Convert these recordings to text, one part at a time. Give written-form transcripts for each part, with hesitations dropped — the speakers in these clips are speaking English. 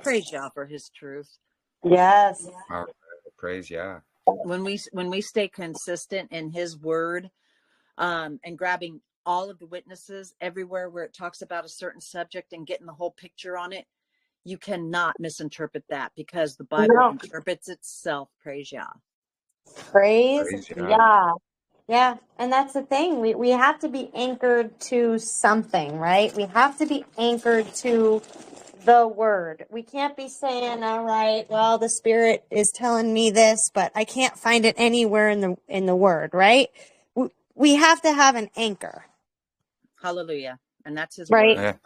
Praise Yah for his truth. Yes. All right. Praise Yah. When we stay consistent in his word, and grabbing all of the witnesses everywhere where it talks about a certain subject and getting the whole picture on it, you cannot misinterpret that, because the Bible interprets itself. Praise Yah. Praise Yah. Yah. Yeah, and that's the thing. We have to be anchored to something, right? We have to be anchored to the word. We can't be saying, all right, well, the Spirit is telling me this, but I can't find it anywhere in the word, right? We have to have an anchor. Hallelujah. And that's his right? word.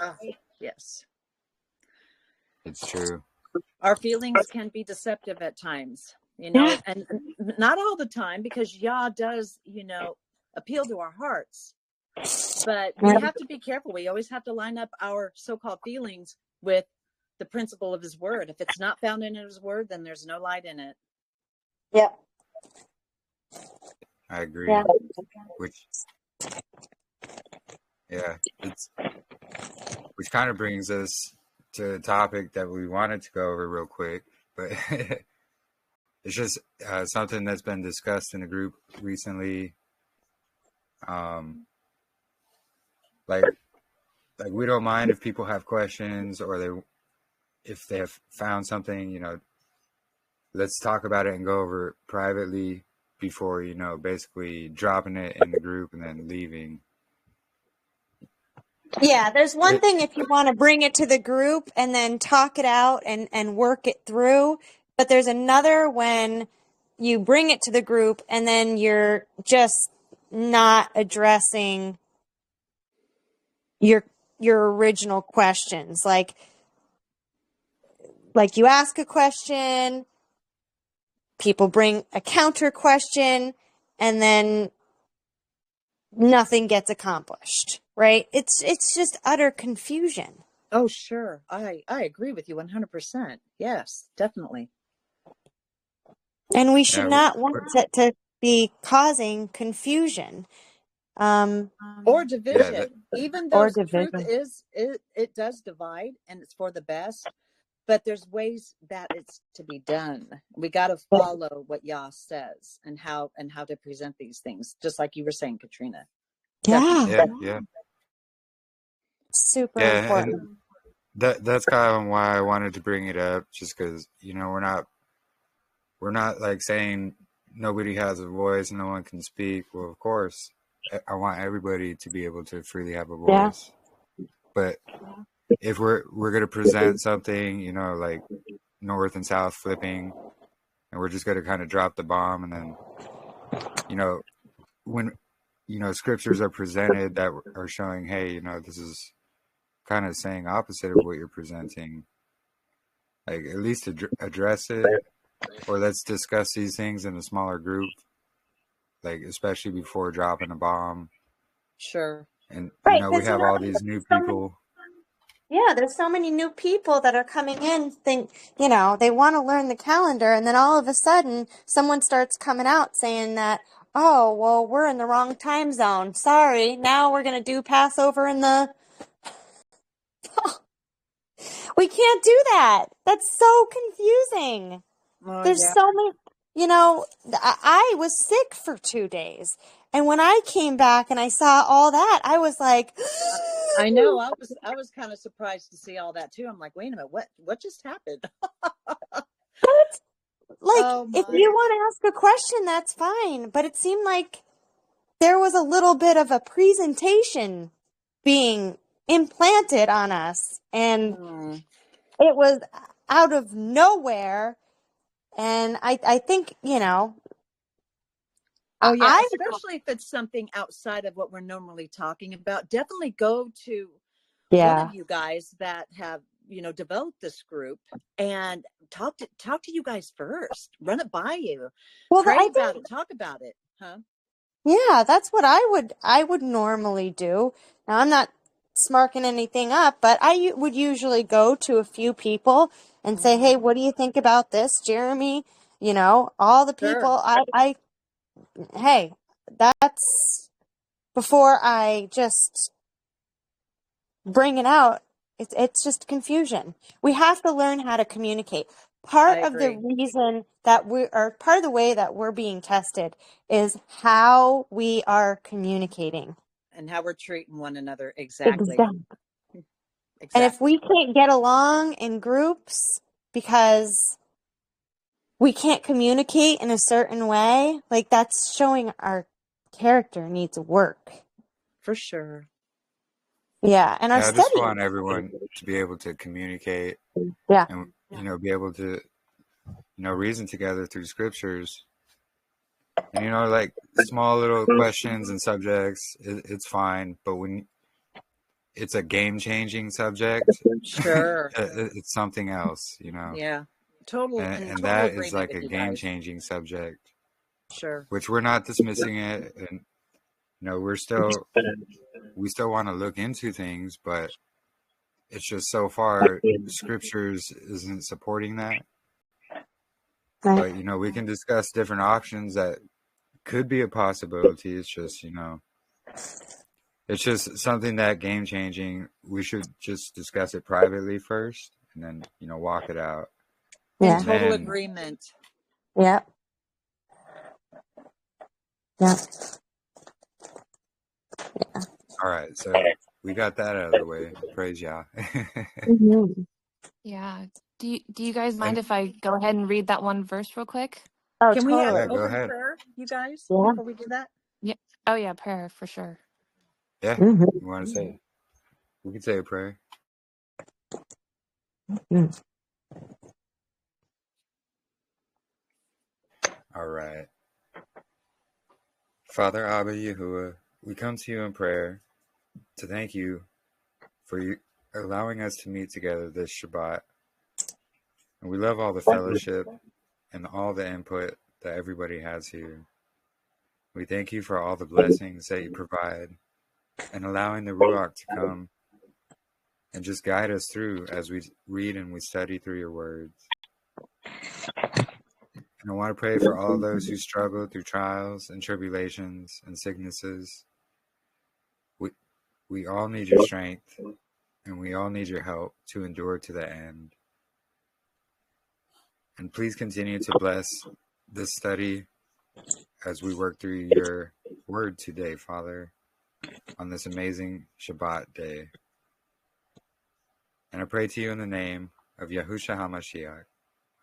Yes. It's true. Our feelings can be deceptive at times, and not all the time, because Yah does, appeal to our hearts. But we have to be careful. We always have to line up our so-called feelings with the principle of his word. If it's not found in his word, then there's no light in it. Yep. I agree. Yeah. Which kind of brings us to a topic that we wanted to go over real quick, but it's just something that's been discussed in the group recently. Like we don't mind if people have questions, or if they have found something, let's talk about it and go over it privately before, basically dropping it in the group and then leaving. Yeah, there's one thing if you want to bring it to the group and then talk it out and work it through, but there's another when you bring it to the group and then you're just not addressing your original questions. Like you ask a question, people bring a counter question, and then nothing gets accomplished. Right? It's just utter confusion. Oh, sure. I agree with you 100%. Yes, definitely. And we should not want it to be causing confusion. Or division. Even though truth it does divide, and it's for the best, but there's ways that it's to be done. We got to follow what Yah says and how to present these things, just like you were saying, Katrina. Yeah. Super important. That's kind of why I wanted to bring it up, just because we're not like saying nobody has a voice, no one can speak. Well, of course, I want everybody to be able to freely have a voice. Yeah. But if we're gonna present something, like north and south flipping, and we're just gonna kind of drop the bomb, and then when scriptures are presented that are showing, hey, this is kind of saying opposite of what you're presenting, like at least address it, or let's discuss these things in a smaller group, like especially before dropping a bomb. Sure. And we have all these new people. There's so many new people that are coming in, they want to learn the calendar, and then all of a sudden someone starts coming out saying that, oh, well, we're in the wrong time zone. Sorry, now we're going to do Passover in the... We can't do that. That's so confusing. There's so many, I was sick for 2 days. And when I came back and I saw all that, I was like, I know. I was kind of surprised to see all that too. I'm like, wait a minute, what just happened? If you want to ask a question, that's fine. But it seemed like there was a little bit of a presentation being implanted on us. And it was out of nowhere. And I think, especially if it's something outside of what we're normally talking about, definitely go to one of you guys that have, developed this group and talk to you guys first. Run it by you. Well, pray about it. Talk about it. Huh? Yeah, that's what I would normally do. Now, I'm not smarking anything up, but I would usually go to a few people and say, hey, what do you think about this, Jeremy? All the people, sure. Hey, that's before I just bring it out It's just confusion. We have to learn how to communicate. I Part of the agree. reason that part of the way that we're being tested is how we are communicating. And how we're treating one another. Exactly. Exactly. And if Exactly. we can't get along in groups because we can't communicate in a certain way, like that's showing our character needs work. For sure. Yeah, and our Yeah, I just study. want everyone to be able to communicate Yeah. and, be able to, reason together through scriptures. And, like small little questions and subjects, it's fine. But when it's a game-changing subject, Sure. it's something else, Yeah. Total And total that is agreement like with a you guys. game-changing subject, Sure. which we're not dismissing it. And, we still want to look into things, but it's just so far scriptures isn't supporting that. Right. But, we can discuss different options that could be a possibility. It's just, it's just something that game changing. We should just discuss it privately first and then, walk it out. In Yeah. And total then, agreement. Yeah. Yeah. all right. So we got that out of the way. Praise Yah. Mhm. Yeah. Do you guys mind And if I go ahead and read that one verse real quick? Oh, Can we have totally. yeah, an go open ahead. prayer, you guys, Yeah. before we do that? Yeah. Oh yeah, prayer for sure. Yeah. Mhm. You want to say it? We can say a prayer. Mm. All right. Father Abba Yahuwah, we come to you in prayer to thank you for you allowing us to meet together this Shabbat. And we love all the fellowship and all the input that everybody has here. We thank you for all the blessings that you provide and allowing the Ruach to come and just guide us through as we read and we study through your words. And I want to pray for all those who struggle through trials and tribulations and sicknesses. We all need your strength and we all need your help to endure to the end. And please continue to bless this study as we work through your word today, Father, on this amazing Shabbat day. And I pray to you in the name of Yahushua HaMashiach.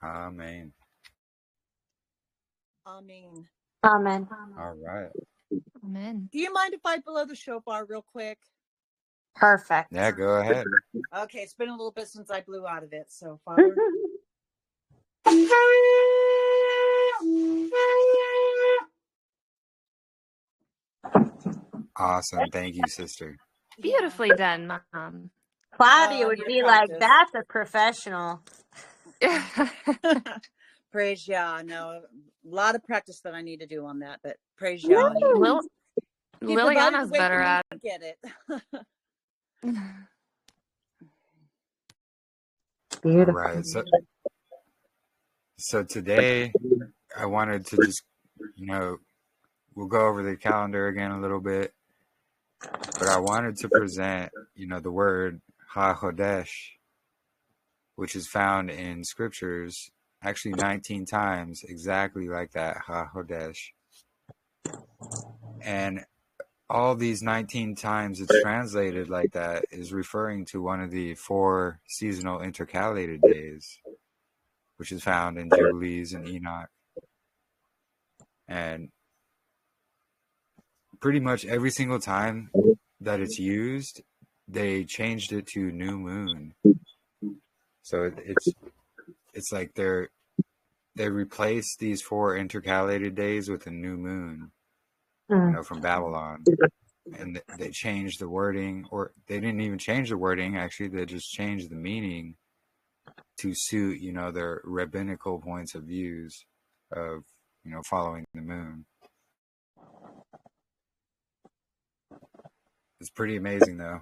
Amen. Amen. Amen. All right. Amen. Do you mind if I blow the shofar real quick? Perfect. Yeah, go ahead. Okay, it's been a little bit since I blew out of it. So, Father. Awesome. Thank you, sister. Beautifully done, Mom. Claudia I would need to be like, practice. that's a professional. Praise Yah. No, a lot of practice that I need to do on that, but praise Yah. He provided a Liliana's way for better me at to get it. All Beautiful. right. So today I wanted to just, we'll go over the calendar again a little bit, but I wanted to present, the word HaChodesh, which is found in scriptures actually 19 times, exactly like that, HaChodesh. And all these 19 times it's translated like that is referring to one of the 4 seasonal intercalated days, which is found in Jubilees and Enoch. And pretty much every single time that it's used, they changed it to new moon. So it's like they replaced these 4 intercalated days with a new moon, from Babylon. And they changed the wording, or they didn't even change the wording. Actually, they just changed the meaning to suit, their rabbinical points of views of, following the moon. It's pretty amazing, though.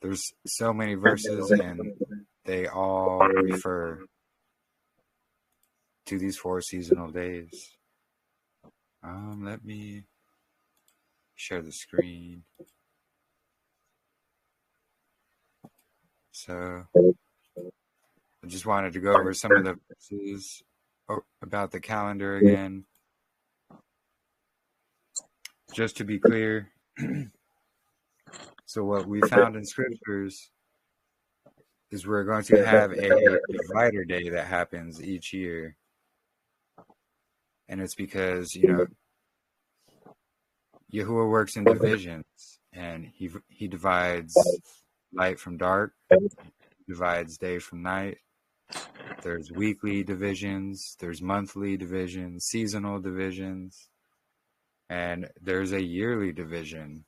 There's so many verses, and they all refer to these 4 seasonal days. Let me share the screen. So I just wanted to go over some of the verses about the calendar again. Just to be clear, so what we found in scriptures is we're going to have a divider day that happens each year. And it's because, Yahuwah works in divisions, and he divides light from dark, divides day from night. There's weekly divisions, there's monthly divisions, seasonal divisions, and there's a yearly division.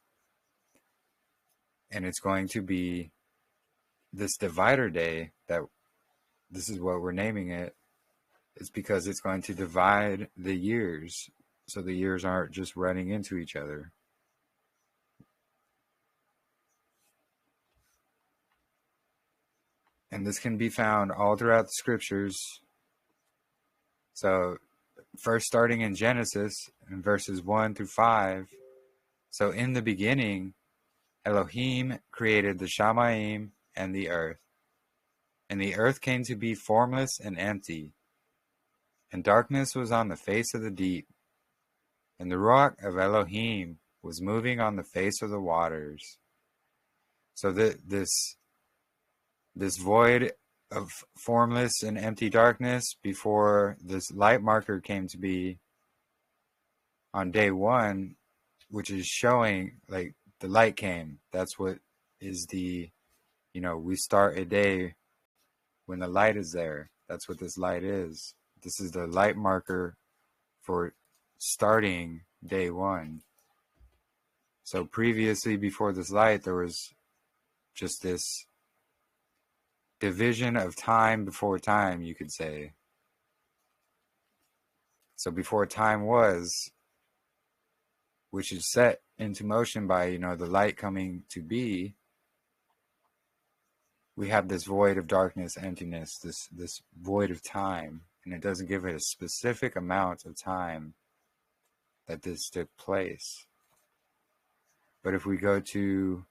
And it's going to be this divider day that this is what we're naming it. It's because it's going to divide the years, so the years aren't just running into each other. And this can be found all throughout the scriptures. So first starting in Genesis in verses 1 through 5. So in the beginning, Elohim created the Shamayim and the earth. And the earth came to be formless and empty. And darkness was on the face of the deep. And the Ruach of Elohim was moving on the face of the waters. So this void of formless and empty darkness before this light marker came to be on day one, which is showing like the light came. That's what is we start a day when the light is there. That's what this light is. This is the light marker for starting day one. So previously, before this light, there was just this division of time before time, you could say. So before time was, which is set into motion by, the light coming to be, we have this void of darkness, emptiness, this void of time, and it doesn't give it a specific amount of time that this took place. But if we go to,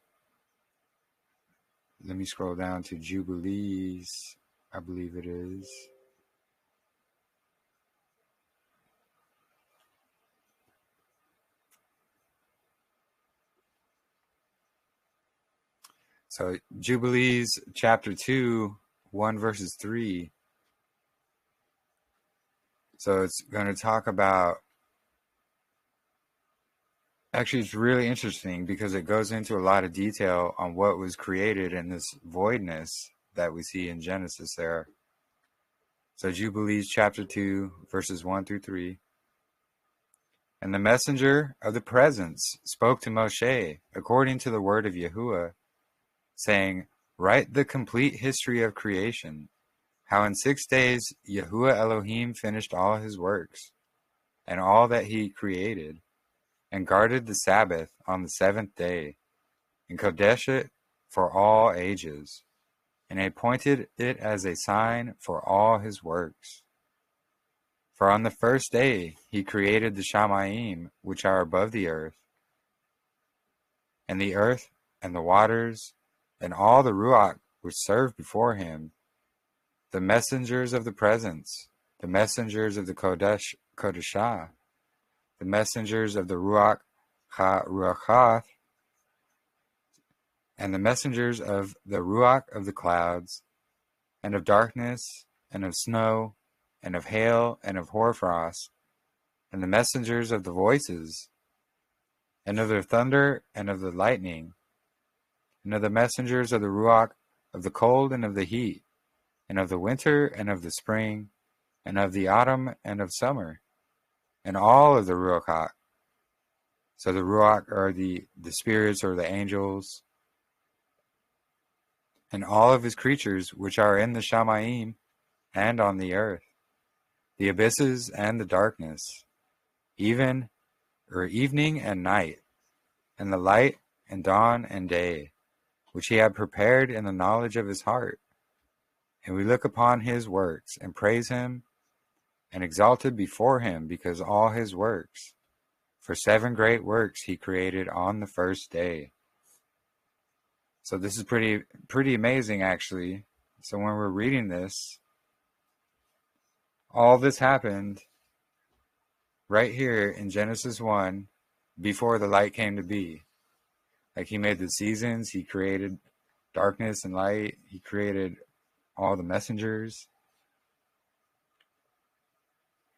let me scroll down to Jubilees, I believe it is. So Jubilees chapter 2, 1 verses 3. So it's going to talk about, actually it's really interesting because it goes into a lot of detail on what was created in this voidness that we see in Genesis there. So Jubilees chapter 2 verses 1 through 3. And the messenger of the presence spoke to Moshe according to the word of Yahuwah, saying, write the complete history of creation, how in 6 days Yahuwah Elohim finished all his works, and all that he created, and guarded the Sabbath on the 7th day, and Kodesh it for all ages, and appointed it as a sign for all his works. For on the 1st day he created the Shamayim, which are above the earth, and the waters, and all the Ruach which serve before him, the messengers of the presence, the messengers of the Kodeshah, the messengers of the Ruach HaRuachath, and the messengers of the Ruach of the clouds, and of darkness, and of snow, and of hail, and of hoarfrost, and the messengers of the voices, and of the thunder, and of the lightning, and of the messengers of the Ruach of the cold and of the heat, and of the winter and of the spring, and of the autumn and of summer, and all of the Ruach. So the Ruach are the spirits or the angels, and all of his creatures which are in the Shamayim and on the earth, the abysses and the darkness, evening and night, and the light and dawn and day, which he had prepared in the knowledge of his heart. And we look upon his works, and praise him, and exalted before him because all his works. For 7 great works he created on the 1st day. So this is pretty amazing, actually. So when we're reading this, all this happened right here in Genesis 1 before the light came to be. Like he made the seasons, he created darkness and light, he created all the messengers.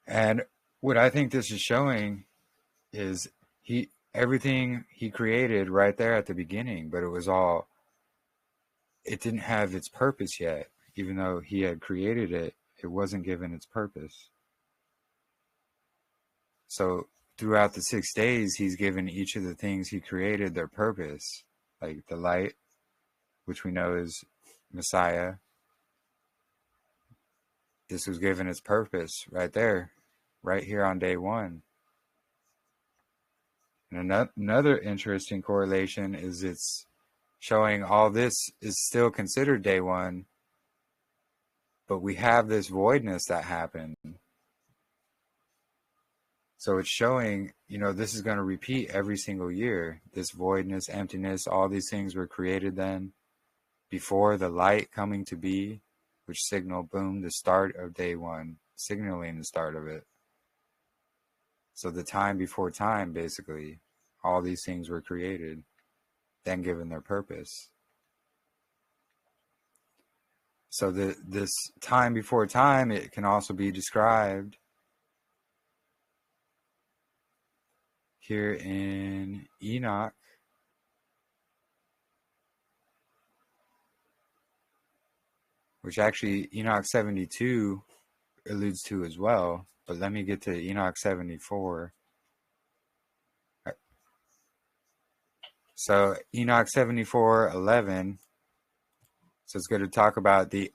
And what I think this is showing is everything he created right there at the beginning, but it didn't have its purpose yet. Even though he had created it, it wasn't given its purpose. So throughout the 6 days, he's given each of the things he created their purpose, like the light, which we know is Messiah. This was given its purpose right there, right here on day 1. And another interesting correlation is it's showing all this is still considered day 1, but we have this voidness that happened. So it's showing, this is going to repeat every single year. This voidness, emptiness, all these things were created then before the light coming to be, which signal, boom, the start of day 1, signaling the start of it. So the time before time, basically, all these things were created, then given their purpose. So this time before time, it can also be described here in Enoch. Which actually Enoch 72 alludes to as well. But let me get to Enoch 74. So Enoch 74:11. So it's going to talk about the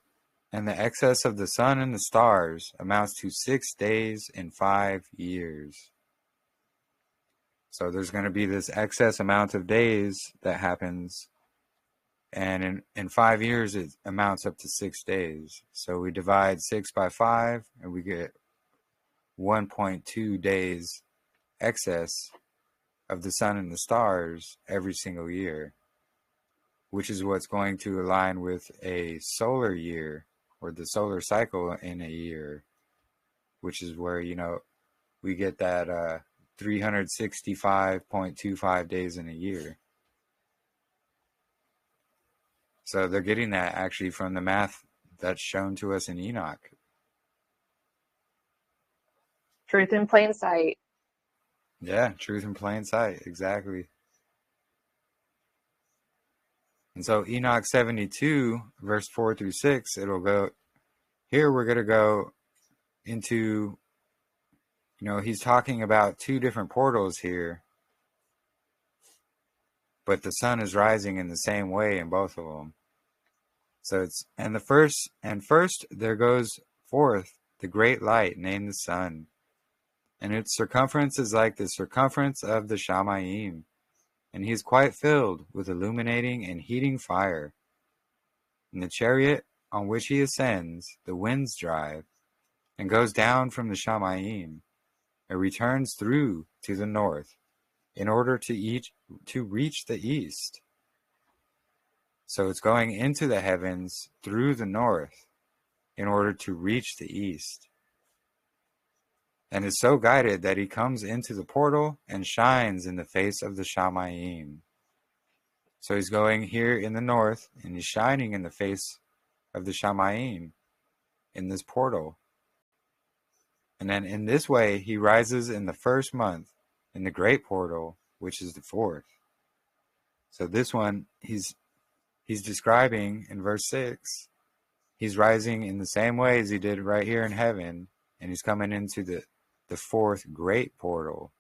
excess of the sun and the stars amounts to 6 days and 5 years. So there's going to be this excess amount of days that happens, and in 5 years it amounts up to 6 days. So we divide 6 by 5 and we get 1.2 days excess of the sun and the stars every single year, which is what's going to align with a solar year, or the solar cycle in a year, which is where, we get that 365.25 days in a year. So they're getting that actually from the math that's shown to us in Enoch. Truth in plain sight. Yeah, truth in plain sight, exactly. And so Enoch 72, verse 4 through 6, it'll go, here we're going to go into, he's talking about 2 different portals here, but the sun is rising in the same way in both of them. So first there goes forth the great light named the sun, and its circumference is like the circumference of the Shamayim, and he is quite filled with illuminating and heating fire. And the chariot on which he ascends, the winds drive, and goes down from the Shamayim, and returns through to the north, in order to reach the east. So it's going into the heavens through the north in order to reach the east. And is so guided that he comes into the portal and shines in the face of the Shamayim. So he's going here in the north and he's shining in the face of the Shamayim in this portal. And then in this way he rises in the first month in the great portal, which is the 4th. So this one he's describing in verse 6, he's rising in the same way as he did right here in heaven, and he's coming into the 4th great portal.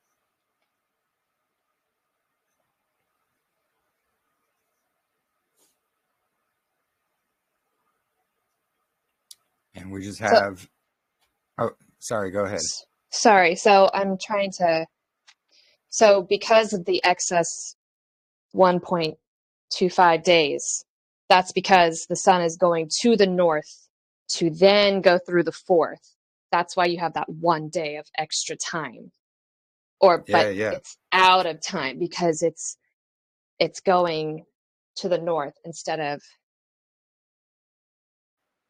And we just have, sorry, go ahead. Sorry, so I'm trying to, so because of the excess 1.25 days, that's because the sun is going to the north to then go through the 4th. That's why you have that 1 day of extra time. But it's out of time because it's going to the north instead of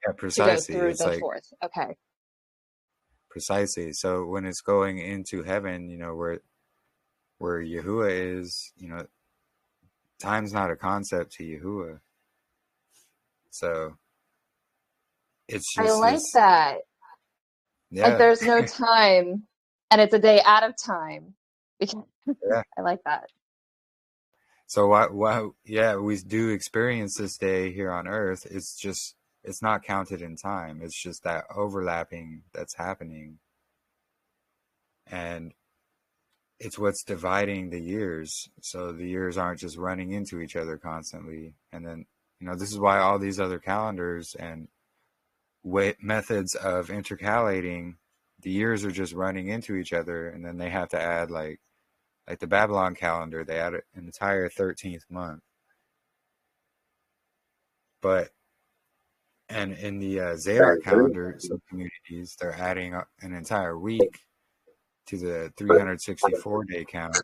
Yeah, to go precisely. through It's the like fourth. Okay. precisely. So when it's going into heaven, where Yahuwah is, time's not a concept to Yahuwah. So it's I just like this, that. Like yeah, there's no time and it's a day out of time. yeah. I like that. So yeah, we do experience this day here on earth. It's not counted in time. It's just that overlapping that's happening. And it's what's dividing the years. So the years aren't just running into each other constantly. And then, this is why all these other calendars and methods of intercalating, the years are just running into each other. And then they have to add like the Babylon calendar, they add an entire 13th month. And in the Zadok calendar, some communities, they're adding an entire week to the 364-day count.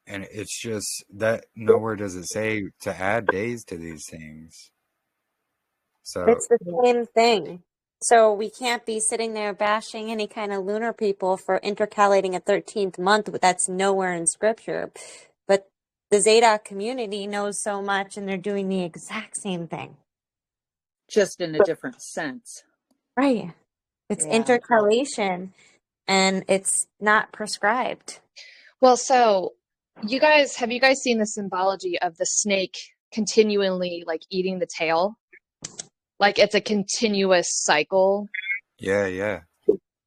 And it's just that nowhere does it say to add days to these things. So It's the same thing. So we can't be sitting there bashing any kind of lunar people for intercalating a 13th month. That's nowhere in scripture. But the Zadok community knows so much and they're doing the exact same thing. Just in a different sense. Right. It's Yeah. intercalation and it's not prescribed. Well, so have you guys seen the symbology of the snake continually like eating the tail? Like it's a continuous cycle. yeah.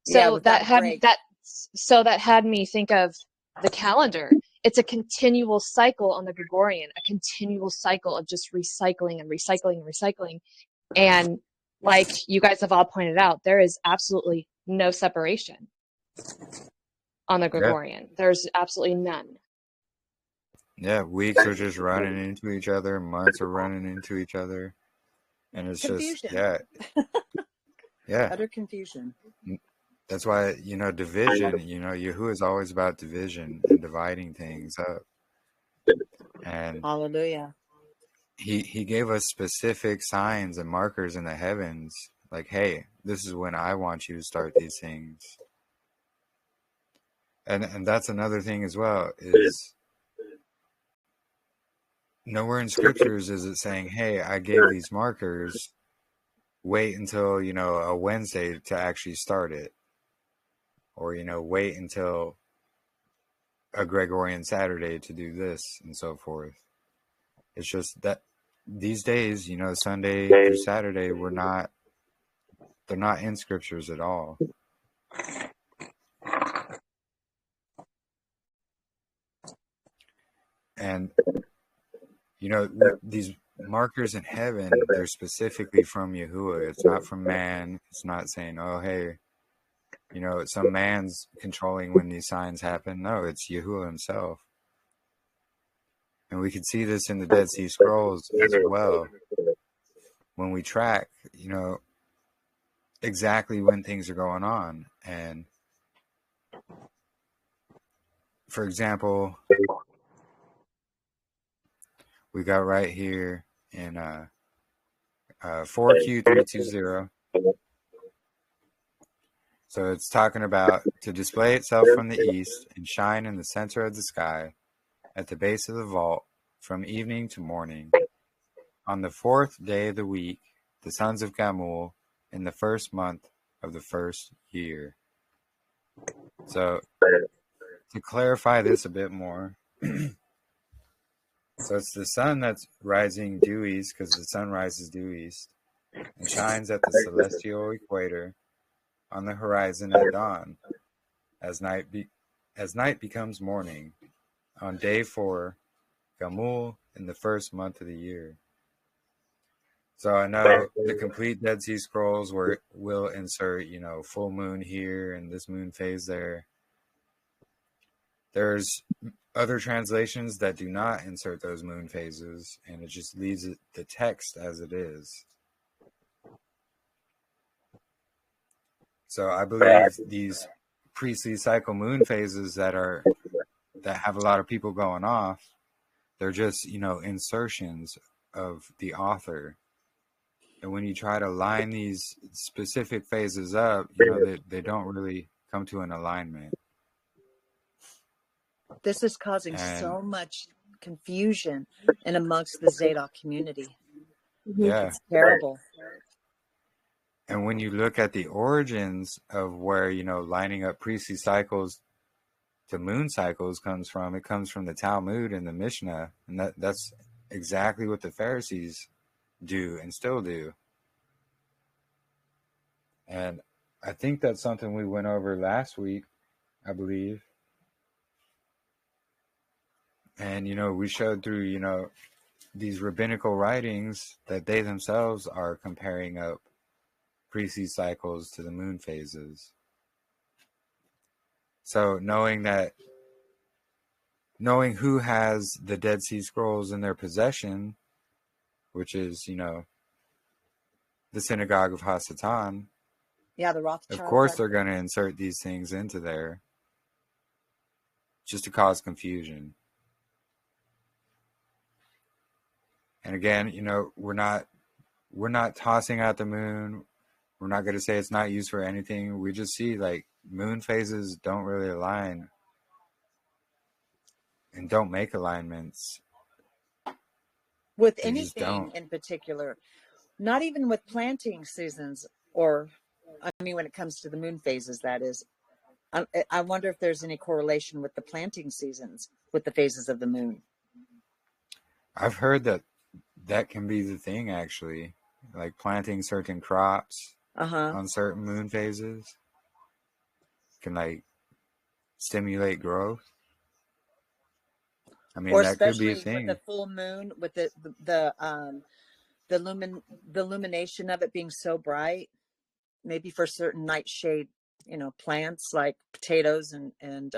So without a break. that had me think of the calendar. It's a continual cycle on the Gregorian, a continual cycle of just recycling and recycling and recycling. And like you guys have all pointed out, there is absolutely no separation on the Gregorian. There's absolutely none. Yeah, weeks are just running into each other, months are running into each other. And it's Confusion. just, yeah. Utter confusion. That's why, division, Yahuwah is always about division and dividing things up. And Hallelujah. he gave us specific signs and markers in the heavens, like, hey, this is when I want you to start these things. And that's another thing as well, is nowhere in scriptures is it saying, hey, I gave these markers, wait until, a Wednesday to actually start it. Or, wait until a Gregorian Saturday to do this and so forth. It's just that these days, Sunday through Saturday, they're not in scriptures at all. And, these markers in heaven, they're specifically from Yahuwah. It's not from man. It's not saying, oh, hey, some man's controlling when these signs happen. No, it's Yahuwah himself. And we can see this in the Dead Sea Scrolls as well. When we track, exactly when things are going on. And for example, we got right here in 4Q320. So it's talking about to display itself from the east and shine in the center of the sky at the base of the vault from evening to morning. On the 4th day of the week, the sons of Gamul, in the 1st month of the 1st year. So to clarify this a bit more, so it's the sun that's rising due east, because the sun rises due east and shines at the celestial equator on the horizon at dawn, as night becomes morning, on day 4, Gamul, in the 1st month of the year. So I know the complete Dead Sea Scrolls will insert, full moon here and this moon phase there. There's other translations that do not insert those moon phases, and it just leaves the text as it is. So I believe these priestly cycle moon phases that have a lot of people going off, They're just, insertions of the author. And when you try to line these specific phases up, they don't really come to an alignment. This is causing And so much confusion in amongst the Zadok community. yeah. It's terrible. And when you look at the origins of where, lining up priestly cycles to moon cycles comes from, it comes from the Talmud and the Mishnah. And that's exactly what the Pharisees do and still do. And I think that's something we went over last week, I believe. And, we showed through, these rabbinical writings that they themselves are comparing up priestly cycles to the moon phases. So knowing who has the Dead Sea Scrolls in their possession, which is, the synagogue of Hasatan, Yeah, the Rothschild. of course they're going to insert these things into there just to cause confusion. And again, we're not tossing out the moon. We're not going to say it's not used for anything. We just see like moon phases don't really align and don't make alignments with they anything in particular, not even with planting seasons, or when it comes to the moon phases, that is. I wonder if there's any correlation with the planting seasons with the phases of the moon. I've heard that can be the thing, actually, like planting certain crops on certain moon phases can like stimulate growth. Or that could be a especially thing. with the full moon, with the illumination of it being so bright, maybe for certain nightshade, plants like potatoes and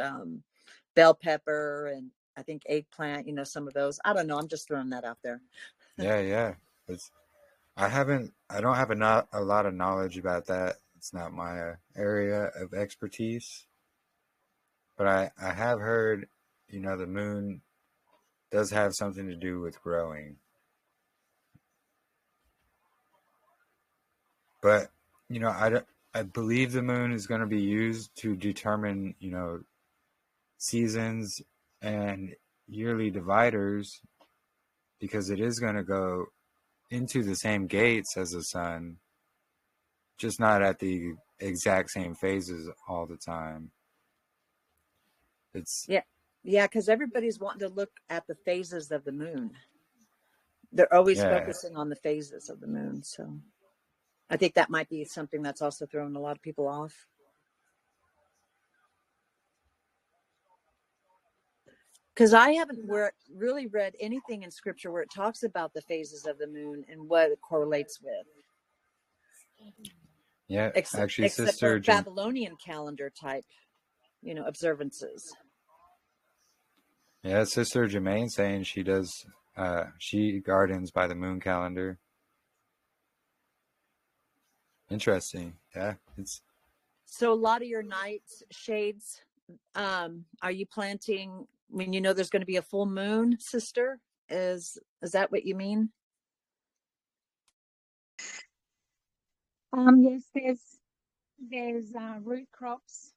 bell pepper, and I think eggplant, some of those. I don't know. I'm just throwing that out there. Yeah. I don't have a lot of knowledge about that. It's not my area of expertise. But I have heard, the moon does have something to do with growing. But, I believe the moon is going to be used to determine, seasons and yearly dividers, because it is going to go into the same gates as the sun, just not at the exact same phases all the time. Because everybody's wanting to look at the phases of the moon. They're always focusing on the phases of the moon. So I think that might be something that's also throwing a lot of people off. Because I haven't really read anything in scripture where it talks about the phases of the moon and what it correlates with. Yeah, actually, except Sister for Babylonian calendar type, observances. Yeah, Sister Jermaine saying she gardens by the moon calendar. Interesting. Yeah, so a lot of your nightshades, are you planting when there's going to be a full moon, Sister? Is that what you mean? Yes, there's root crops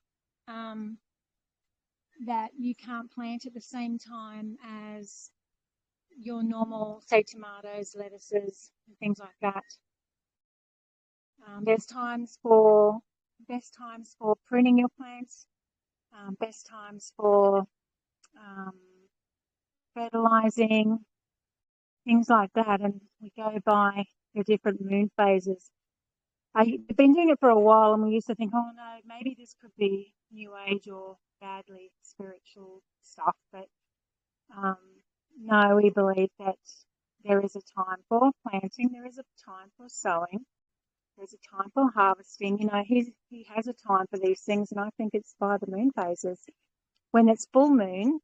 that you can't plant at the same time as your normal, say, tomatoes, lettuces, and things like that. Best times for pruning your plants, best times for fertilizing, things like that, and we go by the different moon phases. I've been doing it for a while, and we used to think, oh no, maybe this could be new age or badly spiritual stuff, but no, we believe that there is a time for planting, there is a time for sowing, there's a time for harvesting. He has a time for these things, and I think it's by the moon phases. When it's full moon,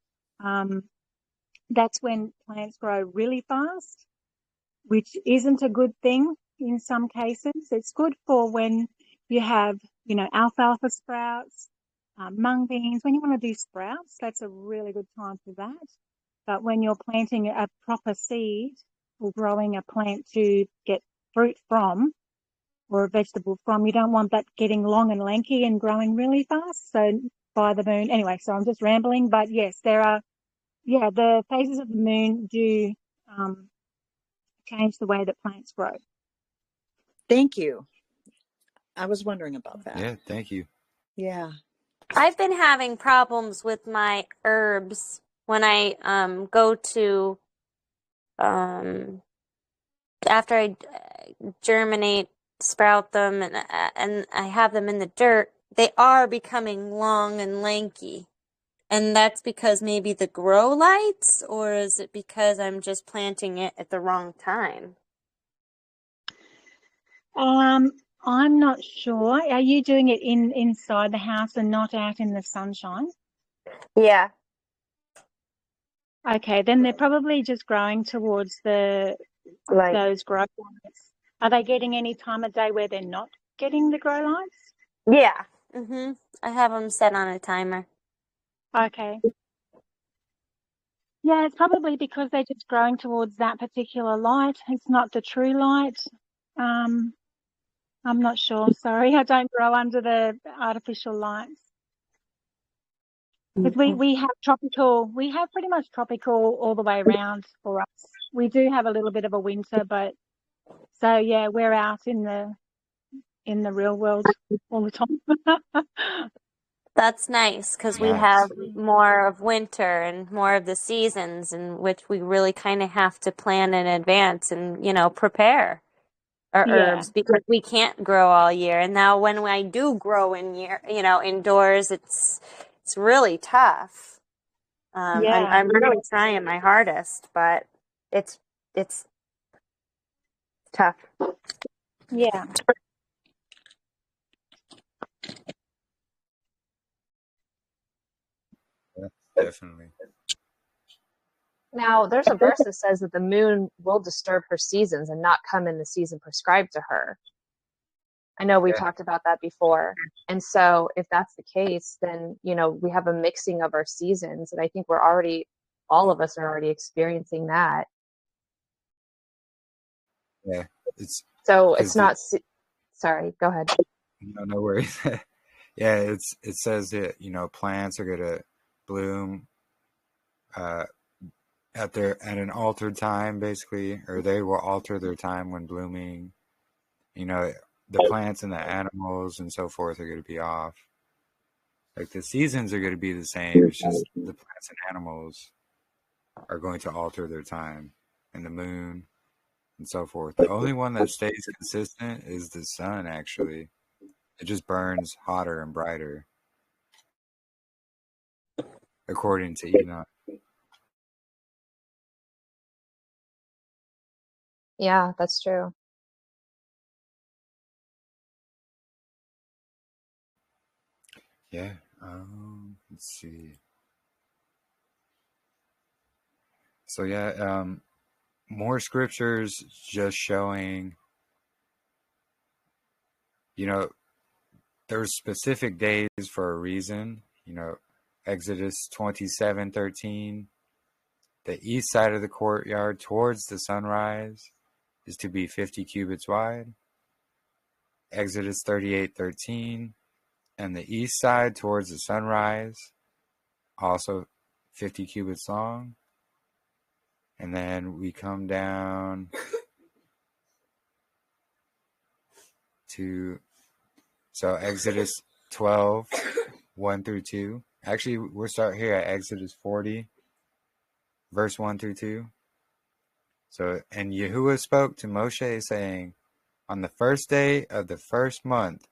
that's when plants grow really fast, which isn't a good thing in some cases. It's good for when you have, alfalfa sprouts, mung beans. When you want to do sprouts, that's a really good time for that. But when you're planting a proper seed or growing a plant to get fruit from or a vegetable from, you don't want that getting long and lanky and growing really fast. So by the moon, anyway, so I'm just rambling, but yes, the phases of the moon do change the way that plants grow. Thank you. I was wondering about that. Yeah, thank you. Yeah. I've been having problems with my herbs when I go to after I germinate, sprout them, and I have them in the dirt. They are becoming long and lanky. And that's because maybe the grow lights, or is it because I'm just planting it at the wrong time? I'm not sure. Are you doing it inside the house and not out in the sunshine? Yeah. Okay, then they're probably just growing towards those grow lights. Are they getting any time of day where they're not getting the grow lights? Yeah. I have them set on a timer. Okay. Yeah, it's probably because they're just growing towards that particular light. It's not the true light. I'm not sure. Sorry, I don't grow under the artificial lights. Because we have pretty much tropical all the way around for us. We do have a little bit of a winter, but so yeah, we're out in the real world all the time. That's nice because we have more of winter and more of the seasons in which we really kind of have to plan in advance and, prepare our herbs because we can't grow all year. And now when I do grow indoors, it's really tough. I'm really trying my hardest, but it's tough. Yeah. Yeah, definitely. Now, there's a verse that says that the moon will disturb her seasons and not come in the season prescribed to her. I know we talked about that before. And so if that's the case, then, we have a mixing of our seasons. And I think all of us are already experiencing that. Yeah. It's not, sorry, go ahead. No worries. Yeah, it says that, plants are going to bloom at an altered time, basically, or they will alter their time when blooming. The plants and the animals and so forth are going to be off. Like the seasons are going to be the same. It's just the plants and animals are going to alter their time, and the moon and so forth. The only one that stays consistent is the sun, actually. It just burns hotter and brighter, according to Enoch. Yeah, that's true. Yeah. Let's see. So yeah, more scriptures just showing, there's specific days for a reason. Exodus 27:13. The east side of the courtyard towards the sunrise is to be 50 cubits wide. Exodus 38:13. And the east side towards the sunrise, also 50 cubits long. And then we come down to, Exodus 12, 1 through 2. Actually, we'll start here at Exodus 40, verse 1 through 2. So, and YAHUAH spoke to Moshe, saying, on the first day of the first month,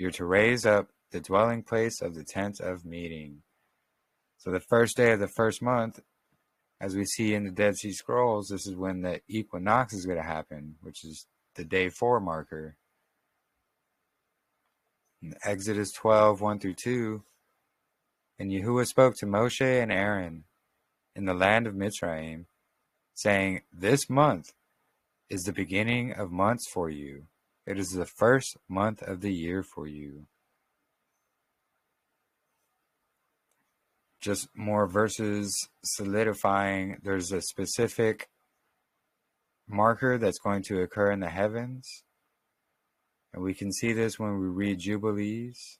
you're to raise up the dwelling place of the tent of meeting. So the first day of the first month, as we see in the Dead Sea Scrolls, this is when the equinox is going to happen, which is the day 4 marker. In Exodus 12, 1 through 2, and YAHUAH spoke to Moshe and Aaron in the land of Mitzrayim, saying, this month is the beginning of months for you. It is the first month of the year for you. just more verses solidifying there's a specific marker that's going to occur in the heavens. And we can see this when we read Jubilees.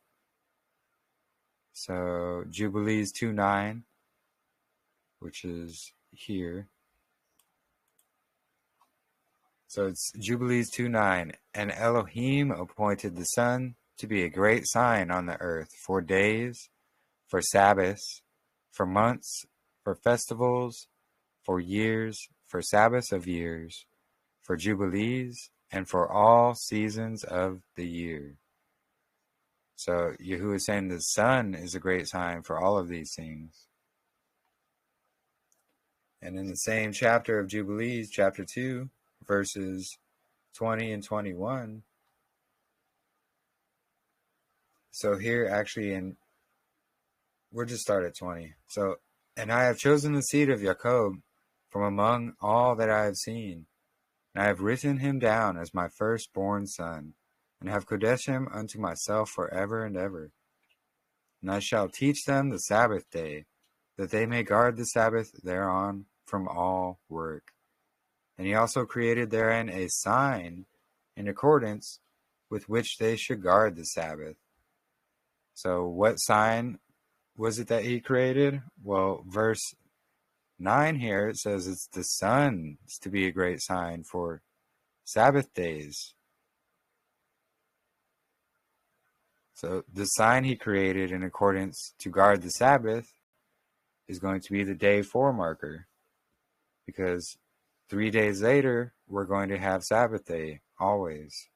So Jubilees 2:9, which is here. So it's Jubilees 2:9. And Elohim appointed the sun to be a great sign on the earth for days, for Sabbaths, for months, for festivals, for years, for Sabbaths of years, for Jubilees, and for all seasons of the year. So Yahuwah is saying the sun is a great sign for all of these things. And in the same chapter of Jubilees, chapter 2, verses 20 and 21. So here actually we'll just start at 20. So, and I have chosen the seed of Jacob from among all that I have seen, and I have written him down as my firstborn son, and have kodeshed him unto myself forever and ever. And I shall teach them the Sabbath day, that they may guard the Sabbath thereon from all work. And he also created therein a sign in accordance with which they should guard the Sabbath. So what sign was it that he created? Well, verse 9 here, it says it's the sun is to be a great sign for Sabbath days. So the sign he created in accordance to guard the Sabbath is going to be the day 4 marker, because 3 days later we're going to have Sabbath day always.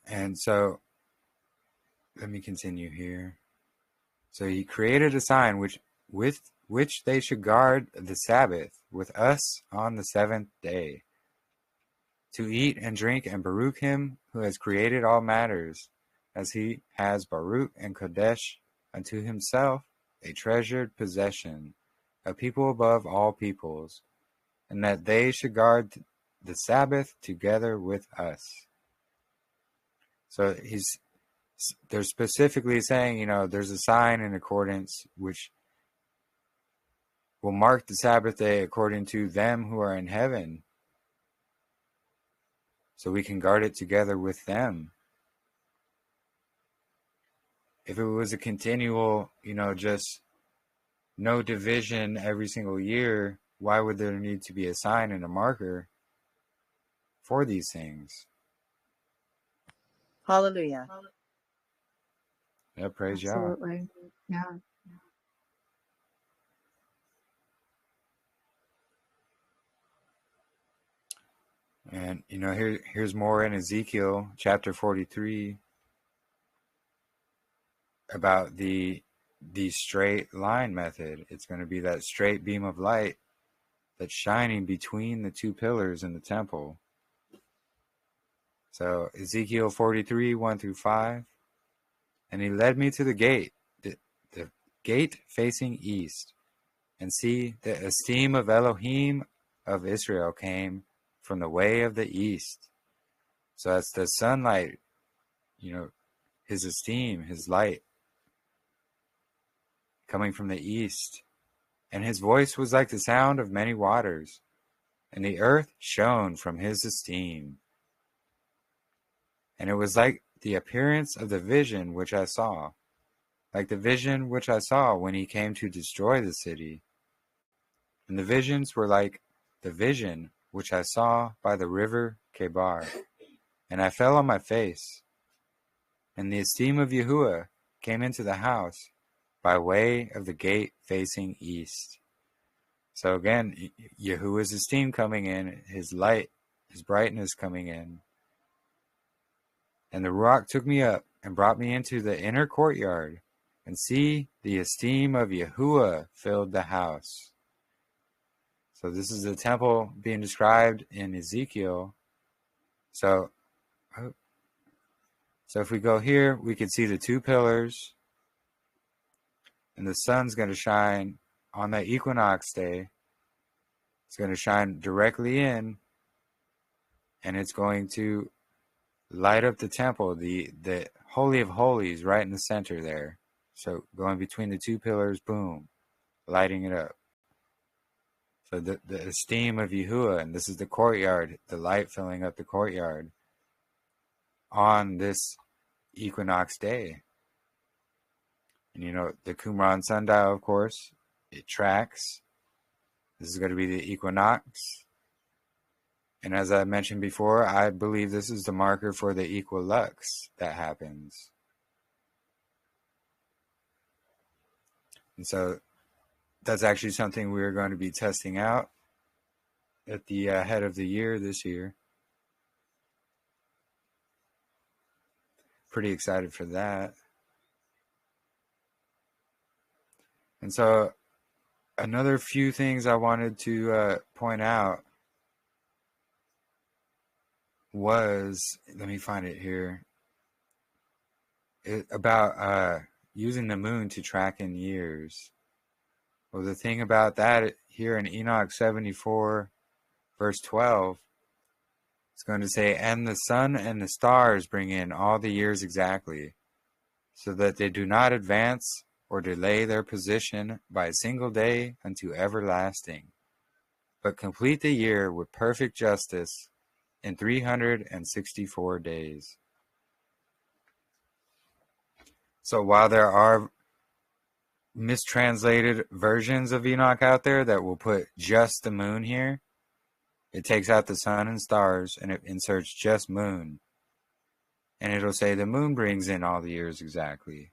And so let me continue here. So he created a sign with which they should guard the Sabbath with us on the 7th day, to eat and drink and Baruch him who has created all matters, as he has Baruch and Kodesh unto himself a treasured possession, a people above all peoples, and that they should guard the Sabbath together with us. So they're specifically saying, there's a sign in accordance which will mark the Sabbath day according to them who are in heaven, so we can guard it together with them. If it was a continual, just no division every single year, why would there need to be a sign and a marker for these things? Hallelujah. Yeah, praise Yah. Absolutely. Yeah. And here's more in Ezekiel chapter 43 about the straight line method. It's going to be that straight beam of light that's shining between the 2 pillars in the temple. So Ezekiel 43, 1 through 5. And he led me to the gate, the gate facing east, and see, the esteem of Elohim of Israel came from the way of the east. So that's the sunlight, his esteem, his light, coming from the east. And his voice was like the sound of many waters, and the earth shone from his esteem. And it was like the appearance of the vision which I saw, like the vision which I saw when he came to destroy the city. And the visions were like the vision which I saw by the river Kebar. And I fell on my face. And the esteem of Yahuwah came into the house by way of the gate facing east. So again, Yahuwah's esteem coming in, his light, his brightness coming in. And the Ruach took me up and brought me into the inner courtyard, and see, the esteem of Yahuwah filled the house. So this is the temple being described in Ezekiel. So if we go here, we can see the 2 pillars, and the sun's going to shine on that equinox day. It's going to shine directly in, and it's going to light up the temple, the Holy of Holies right in the center there. So going between the two pillars, boom, lighting it up. So the esteem of Yahuwah, and this is the courtyard, the light filling up the courtyard on this equinox day. And you know, the Qumran sundial, of course, it tracks. This is going to be the equinox. And as I mentioned before, I believe this is the marker for the equilux that happens. And so that's actually something we're going to be testing out at the head of the year this year. Pretty excited for that. And so another few things I wanted to point out was, let me find it here, about using the moon to track in years. Well, the thing about that here in Enoch 74, verse 12, it's going to say, and the sun and the stars bring in all the years exactly, so that they do not advance or delay their position by a single day unto everlasting, but complete the year with perfect justice in 364 days. So while there are mistranslated versions of Enoch out there that will put just the moon here, it takes out the sun and stars and it inserts just moon. And it'll say the moon brings in all the years exactly.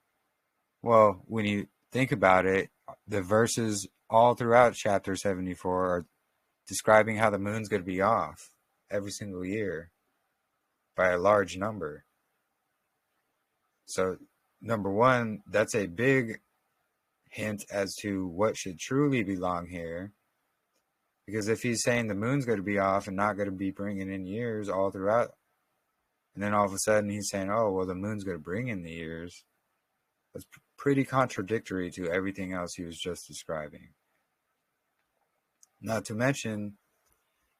Well, when you think about it, the verses all throughout chapter 74 are describing how the moon's going to be off every single year by a large number. So, number one, that's a big hint as to what should truly belong here. Because if he's saying the moon's going to be off and not going to be bringing in years all throughout, and then all of a sudden he's saying, oh, well, the moon's going to bring in the years, that's pretty contradictory to everything else he was just describing. Not to mention,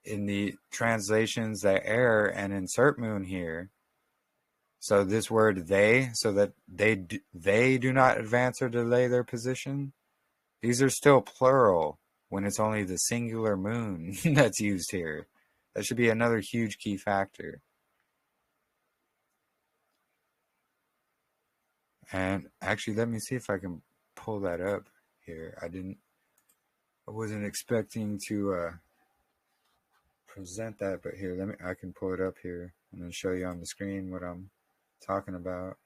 in the translations that err and insert moon here, so this word they, so that they do not advance or delay their position, these are still plural when it's only the singular moon that's used here. That should be another huge key factor. And actually, let me see if I can pull that up here. I wasn't expecting to present that, but here, I can pull it up here and then show you on the screen what I'm talking about.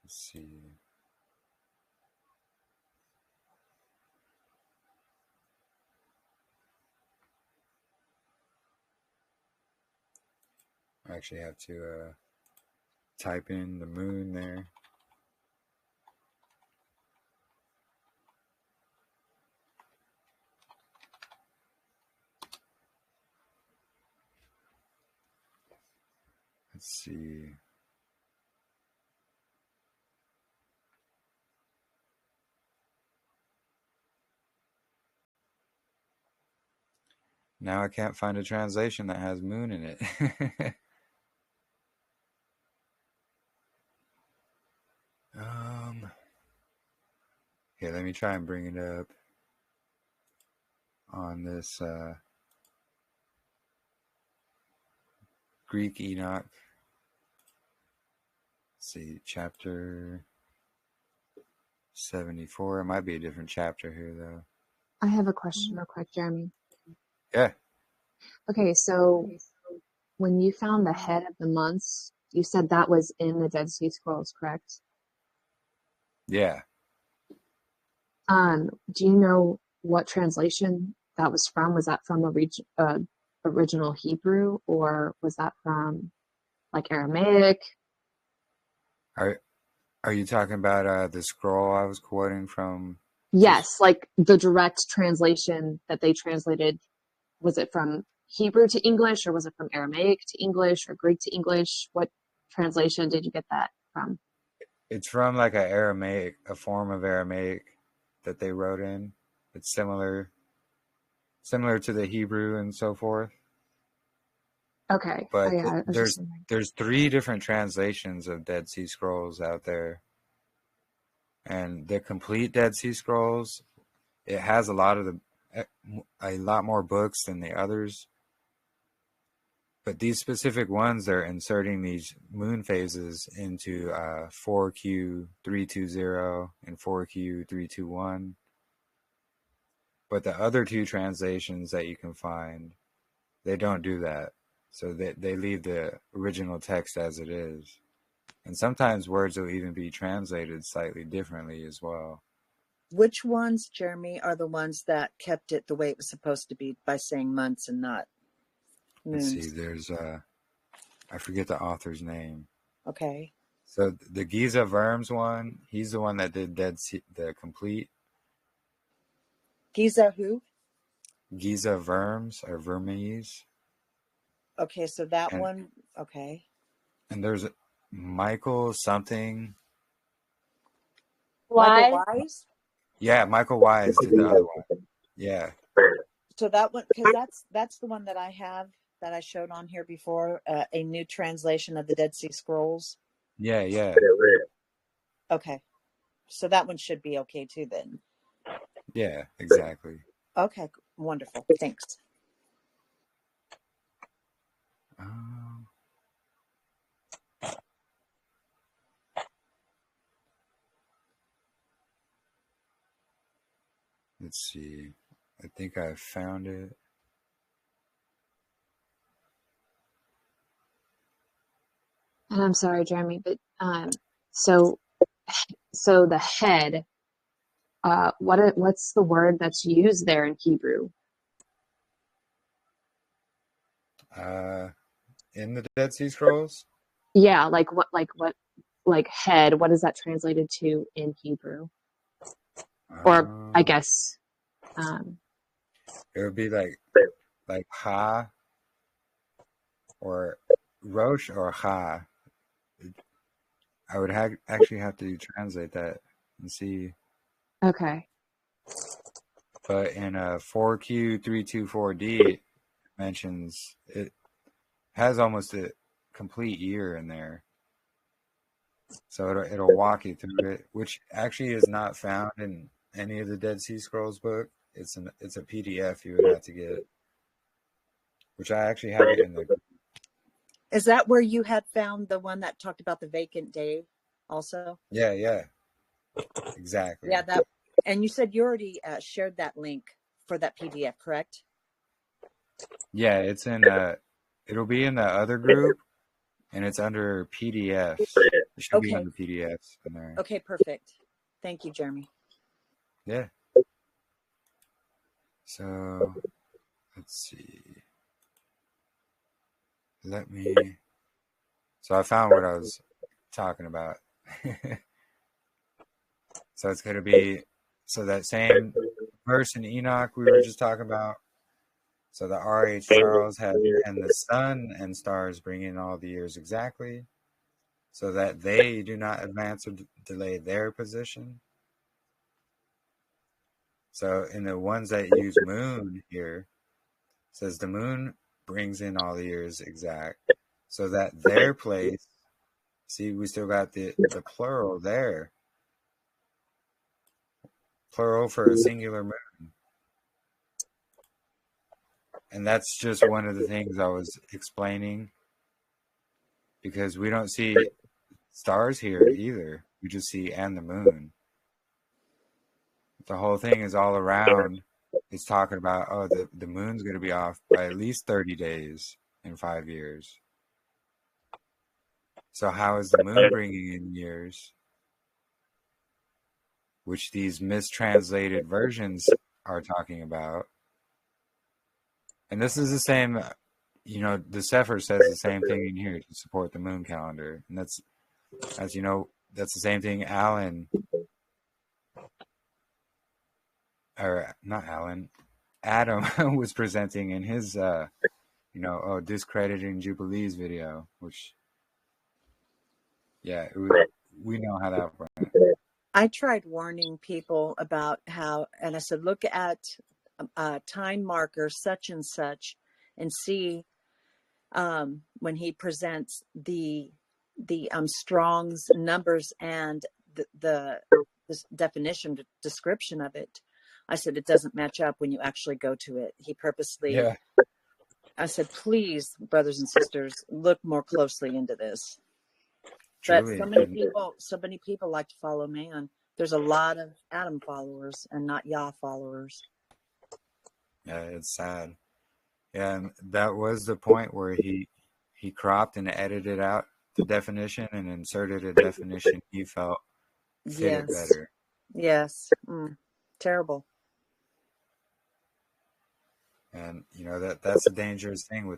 Let's see. I actually have to type in the moon there. Let's see. Now I can't find a translation that has moon in it. Here, let me try and bring it up on this Greek Enoch. Let's see, chapter 74. It might be a different chapter here, though. I have a question real quick, Jeremy. Yeah. Okay, so when you found the head of the months, you said that was in the Dead Sea Scrolls, correct? Yeah. Do you know what translation that was from? Was that from original Hebrew, or was that from like Aramaic? Are you talking about the scroll I was quoting from? Yes, like the direct translation that they translated. Was it from Hebrew to English, or was it from Aramaic to English, or Greek to English? What translation did you get that from? It's from like a form of Aramaic that they wrote in. It's similar to the Hebrew and so forth. Okay. Oh But yeah, I was just wondering. there's 3 different translations of Dead Sea Scrolls out there. And the complete Dead Sea Scrolls, it has a lot more books than the others. But these specific ones, they're inserting these moon phases into 4Q320 and 4Q321. But the other 2 translations that you can find, they don't do that. So they leave the original text as it is. And sometimes words will even be translated slightly differently as well. Which ones, Jeremy, are the ones that kept it the way it was supposed to be by saying months and not Let's moons? see, there's I forget the author's name. Okay. So the Giza Vermes one, he's the one that did Dead Sea, the complete. Giza who? Giza Vermes or Vermes. Okay, so that And one, okay. and there's Michael something. Michael Why? Wise? Yeah, Michael Wise did the other one. Yeah. So that one, because that's the one that I have that I showed on here before, a new translation of the Dead Sea Scrolls. Yeah, yeah. Okay, so that one should be okay too then. Yeah, exactly. Okay, wonderful. Thanks. Let's see. I think I found it. And I'm sorry, Jeremy, but so the head, what's the word that's used there in Hebrew? In the Dead Sea Scrolls? Yeah, like head, what is that translated to in Hebrew? Or I guess It would be like ha or rosh or ha. I would actually have to translate that and see. okay. But in 4Q324D, it mentions it has almost a complete year in there. So it'll walk you through it, which actually is not found in any of the Dead Sea Scrolls book. It's a PDF you would have to get, which I actually have it in the. Is that where you had found the one that talked about the vacant day also? Yeah, exactly. Yeah, that. And you said you already shared that link for that PDF, correct? Yeah, it's in. It'll be in the other group, and it's under PDFs. It should be Okay. under PDFs in there. Okay, perfect. Thank you, Jeremy. Yeah. So let's see. So I found what I was talking about. So it's going to be, so that same verse in Enoch we were just talking about. So the R.H. Charles had, and the sun and stars bring in all the years exactly, so that they do not advance or delay their position. So in the ones that use moon here, it says the moon brings in all the years exact, so that their place, see, we still got the plural there. Plural for a singular moon. And that's just one of the things I was explaining, because we don't see stars here either. We just see and the moon. The whole thing is all around. It's talking about, oh, the moon's going to be off by at least 30 days in 5 years. So how is the moon bringing in years? Which these mistranslated versions are talking about. And this is the same, the Sefer says the same thing in here to support the moon calendar. And that's, as you know, that's the same thing Adam was presenting in his, discrediting Jubilees video, which, yeah, we know how that went. I tried warning people about how, and I said, look at time marker such and such, and see when he presents the Strong's numbers and the definition description of it. I said it doesn't match up when you actually go to it. He purposely. Yeah. I said, please, brothers and sisters, look more closely into this. Truly. But so many people like to follow man. There's a lot of Adam followers and not Yah followers. Yeah, it's sad. Yeah, and that was the point where he cropped and edited out the definition and inserted a definition he felt fit it better. Yes. Terrible. And that's a dangerous thing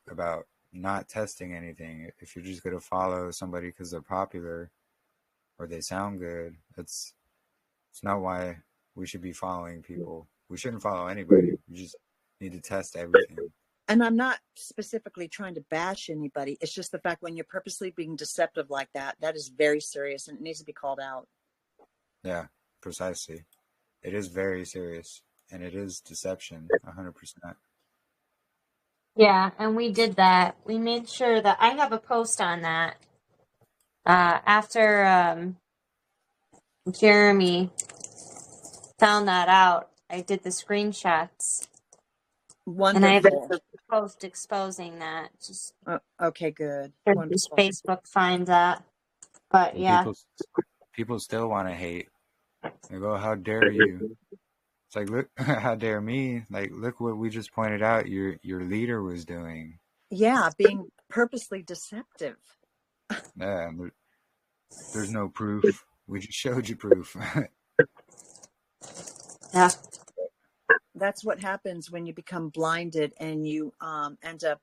about not testing anything. If you're just going to follow somebody because they're popular or they sound good, it's not why we should be following people. We shouldn't follow anybody. We just need to test everything. And I'm not specifically trying to bash anybody. It's just the fact when you're purposely being deceptive like that, that is very serious and it needs to be called out. Yeah, precisely. It is very serious and it is deception, 100%. Yeah, and we did that. We made sure that I have a post on that. After Jeremy found that out, I did the screenshots. Wonderful. And I have a post exposing that. Just okay, good. Wonderful. Facebook finds that. But yeah. People still want to hate. They go, how dare you? It's like, look, how dare me? Like, look what we just pointed out your leader was doing. Yeah, being purposely deceptive. Yeah, there's no proof. We just showed you proof. Yeah. That's what happens when you become blinded and you end up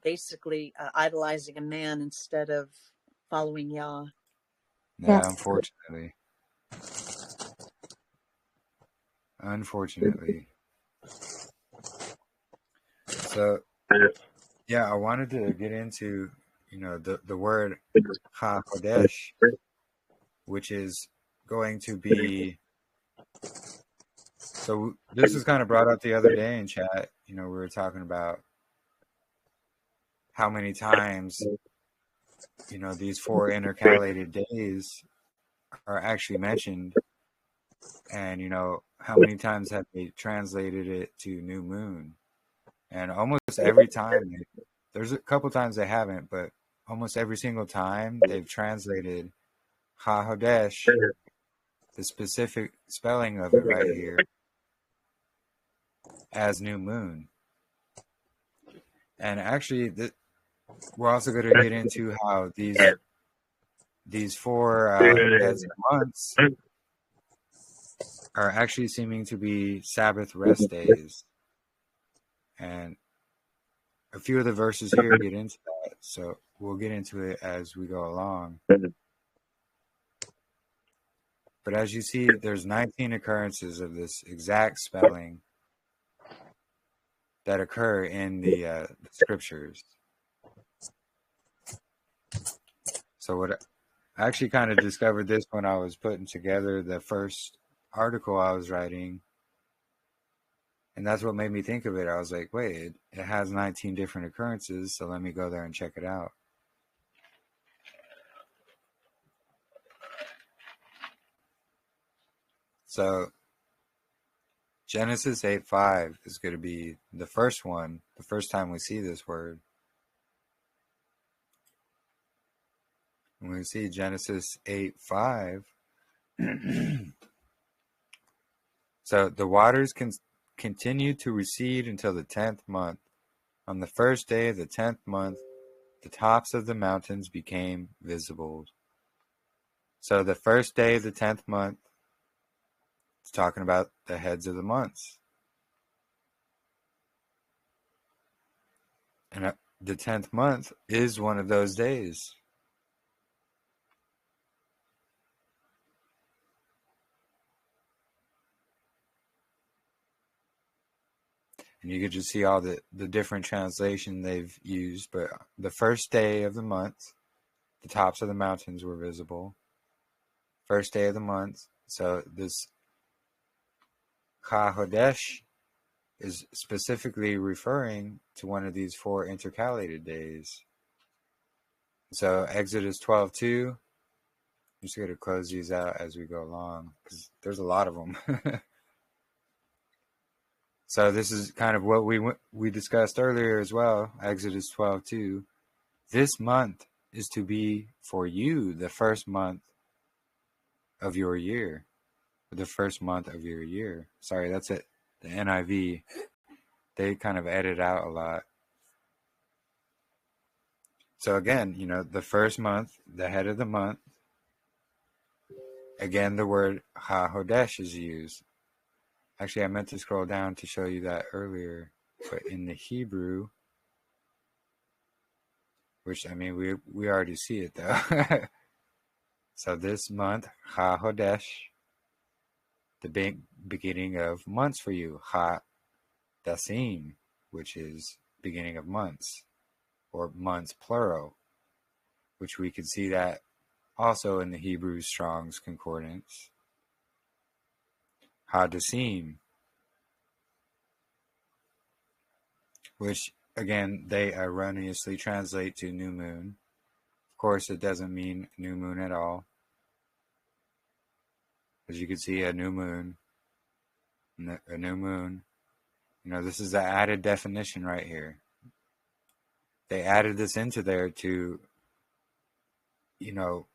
basically idolizing a man instead of following Yah. Yeah, unfortunately. Unfortunately. So, yeah, I wanted to get into, the word HaKodesh, which is going to be. So this was kind of brought up the other day in chat. We were talking about how many times, these 4 intercalated days are actually mentioned. And, how many times have they translated it to new moon? And almost every time, there's a couple times they haven't, but almost every single time they've translated HaKodesh, the specific spelling of it right here, as new moon. And actually, we're also going to get into how these 4 heads of months are actually seeming to be Sabbath rest days. And a few of the verses here get into that, so we'll get into it as we go along. But as you see, there's 19 occurrences of this exact spelling that occur in the scriptures. So what I actually kind of discovered this when I was putting together the first article I was writing, and that's what made me think of it. I was like, wait, it has 19 different occurrences, so let me go there and check it out. So Genesis 8:5 is going to be the first one, the first time we see this word. When we see Genesis 8:5, so the waters continued to recede until the 10th month. On the first day of the 10th month, the tops of the mountains became visible. So the first day of the 10th month, it's talking about the heads of the months. And the 10th month is one of those days. And you could just see all the different translation they've used. But the first day of the month, the tops of the mountains were visible. first day of the month. So this YAHUAH is specifically referring to one of these 4 intercalated days. So Exodus 12:2. I'm just going to close these out as we go along because there's a lot of them. So this is kind of what we discussed earlier as well. Exodus 12:2. This month is to be for you the first month of your year. The first month of your year. Sorry, that's it. The NIV. They kind of edit out a lot. So again, the first month, the head of the month. Again, the word HaHodesh is used. Actually, I meant to scroll down to show you that earlier. But in the Hebrew, which, I mean, we already see it, though. So this month, HaHodesh, the beginning of months for you. Ha-dasim, which is beginning of months, or months plural, which we can see that also in the Hebrew Strong's Concordance. Ha-dasim, which again they erroneously translate to new moon. Of course, it doesn't mean new moon at all. As you can see, a new moon. This is the added definition right here. They added this into there to,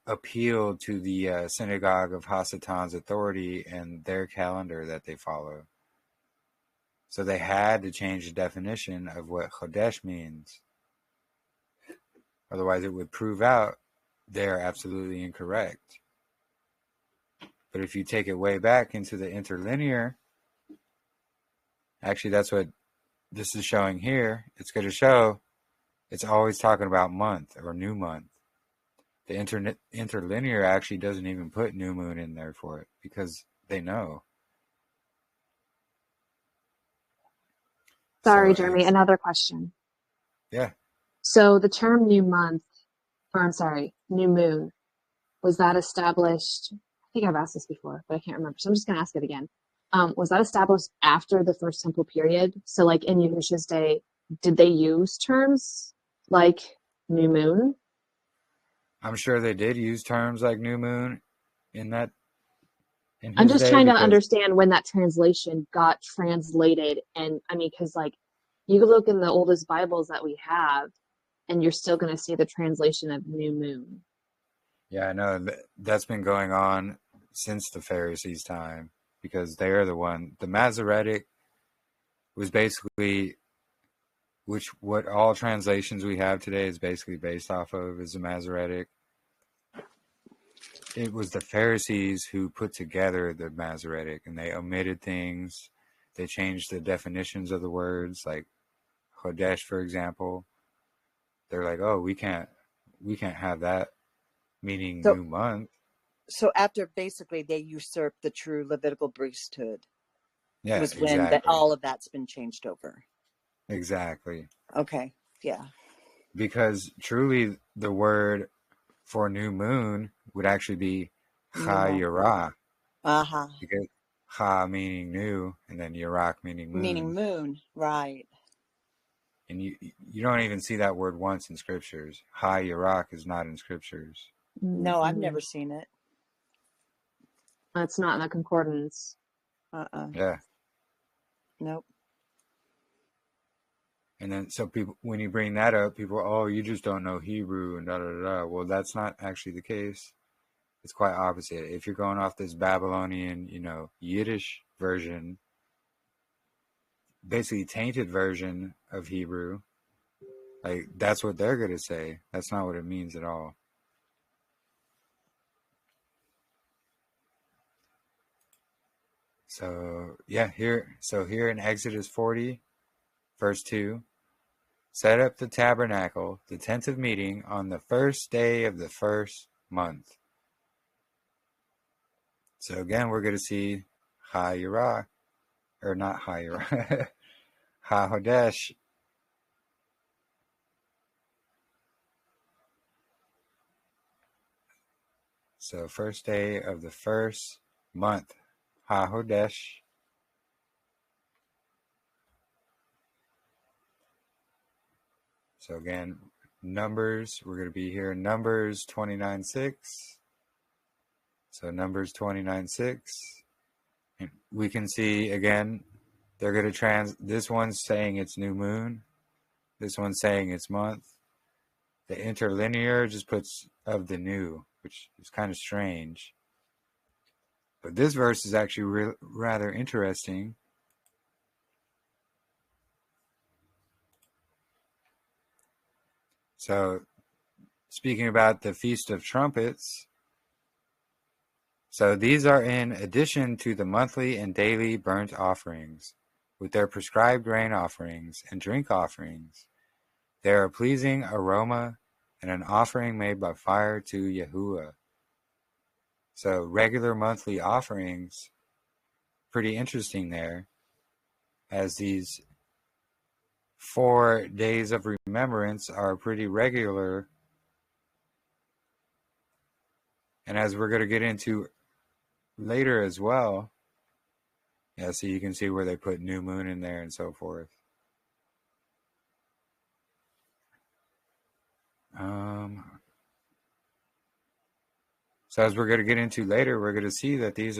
appeal to the synagogue of Hasatan's authority and their calendar that they follow. So they had to change the definition of what Chodesh means. Otherwise, it would prove out they're absolutely incorrect. But if you take it way back into the interlinear, actually that's what this is showing here. It's going to show it's always talking about month or new month. The interlinear actually doesn't even put new moon in there for it because they know. Sorry, Jeremy, another question. Yeah. So the term new moon, was that established? I think I've asked this before, but I can't remember. So I'm just going to ask it again. Was that established after the First Temple period? So like in Yahushua's day, did they use terms like new moon? I'm sure they did use terms like new moon in I'm his just day trying to because understand when that translation got translated. And I mean, because like you look in the oldest Bibles that we have, and you're still going to see the translation of new moon. Yeah, I know. That's been going on since the Pharisees' time because they're the Masoretic was basically, what all translations we have today is basically based off of, is the Masoretic. It was the Pharisees who put together the Masoretic, and they omitted things. They changed the definitions of the words, like Chodesh, for example. They're like, oh, we can't have that meaning new month. So after basically they usurped the true Levitical priesthood, was when exactly. all of that's been changed over. Exactly. Okay. Yeah. Because truly the word for new moon would actually be YAHUAH. Uh-huh. Because Ha meaning new, and then Yarach meaning moon. Meaning moon, right. And you don't even see that word once in scriptures. YAHUAH is not in scriptures. No, I've never seen it. It's not in the concordance. Yeah. Nope. And then so people, when you bring that up, people, oh, you just don't know Hebrew and da da da. Well, that's not actually the case. It's quite opposite. If you're going off this Babylonian, Yiddish version, basically tainted version of Hebrew, like that's what they're going to say. That's not what it means at all. So yeah, here in Exodus 40, verse 2, set up the tabernacle, the tent of meeting, on the first day of the first month. So again, we're going to see YAHUAH, or not YAHUAH, HaHodesh. So first day of the first month, HaHodesh. So again, Numbers, we're going to be here in Numbers 29:6. So Numbers 29:6. And we can see again, they're going to this one's saying it's new moon. This one's saying it's month. The interlinear just puts of the new, which is kind of strange. But this verse is actually rather interesting. So, speaking about the Feast of Trumpets, so these are in addition to the monthly and daily burnt offerings, with their prescribed grain offerings and drink offerings. They are a pleasing aroma and an offering made by fire to YAHUAH. So regular monthly offerings, pretty interesting there, as these 4 days of remembrance are pretty regular. And as we're going to get into later as well, yeah, so you can see where they put new moon in there and so forth. So as we're going to get into later, we're going to see that these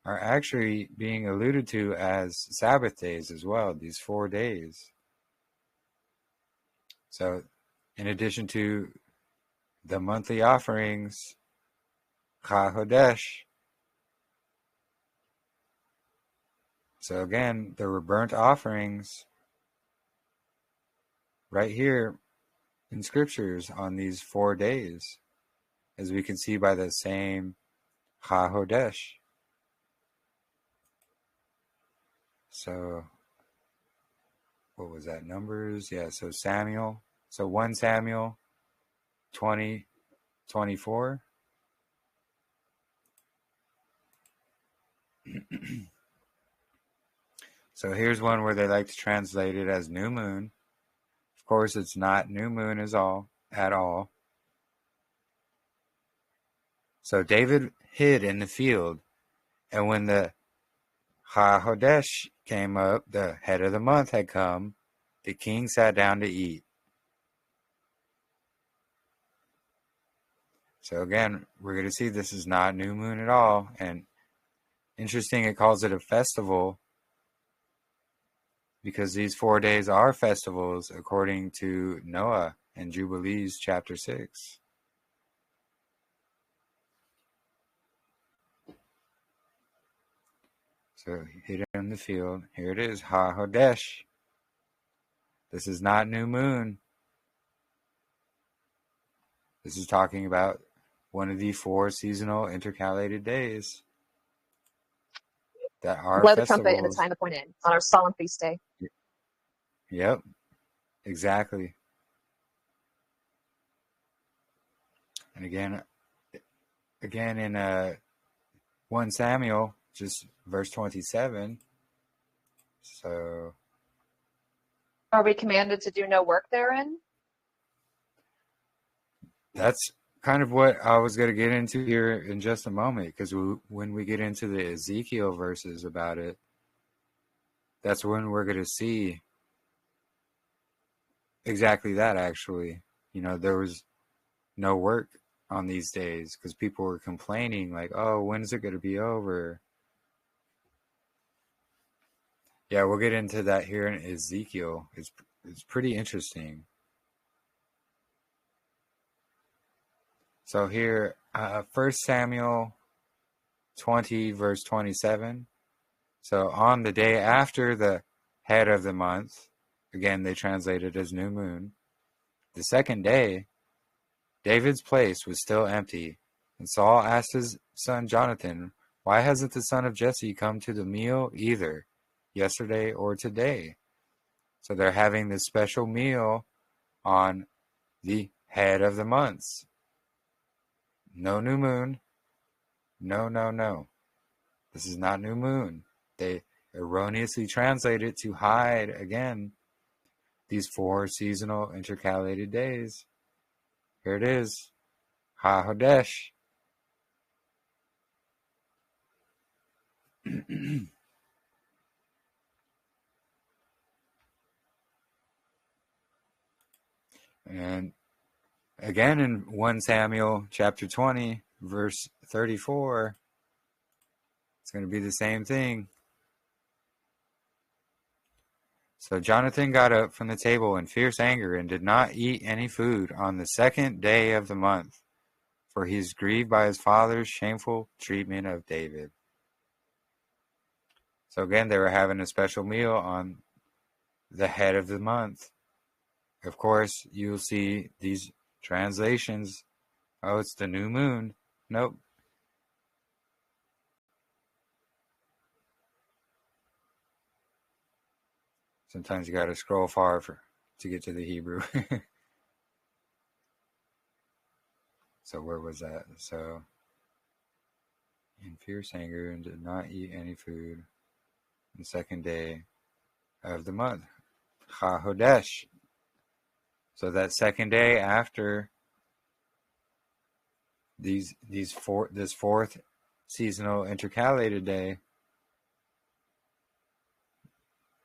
are actually being alluded to as Sabbath days as well, these 4 days. So in addition to the monthly offerings, HaHodesh. So again, there were burnt offerings right here in scriptures on these 4 days, as we can see by the same HaHodesh. So, what was that? Numbers? Yeah, so Samuel. So 1 Samuel 20:24. So here's one where they like to translate it as new moon. Of course, it's not new moon at all. So David hid in the field, and when the HaHodesh came up, the head of the month had come, the king sat down to eat. So again, we're going to see this is not new moon at all. And interesting, it calls it a festival because these 4 days are festivals according to Noah and Jubilees chapter 6. So hidden in the field. Here it is, HaHodesh. This is not new moon. This is talking about one of the 4 seasonal intercalated days that are Blow the festivals. trumpet in the time appointed on our solemn feast day. Yep, exactly. And again in 1 Samuel, just verse 27. So Are we commanded to do no work therein? that's kind of what I was going to get into here in just a moment, because when we get into the Ezekiel verses about it, that's when we're going to see exactly that, actually. There was no work on these days because people were complaining like, oh, when is it going to be over? Yeah, we'll get into that here in Ezekiel. It's pretty interesting. So here, 1 Samuel 20, verse 27. So on the day after the head of the month, again, they translate it as new moon, the second day, David's place was still empty. And Saul asked his son Jonathan, why hasn't the son of Jesse come to the meal either, yesterday or today? So they're having this special meal on the head of the months. No new moon. No. This is not new moon. They erroneously translate it to hide, again, these 4 seasonal intercalated days. Here it is. HaHodesh. And again in 1 Samuel chapter 20, verse 34, it's going to be the same thing. So Jonathan got up from the table in fierce anger and did not eat any food on the 2nd day of the month, for he is grieved by his father's shameful treatment of David. So again, they were having a special meal on the head of the month. Of course, you'll see these translations. Oh, it's the new moon. Nope. Sometimes you got to scroll far to get to the Hebrew. So where was that? So in fierce anger and did not eat any food on the 2nd day of the month. YAHUAH. So that 2nd day after this 4th seasonal intercalated day.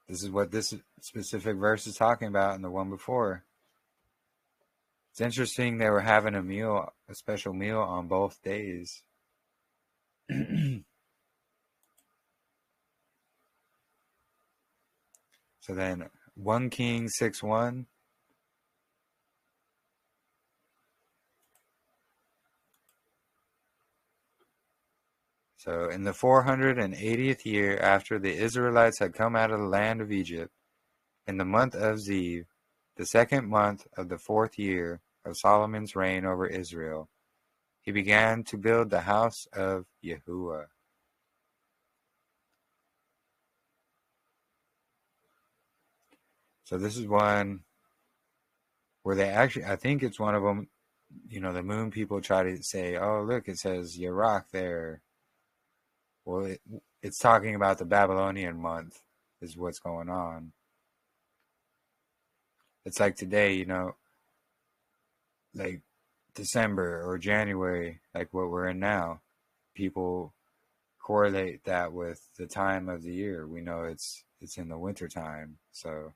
This is what this specific verse is talking about in the one before. It's interesting they were having a special meal on both days. So then 1 Kings 6:1. So in the 480th year after the Israelites had come out of the land of Egypt, in the month of Ziv, the 2nd month of the 4th year of Solomon's reign over Israel, he began to build the house of YAHUAH. So this is one where they actually, I think it's one of them, the moon people try to say, oh, look, it says Yarach there. Well, it's talking about the Babylonian month is what's going on. It's like today, like December or January, like what we're in now. People correlate that with the time of the year. We know it's in the winter time. So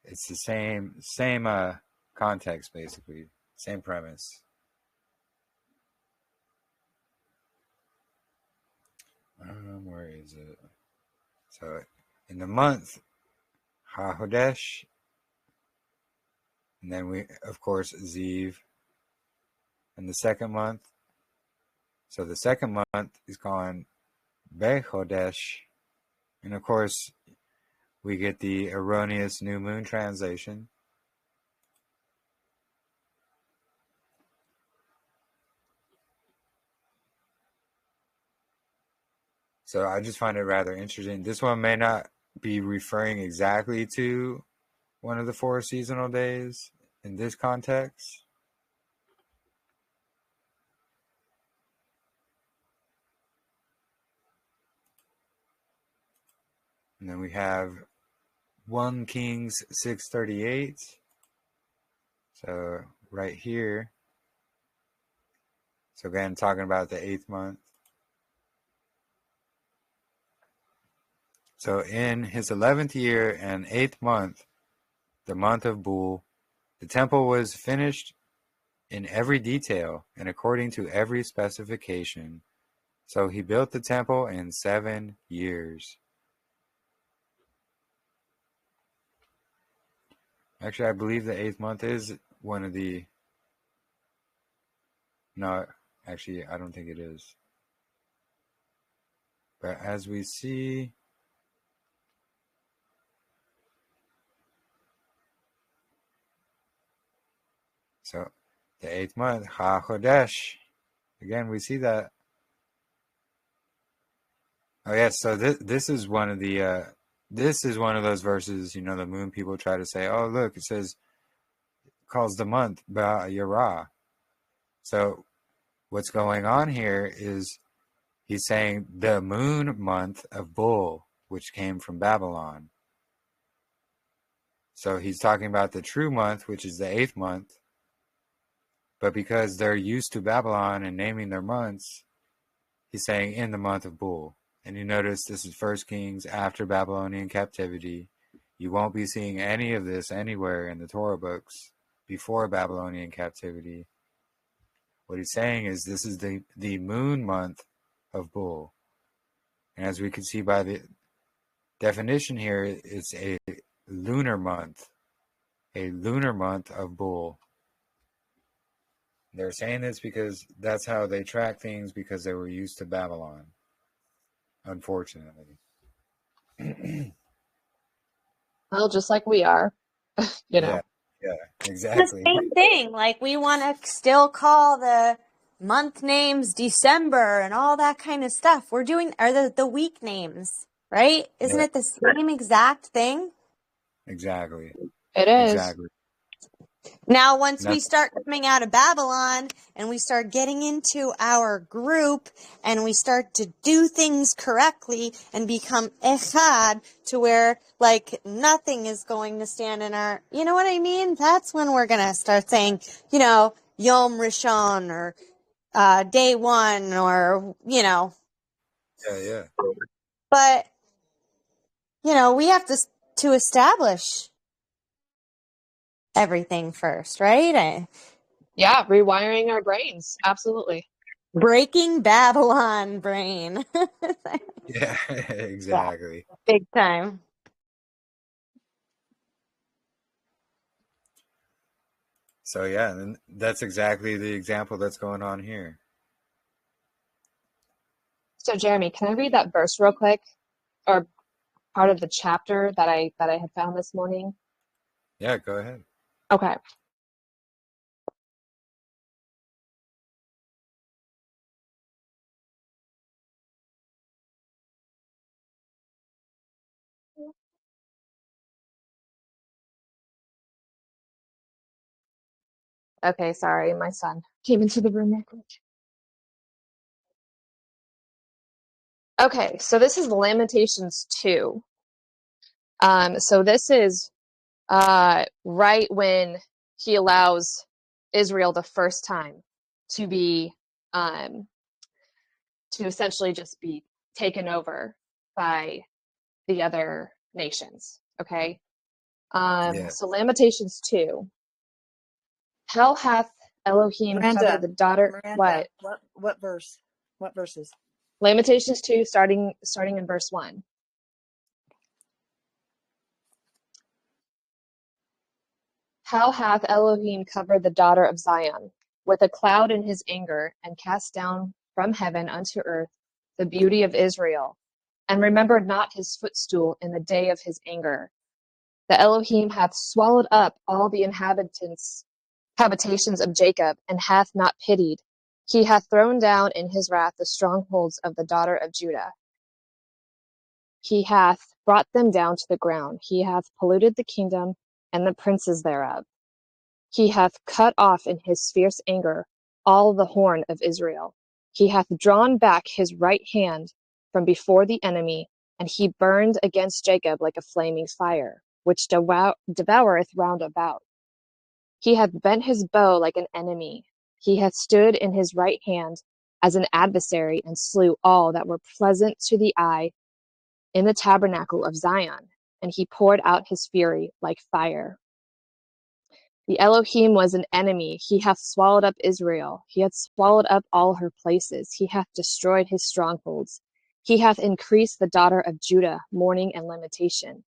it's the same context, basically. Same premise. Where is it? So in the month, YAHUAH, and then we, of course, Ziv in the 2nd month. So the 2nd month is called BeChodesh. And of course, we get the erroneous new moon translation. So I just find it rather interesting. This one may not be referring exactly to one of the 4 seasonal days in this context. And then we have 1 Kings 6:38. So right here. So again, talking about the 8th month. So in his 11th year and 8th month, the month of Bul, the temple was finished in every detail and according to every specification. So he built the temple in 7 years. Actually, I believe the 8th month is one of the... No, actually, I don't think it is. But as we see... So, the 8th month, YAHUAH. Again, we see that. Oh, yes, so this is one of the... this is one of those verses, the moon people try to say, oh, look, it says, calls the month Ba-Yarah. So what's going on here is he's saying the moon month of Bul, which came from Babylon. So he's talking about the true month, which is the 8th month. But because they're used to Babylon and naming their months, he's saying in the month of Bul. And you notice this is 1 Kings after Babylonian captivity. You won't be seeing any of this anywhere in the Torah books before Babylonian captivity. What he's saying is this is the moon month of Bull. And as we can see by the definition here, it's a lunar month of Bull. They're saying this because that's how they track things, because they were used to Babylon, unfortunately. Well, just like we are, you know. Yeah, The exactly. same thing. Like we want to still call the month names December and all that kind of stuff. We're doing are the week names, right? Isn't Yeah, it the same exact thing? exactly. It is. Exactly. Now, once And we that's, start coming out of Babylon and we start getting into our group and we start to do things correctly and become echad to where like nothing is going to stand in our, you know what I mean? That's when we're going to start saying, you know, Yom Rishon or day one or, you know, yeah. but, you know, we have to establish everything first, right? Yeah, rewiring our brains. Absolutely. Breaking Babylon brain. Yeah, Yeah, exactly. big time. So yeah, and that's exactly the example that's going on here. So Jeremy, can I read that verse real quick? Or part of the chapter that I had found this morning? Yeah, go ahead. Okay. Okay, sorry, my son came into the room real quick. Okay, so this is Lamentations 2. So this is right when he allows Israel the first time to be to essentially just be taken over by the other nations. Okay. Yeah. So Lamentations 2. How hath Elohim covered the daughter? Miranda, What? what verse? What verses? Lamentations 2, starting in verse 1. How hath Elohim covered the daughter of Zion with a cloud in his anger, and cast down from heaven unto earth the beauty of Israel, and remembered not his footstool in the day of his anger. The Elohim hath swallowed up all the habitations of Jacob, and hath not pitied. He hath thrown down in his wrath the strongholds of the daughter of Judah. He hath brought them down to the ground. He hath polluted the kingdom and the princes thereof. He hath cut off in his fierce anger all the horn of Israel. He hath drawn back his right hand from before the enemy, and he burned against Jacob like a flaming fire, which devoureth round about. He hath bent his bow like an enemy. He hath stood in his right hand as an adversary, and slew all that were pleasant to the eye in the tabernacle of Zion, and he poured out his fury like fire. The Elohim was an enemy. He hath swallowed up Israel. He hath swallowed up all her places. He hath destroyed his strongholds. He hath increased the daughter of Judah mourning and lamentation.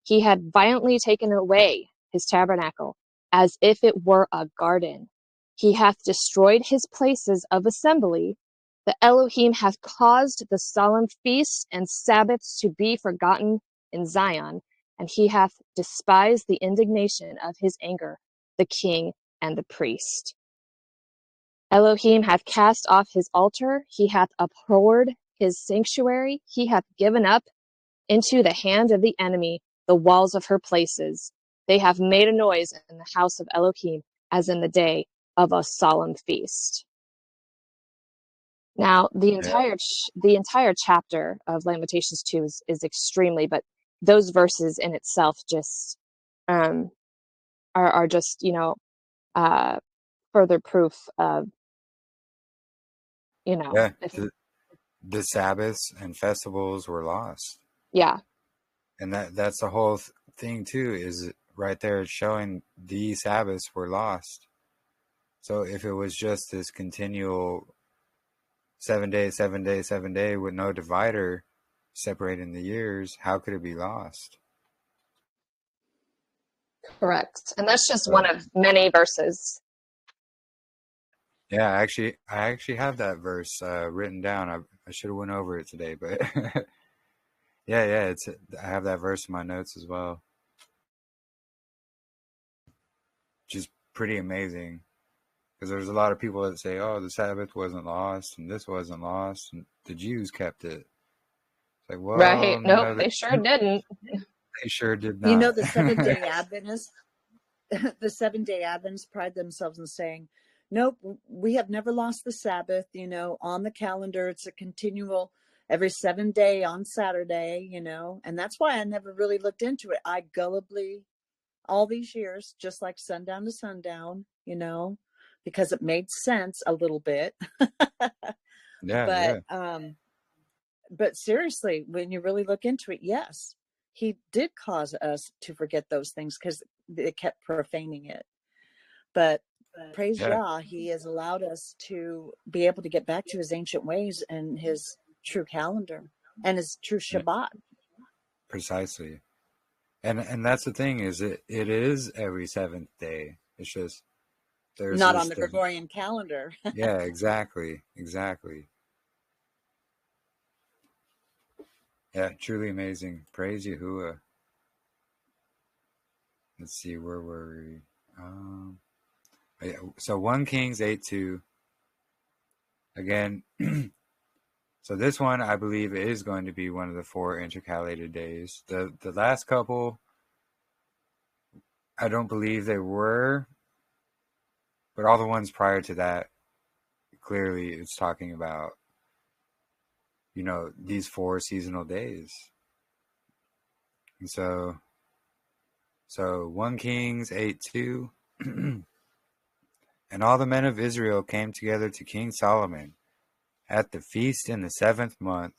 He had violently taken away his tabernacle, as if it were a garden. He hath destroyed his places of assembly. The Elohim hath caused the solemn feasts and Sabbaths to be forgotten in Zion, and he hath despised the indignation of his anger, the king and the priest. Elohim hath cast off his altar. He hath abhorred his sanctuary. He hath given up into the hand of the enemy the walls of her places. They have made a noise in the house of Elohim, as in the day of a solemn feast. Now, the entire chapter of Lamentations 2 is extremely, but those verses in itself just are just, further proof of, Yeah. if the Sabbaths and festivals were lost. Yeah. And that's the whole thing too, is right there showing the Sabbaths were lost. So if it was just this continual 7 day, 7 day, 7 day with no divider separating the years, how could it be lost? Correct. And that's just one So, of many verses. yeah, I actually have that verse written down. I should have went over it today, but yeah, I have that verse in my notes as well, which is pretty amazing. Because there's a lot of people that say, "Oh, the Sabbath wasn't lost, and this wasn't lost, and the Jews kept it." It's like, well, Right. Nope, no, they sure didn't. they sure did You know, not. the Seventh-day Adventists, the Seventh-day Adventists pride themselves in saying, nope, we have never lost the Sabbath. You know, on the calendar, it's a continual every 7 day on Saturday, you know, and that's why I never really looked into it. I gullibly, all these years, just like sundown to sundown, you know, because it made sense a little bit. Yeah. But seriously, when you really look into it, yes, he did cause us to forget those things because it kept profaning it. But praise Yeah, Yah, he has allowed us to be able to get back to his ancient ways and his true calendar and his true Shabbat. precisely. And that's the thing, is it is every seventh day. It's just there's Not on this the Gregorian calendar. yeah, exactly. Yeah, truly amazing. Praise Yahuwah. Let's see, where were we? Yeah, so 1 Kings 8:2 again. So this one, I believe, is going to be one of the 4 intercalated days. The last couple, I don't believe they were, but all the ones prior to that, clearly it's talking about, you know, these 4 seasonal days. And so 1 Kings 8:2, and all the men of Israel came together to King Solomon at the feast in the 7th month,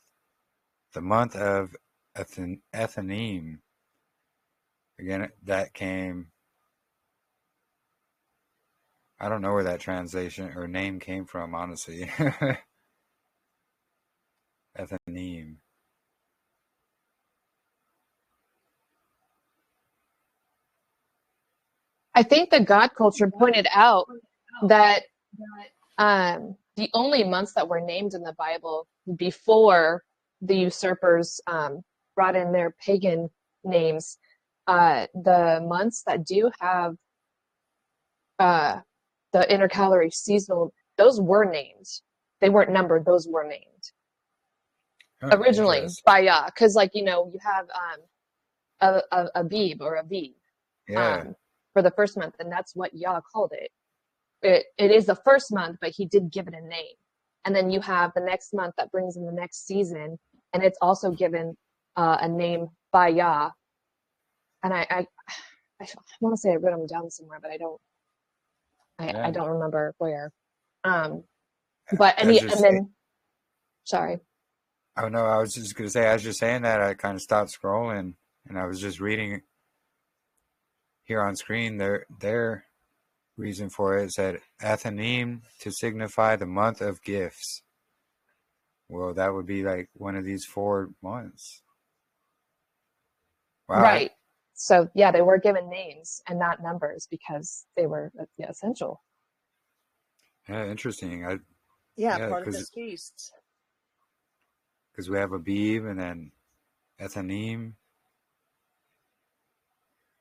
the month of Ethanim. Again, that came, I don't know where that translation or name came from, honestly. Ethanim. I think the God culture pointed out that the only months that were named in the Bible before the usurpers brought in their pagan names, the months that do have the intercalary seasonal, those were named. They weren't numbered; those were named Huh, originally interesting. by Yah. Because, like, you know, you have a Abib or Aviv Yeah. for the first month, and that's what Yah called it. It is the first month, but he did give it a name. And then you have the next month that brings in the next season, and it's also given a name by Yah. And I want to say I wrote them down somewhere, but I don't. Yeah. I don't remember where. But sorry. Oh no, I was just gonna say, as you're saying that, I kind of stopped scrolling and I was just reading here on screen their reason for it. It said Athanim to signify the month of gifts. Well, that would be like one of these 4 months. Wow. Right. So yeah, they were given names and not numbers because they were essential. Yeah, interesting. Part of his feasts. Because we have Abib and then Ethanim.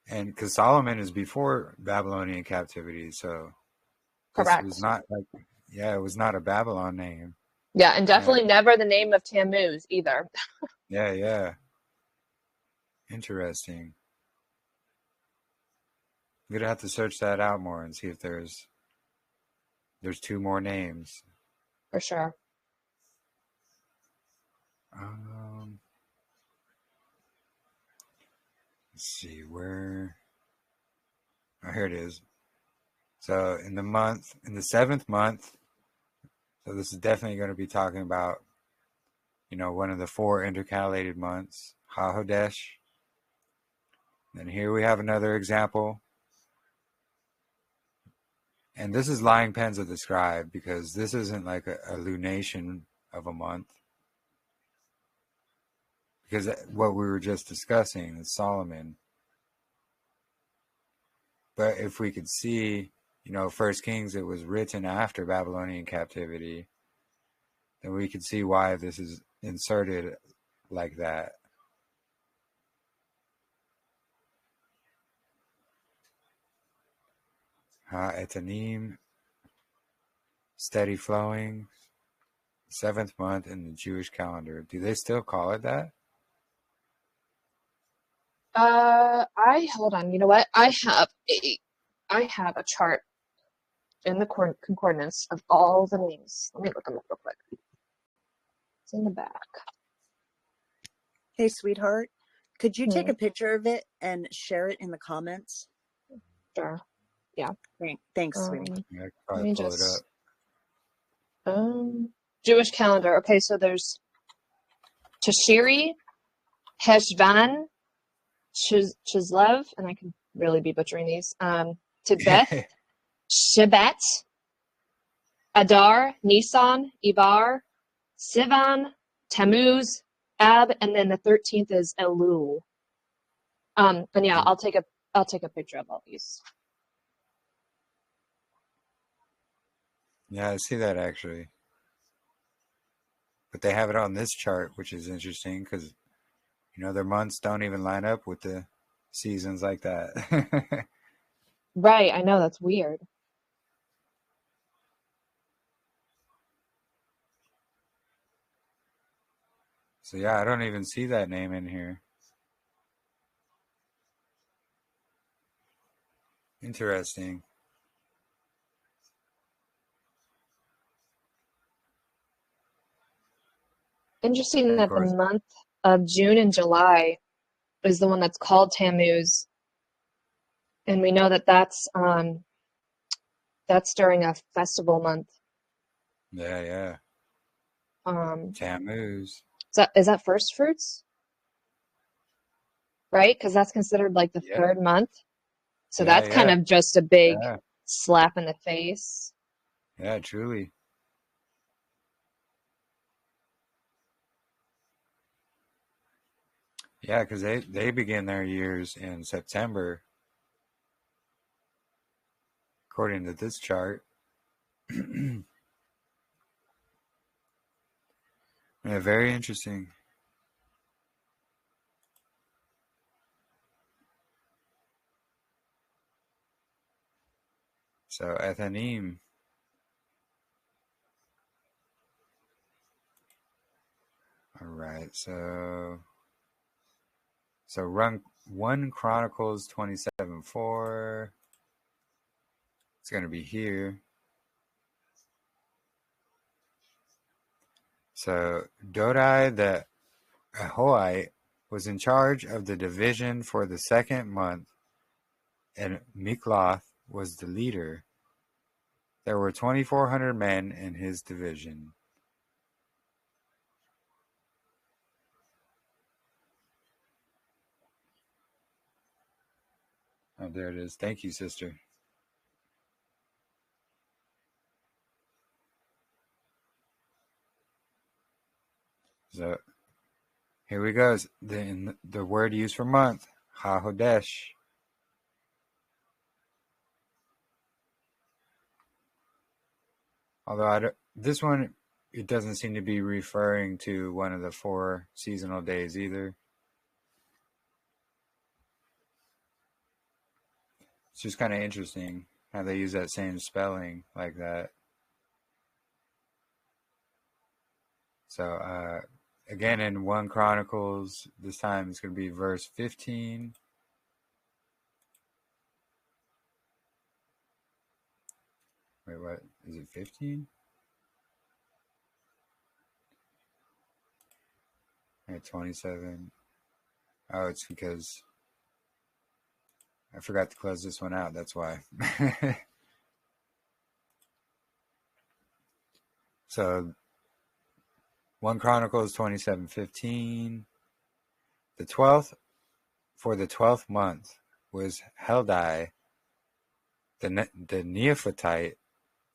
And because Solomon is before Babylonian captivity, so Correct. It was not it was not a Babylon name. Yeah, and definitely never the name of Tammuz either. Yeah. Interesting. I'm gonna have to search that out more and see if there's 2 more names. For sure. Let's see where. Oh, here it is. So in the 7th month, so this is definitely going to be talking about one of the 4 intercalated months, HaHodesh. And here we have another example. And this is lying pens of the scribe, because this isn't like a lunation of a month. Because what we were just discussing is Solomon. But if we could see, First Kings, it was written after Babylonian captivity, then we could see why this is inserted like that. Etanim, steady flowing, 7th month in the Jewish calendar. Do they still call it that? Hold on. You know what? I have a chart in the concordance of all the names. Let me look them up real quick. It's in the back. Hey, sweetheart, could you take a picture of it and share it in the comments? Sure. Yeah. Thanks, sweetie. Yeah, I could probably pull it up. Jewish calendar. Okay, so there's Tashiri, Heshvan, Chislev, and I can really be butchering these. Tibeth, Shebat, Adar, Nisan, Ibar, Sivan, Tammuz, Ab, and then the 13th is Elul. And yeah, I'll take a picture of all these. Yeah, I see that actually. But they have it on this chart, which is interesting because, their months don't even line up with the seasons like that. Right, I know, that's weird. So yeah, I don't even see that name in here. Interesting. Interesting that the month of June and July is the one that's called Tammuz, and we know that that's during a festival month. Yeah. Tammuz. Is that first fruits? Right? Because that's considered like the third month. So that's kind of just a big slap in the face. Yeah, truly. Yeah, because they begin their years in September, according to this chart. Yeah, very interesting. So Ethanim. All right, so run 1 Chronicles 27:4. It's going to be here. So Dodai the YAHUAH was in charge of the division for the 2nd month, and Mikloth was the leader. There were 2,400 men in his division. Oh, there it is. Thank you, sister. So here we go. The word used for month, HaHodesh. Although this one, it doesn't seem to be referring to one of the 4 seasonal days either. It's just kind of interesting how they use that same spelling like that. So again, in 1 Chronicles, this time it's going to be verse 15. Wait, what? Is it 15? Okay, 27. Oh, it's because I forgot to close this one out. That's why. So 1 Chronicles 27:15. The 12th, for the 12th month, was Heldai, the Neophytite,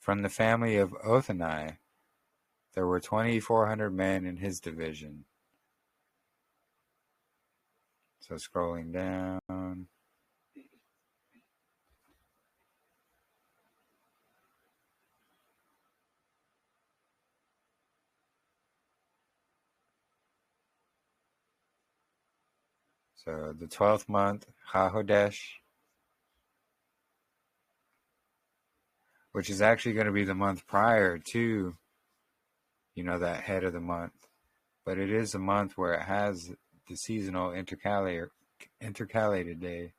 from the family of Othani. There were 2,400 men in his division. So scrolling down. So the 12th month, HaHodesh, which is actually going to be the month prior to, that head of the month. But it is a month where it has the seasonal intercalated day.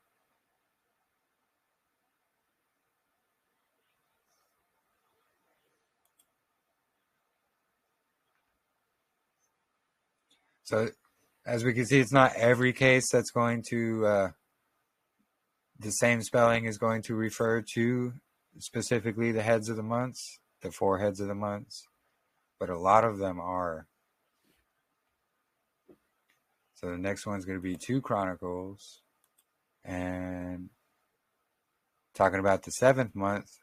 So as we can see, it's not every case that's going to, the same spelling is going to refer to specifically the heads of the months, the 4 heads of the months, but a lot of them are. So the next one's going to be 2 Chronicles, and talking about the 7th month,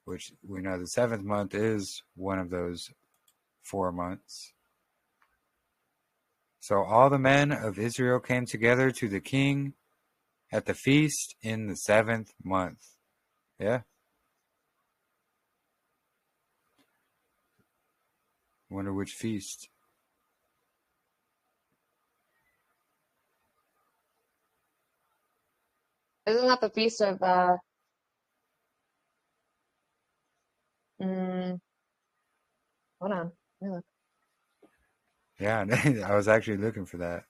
which we know the 7th month is one of those 4 months. So all the men of Israel came together to the king at the feast in the 7th month. Yeah. Wonder which feast. Isn't that the feast of hold on. Let me look. Yeah, I was actually looking for that.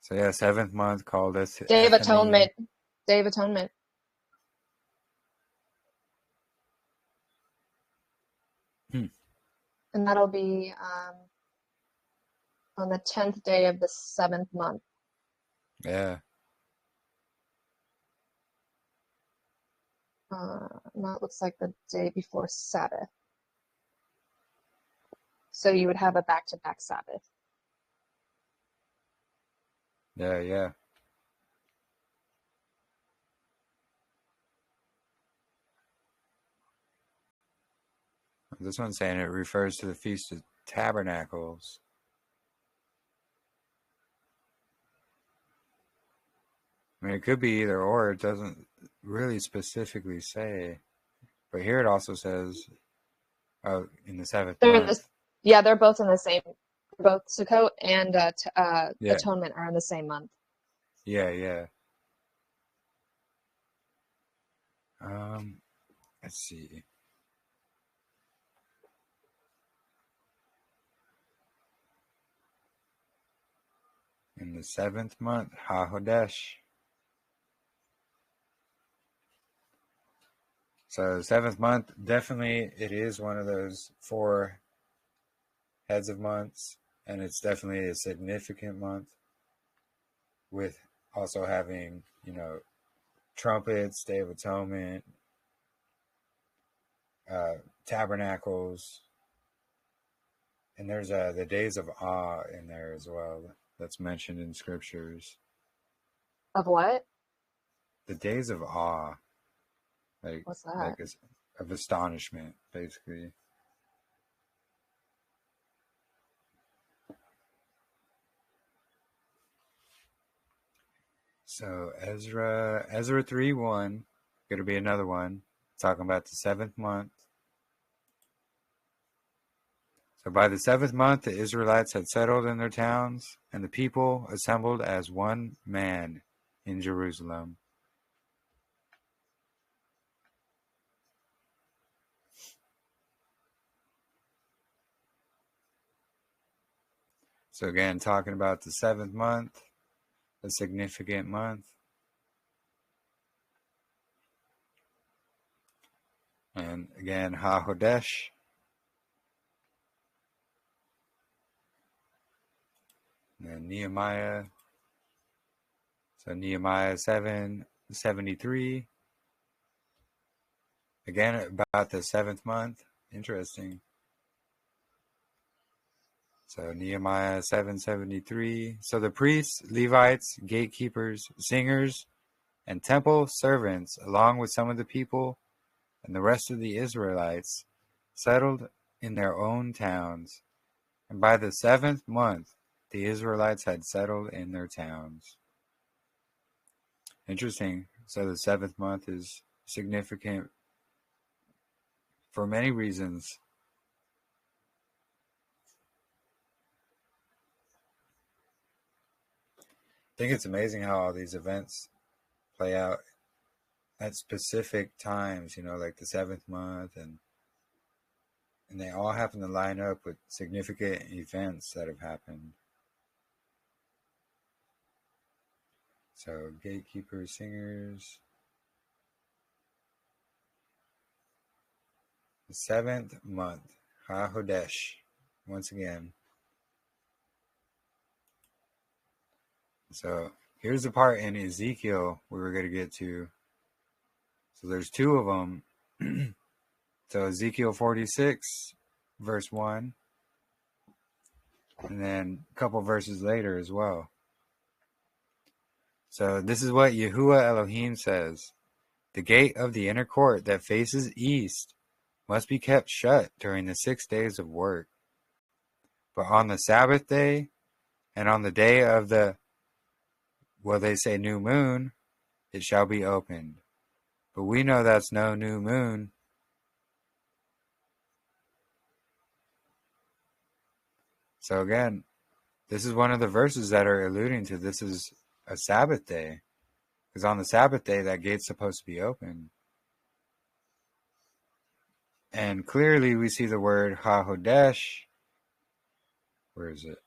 So yeah, 7th month called us Day of Ethanian. Atonement. Day of Atonement. And that'll be on the 10th day of the 7th month. Yeah. That looks like the day before Sabbath. So you would have a back-to-back Sabbath. Yeah. This one's saying it refers to the Feast of Tabernacles. I mean, it could be either or. It doesn't really specifically say. But here it also says, in the 7th month. They're both in the same. Both Sukkot and Yeah. Atonement are in the same month. Yeah. Let's see. In the 7th month, HaHodesh. So the 7th month, definitely it is one of those 4 heads of months, and it's definitely a significant month with also having, trumpets, Day of Atonement, tabernacles, and there's the days of awe in there as well that's mentioned in scriptures. Of what? The days of awe. What's that? Of astonishment, basically. So Ezra 3:1, going to be another one, talking about the 7th month. So by the 7th month, the Israelites had settled in their towns, and the people assembled as one man in Jerusalem. So again, talking about the 7th month, a significant month. And again, HaHodesh. And then Nehemiah. So Nehemiah 7:73. Again, about the 7th month. Interesting. So Nehemiah 7:73. So the priests, Levites, gatekeepers, singers, and temple servants, along with some of the people and the rest of the Israelites, settled in their own towns. And by the 7th month, the Israelites had settled in their towns. Interesting. So the 7th month is significant for many reasons. I think it's amazing how all these events play out at specific times, like the 7th month, and they all happen to line up with significant events that have happened. So gatekeepers, singers. The 7th month, HaHodesh, once again. So here's the part in Ezekiel we were going to get to. So there's two of them. So Ezekiel 46, verse 1, and then a couple verses later as well. So this is what Yahuwah Elohim says. The gate of the inner court that faces east must be kept shut during the 6 days of work. But on the Sabbath day and on the day of the, they say new moon, it shall be opened. But we know that's no new moon. So again, this is one of the verses that are alluding to this is a Sabbath day. Because on the Sabbath day, that gate's supposed to be open. And clearly we see the word HaHodesh. Where is it?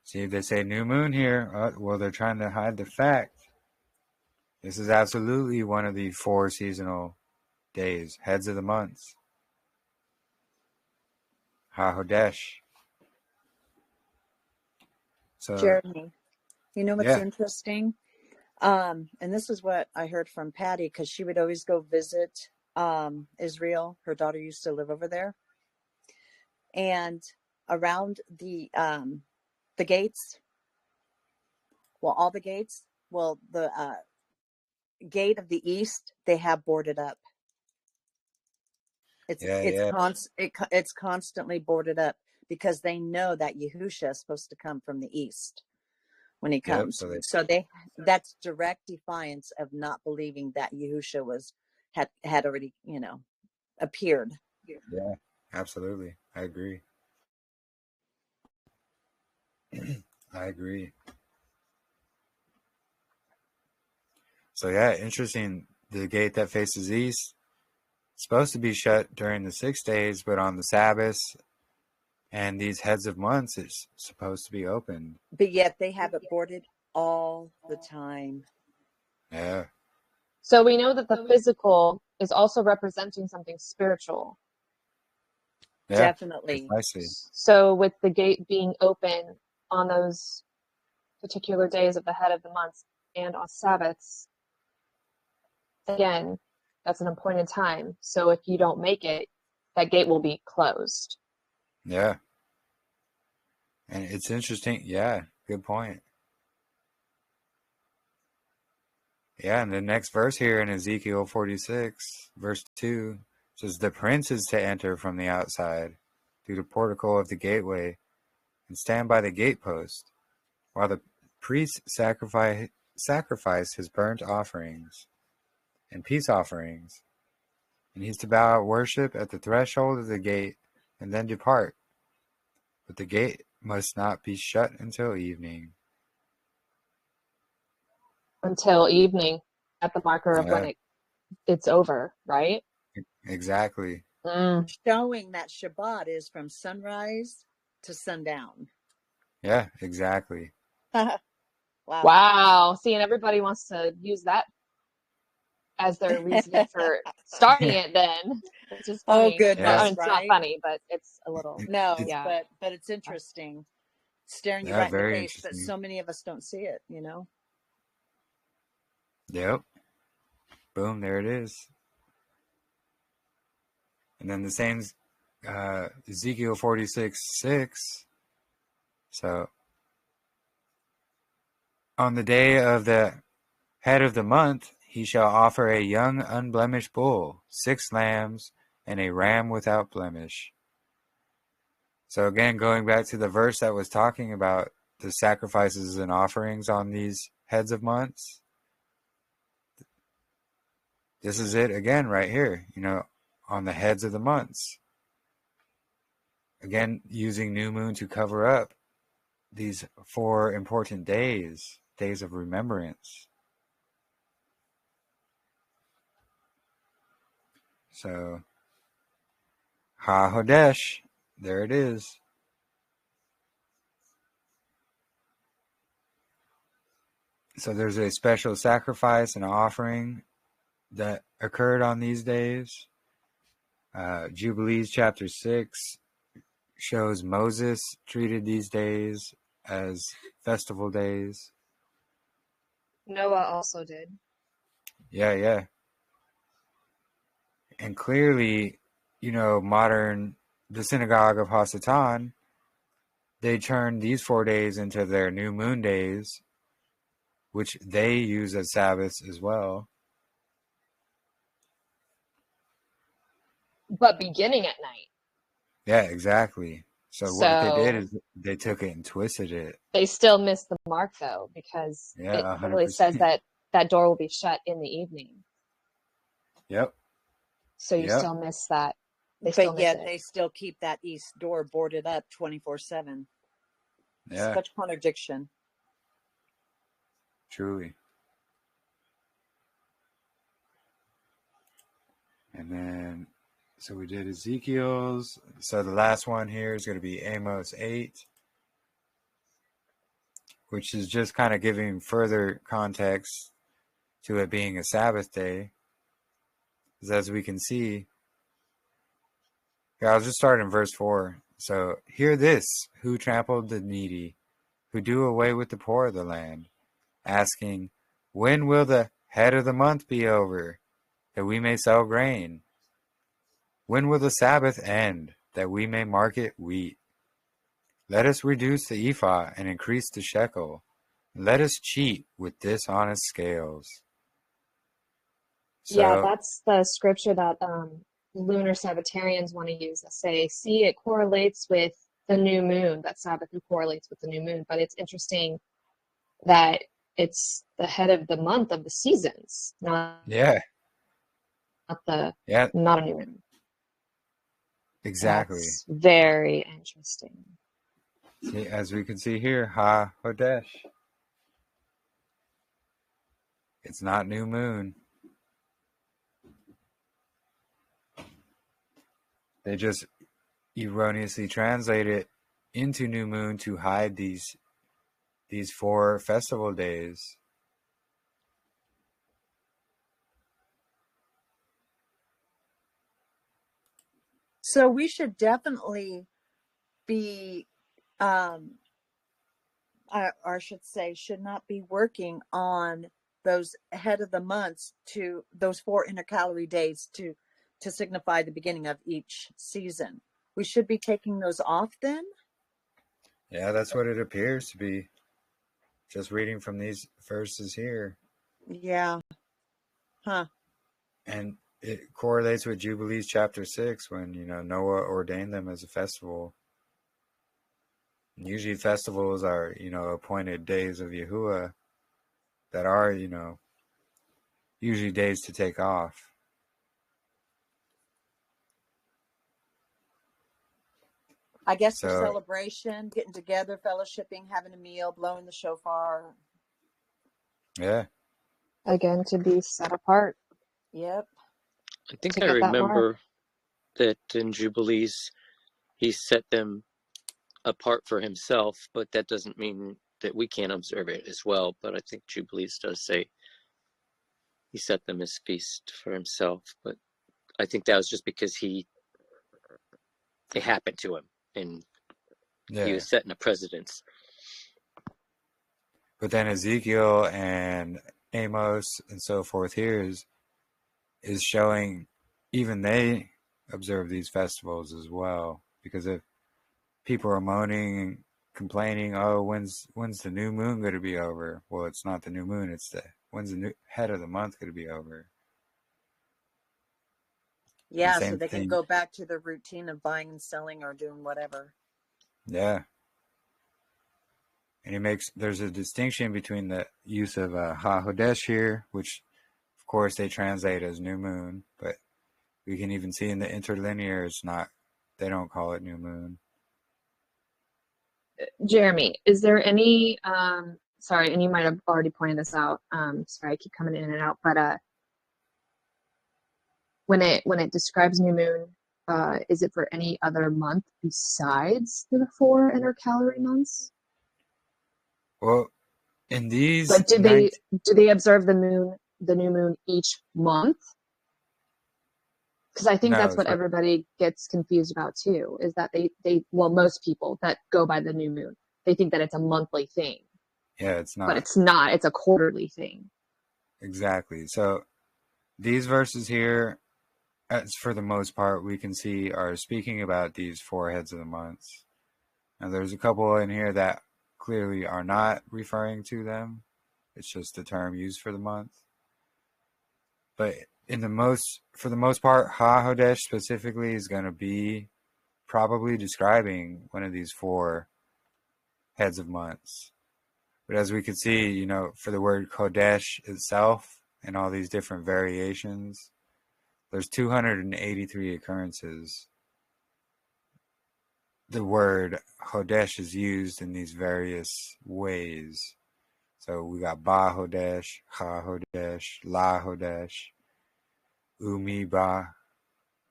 See, they say new moon here. Well, they're trying to hide the fact. This is absolutely one of the 4 seasonal days, heads of the months. HaHodesh. So, Jeremy, you know what's yeah. interesting? And this is what I heard from Patty, because she would always go visit Israel. Her daughter used to live over there. And around the gates, all the gates, the gate of the east, they have boarded up. It's constantly boarded up because they know that Yahusha is supposed to come from the east when he comes. Yep, so that's direct defiance of not believing that Yahusha had already, appeared. Yeah, absolutely. I agree. I agree. So yeah, interesting. The gate that faces east, supposed to be shut during the 6 days, but on the Sabbath and these heads of months, it's supposed to be opened. But yet they have it boarded all the time. Yeah. So we know that the physical is also representing something spiritual. Yeah, Definitely. precisely. So with the gate being open on those particular days of the head of the months and on Sabbaths, again, that's an appointed time. So if you don't make it, that gate will be closed. Yeah. And it's interesting. Yeah, good point. Yeah, and the next verse here in Ezekiel 46, verse 2, says, the prince is to enter from the outside through the portico of the gateway and stand by the gatepost, while the priest sacrifice his burnt offerings and peace offerings. And he's to bow worship at the threshold of the gate and then depart. But the gate must not be shut until evening. Until evening at the marker of when it's over, right? Exactly. Showing that Shabbat is from sunrise to sundown. Yeah, exactly. Wow. See, and everybody wants to use that as their reasoning for starting it then, which is funny. Oh, goodness, well, it's not funny, but it's a little. No, yeah. but it's interesting. Staring you right in the face, but so many of us don't see it, Yep. Boom, there it is. And then the same Ezekiel 46:6. So on the day of the head of the month, he shall offer a young unblemished bull, 6 lambs, and a ram without blemish. So again, going back to the verse that was talking about the sacrifices and offerings on these heads of months, this is it again right here, on the heads of the months. Again, using new moon to cover up these 4 important days of remembrance. So, HaHodesh, there it is. So there's a special sacrifice and offering that occurred on these days. Jubilees chapter 6 shows Moses treated these days as festival days. Noah also did. Yeah. And clearly, the synagogue of Hasatan, they turned these 4 days into their new moon days, which they use as Sabbaths as well. But beginning at night. Yeah, exactly. So what they did is they took it and twisted it. They still missed the mark, though, because Yeah, it 100%. clearly says that door will be shut in the evening. Yep. So you still miss that. But yet they still keep that east door boarded up 24/7. Yeah. Such contradiction. Truly. And then, so we did Ezekiel's. So the last one here is going to be Amos 8, which is just kind of giving further context to it being a Sabbath day. Because as we can see, I'll just start in verse 4. So, hear this, who trampled the needy, who do away with the poor of the land, asking, when will the head of the month be over, that we may sell grain? When will the Sabbath end, that we may market wheat? Let us reduce the ephah and increase the shekel. Let us cheat with dishonest scales. So, yeah, that's the scripture that lunar Sabbatarians want to use. They say, see, it correlates with the new moon, that Sabbath correlates with the new moon. But it's interesting that it's the head of the month of the seasons, not a new moon. Exactly. That's very interesting. See, as we can see here, HaHodesh. It's not new moon. They just erroneously translate it into new moon to hide these 4 festival days. So we should definitely be, or I should say, should not be working on those head of the months to those 4 intercalary days to signify the beginning of each season. We should be taking those off then? Yeah, that's what it appears to be. Just reading from these verses here. Yeah. Huh. And it correlates with Jubilees chapter 6 when, Noah ordained them as a festival. And usually festivals are, appointed days of Yahuwah that are, usually days to take off. I guess for celebration, getting together, fellowshipping, having a meal, blowing the shofar. Yeah. Again, to be set apart. Yep. I think I remember that in Jubilees, he set them apart for himself, but that doesn't mean that we can't observe it as well. But I think Jubilees does say he set them as feast for himself. But I think that was just because it happened to him, and he was setting a precedence. But then Ezekiel and Amos and so forth here is showing even they observe these festivals as well. Because if people are moaning and complaining, oh, when's the new moon going to be over? Well, it's not the new moon. It's when's the new head of the month going to be over? Yeah, so Same they can thing. go back to the routine of buying and selling or doing whatever. Yeah. And there's a distinction between the use of HaHodesh here, which of course they translate as new moon, but we can even see in the interlinear they don't call it new moon. Jeremy, is there any sorry, and you might have already pointed this out. Sorry, I keep coming in and out, but when it describes new moon, is it for any other month besides the 4 intercalary months? Well, in these Like, do they observe the new moon each month? Because I think that's what everybody gets confused about too, is that well, most people that go by the new moon, they think that it's a monthly thing. Yeah, it's not. But it's not. It's a quarterly thing. Exactly. So these verses here, as for the most part, we can see are speaking about these 4 heads of the months. Now, there's a couple in here that clearly are not referring to them. It's just the term used for the month. But for the most part, HaHodesh specifically is going to be probably describing one of these 4 heads of months. But as we can see, for the word Kodesh itself and all these different variations, there's 283 occurrences. The word Hodesh is used in these various ways. So we got Ba Hodesh, Ha Hodesh, La Hodesh, Umi Ba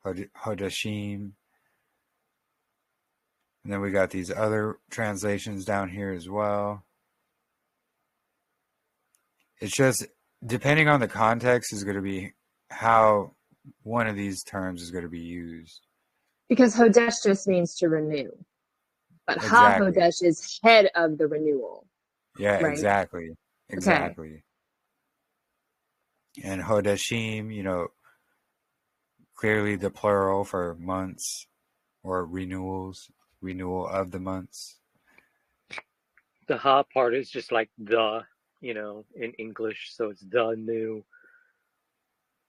Hodeshim. And then we got these other translations down here as well. It's just, depending on the context, is going to be how one of these terms is going to be used. Because Hodesh just means to renew. But Exactly. HaHodesh is head of the renewal. Yeah, right? exactly. Exactly. Okay. And Hodeshim, clearly the plural for months or renewal of the months. The ha part is just like the, in English, so it's the new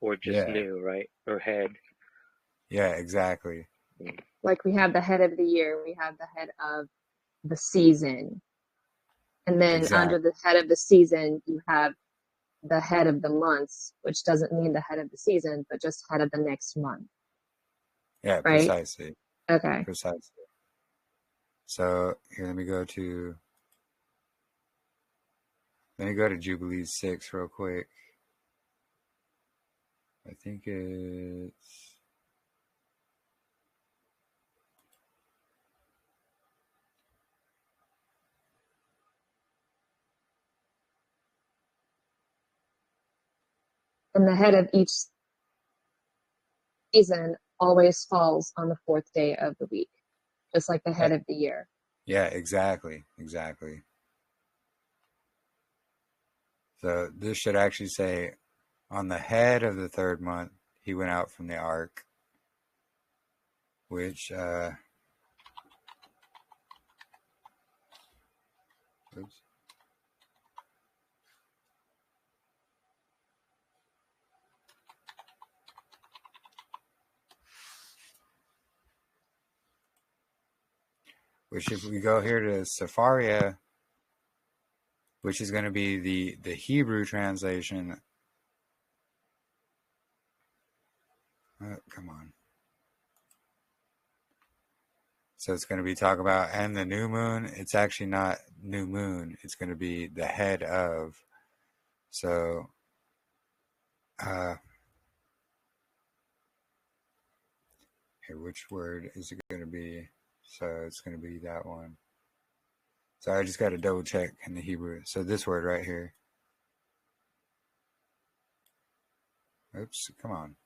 or just new, right? Or head. Yeah, exactly. Like we have the head of the year, we have the head of the season. And then under the head of the season, you have the head of the months, which doesn't mean the head of the season, but just head of the next month. Yeah, right? Precisely. Okay. Precisely. So here, let me go to Jubilees 6 real quick. I think it's... And the head of each season always falls on the 4th day of the week, just like the head of the year. Yeah, exactly. Exactly. So this should actually say, on the head of the 3rd month, he went out from the ark, which, oops. Which, if we go here to Sepharia, which is going to be the Hebrew translation. Come on. So it's going to be talk about, and the new moon. It's actually not new moon. It's going to be the head of. So, here, which word is it going to be? So it's going to be that one. So I just got to double check in the Hebrew. So this word right here. Oops, come on.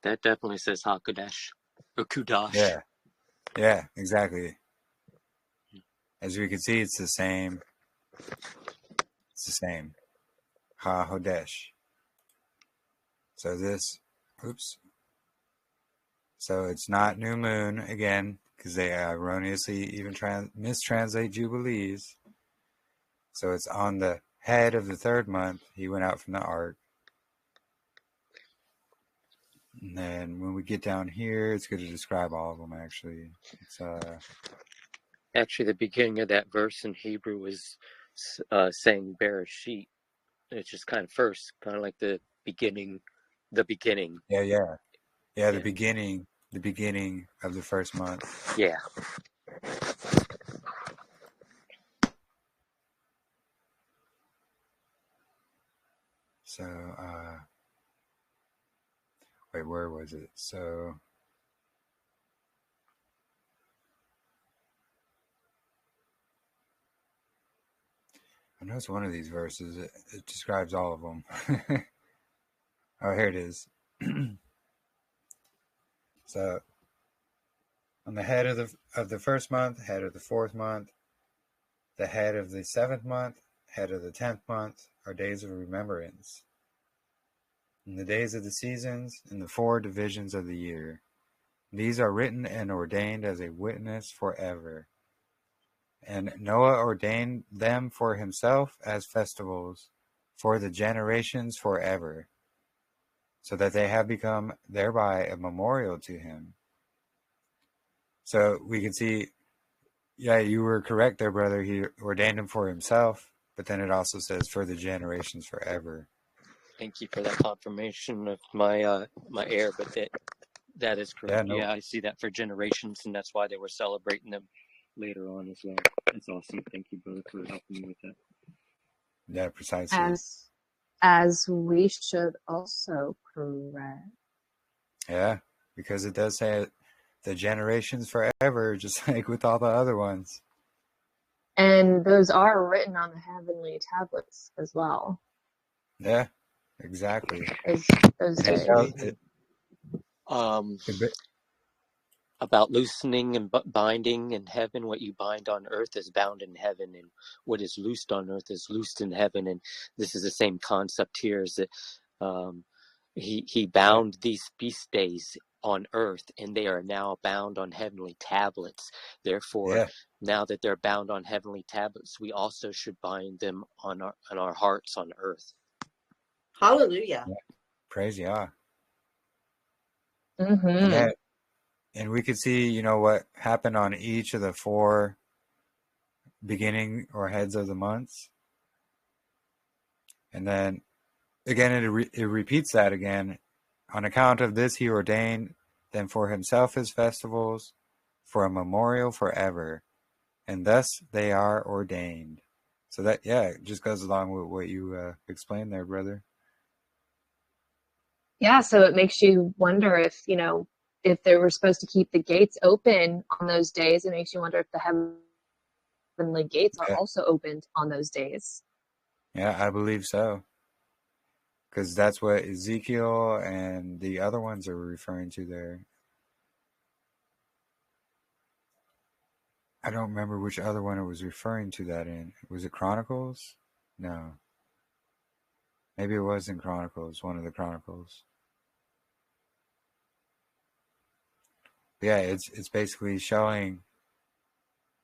That definitely says HaKodesh or Kudash. Yeah, exactly. As we can see, it's the same. It's the same. HaHodesh. So this, oops. So it's not new moon again, because they erroneously even mistranslate Jubilees. So it's on the head of the third month. He went out from the ark. And then when we get down here, it's going to describe all of them, actually. It's Actually, the beginning of that verse in Hebrew is saying Bereshit. It's just kind of first, kind of like the beginning. yeah, the beginning of the first month. Yeah. So, wait, where was it? So, I know it's one of these verses. It describes all of them. Oh, here it is. So, on the head of the first month, head of the fourth month, the head of the seventh month, head of the 10th month are days of remembrance. In the days of the seasons, in the 4 divisions of the year. These are written and ordained as a witness forever. And Noah ordained them for himself as festivals for the generations forever, so that they have become thereby a memorial to him. So we can see, yeah, you were correct there, brother. He ordained them for himself, but then it also says for the generations forever. Thank you for that confirmation of my my error, but that is correct. Yeah, I see that for generations, and that's why they were celebrating them later on as well. That's awesome. Thank you, brother, for helping me with that. Yeah, precisely. As we should also correct. Yeah, because it does say the generations forever, just like with all the other ones. And those are written on the heavenly tablets as well. Yeah, exactly. Those days. About loosening and binding in heaven, what you bind on earth is bound in heaven, and what is loosed on earth is loosed in heaven. And this is the same concept here, is that he bound these feast days on earth, and they are now bound on heavenly tablets. Therefore, now that they're bound on heavenly tablets, we also should bind them on our hearts on earth. Hallelujah. Yeah. Praise Yah. Mm-hmm. And we could see, what happened on each of the 4 beginning or heads of the months. And then, again, it repeats that again. On account of this, he ordained them for himself as festivals, for a memorial forever. And thus they are ordained. So that, it just goes along with what you explained there, brother. Yeah, so it makes you wonder if they were supposed to keep the gates open on those days. It makes you wonder if the heavenly gates are also opened on those days. Yeah, I believe so. Because that's what Ezekiel and the other ones are referring to there. I don't remember which other one it was referring to that in. Was it Chronicles? No. Maybe it was in Chronicles, one of the Chronicles. Yeah, it's basically showing,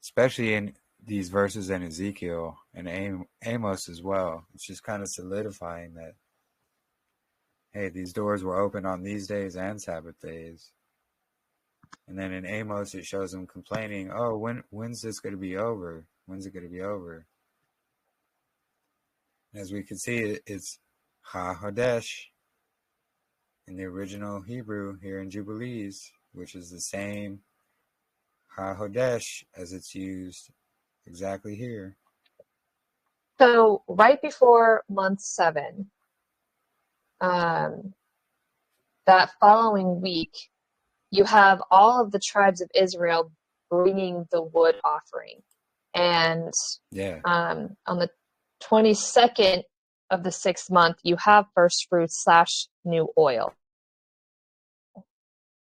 especially in these verses in Ezekiel and Amos as well, it's just kind of solidifying that, hey, these doors were open on these days and Sabbath days. And then in Amos, it shows them complaining, oh, when's this going to be over? When's it going to be over? As we can see, it's HaHodesh in the original Hebrew here in Jubilees, which is the same HaHodesh as it's used exactly here. So right before month 7, that following week, you have all of the tribes of Israel bringing the wood offering. And on the 22nd of the 6th month, you have first fruits / new oil.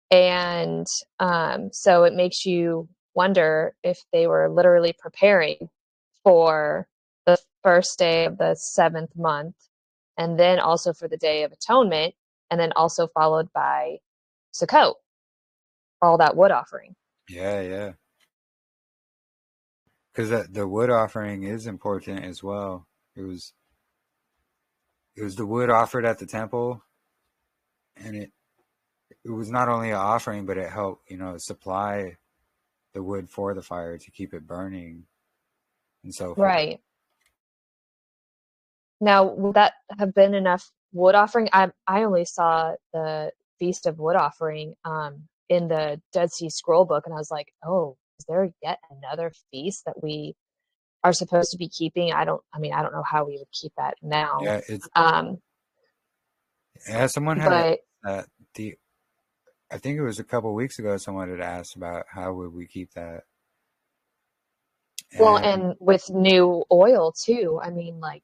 And so it makes you wonder if they were literally preparing for the first day of the 7th month, and then also for the Day of Atonement, and then also followed by Sukkot, all that wood offering. Yeah. Because the wood offering is important as well. It was the wood offered at the temple, and it was not only an offering, but it helped, supply the wood for the fire to keep it burning and so forth. Right. Now, would that have been enough wood offering? I only saw the Feast of Wood Offering in the Dead Sea Scroll book, and I was like, oh, is there yet another feast that we are supposed to be keeping? I don't know how we would keep that now. Yeah, someone had But I think it was a couple weeks ago, someone had asked about how would we keep that. well, and with new oil too. I mean, like,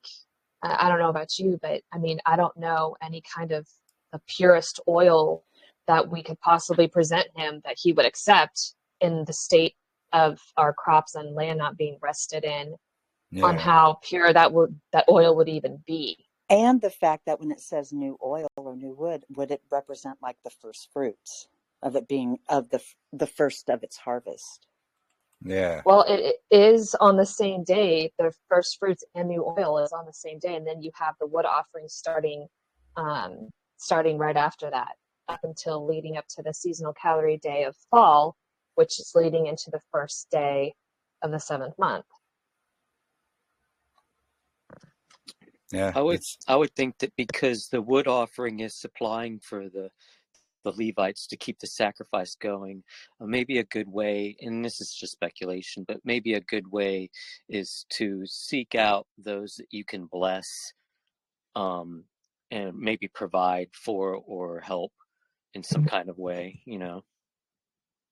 I don't know about you, but I mean, I don't know any kind of the purest oil that we could possibly present him that he would accept in the state of our crops and land not being rested in, on how pure that oil would even be. And the fact that when it says new oil or new wood, would it represent like the first fruits of it being of the first of its harvest? Yeah. Well, it is on the same day. The first fruits and new oil is on the same day, and then you have the wood offering starting right after that, up until leading up to the seasonal calorie day of fall, which is leading into the first day of the 7th month. Yeah, I would think that because the wood offering is supplying for the Levites to keep the sacrifice going, maybe a good way, and this is just speculation, but maybe a good way is to seek out those that you can bless, and maybe provide for or help in some kind of way,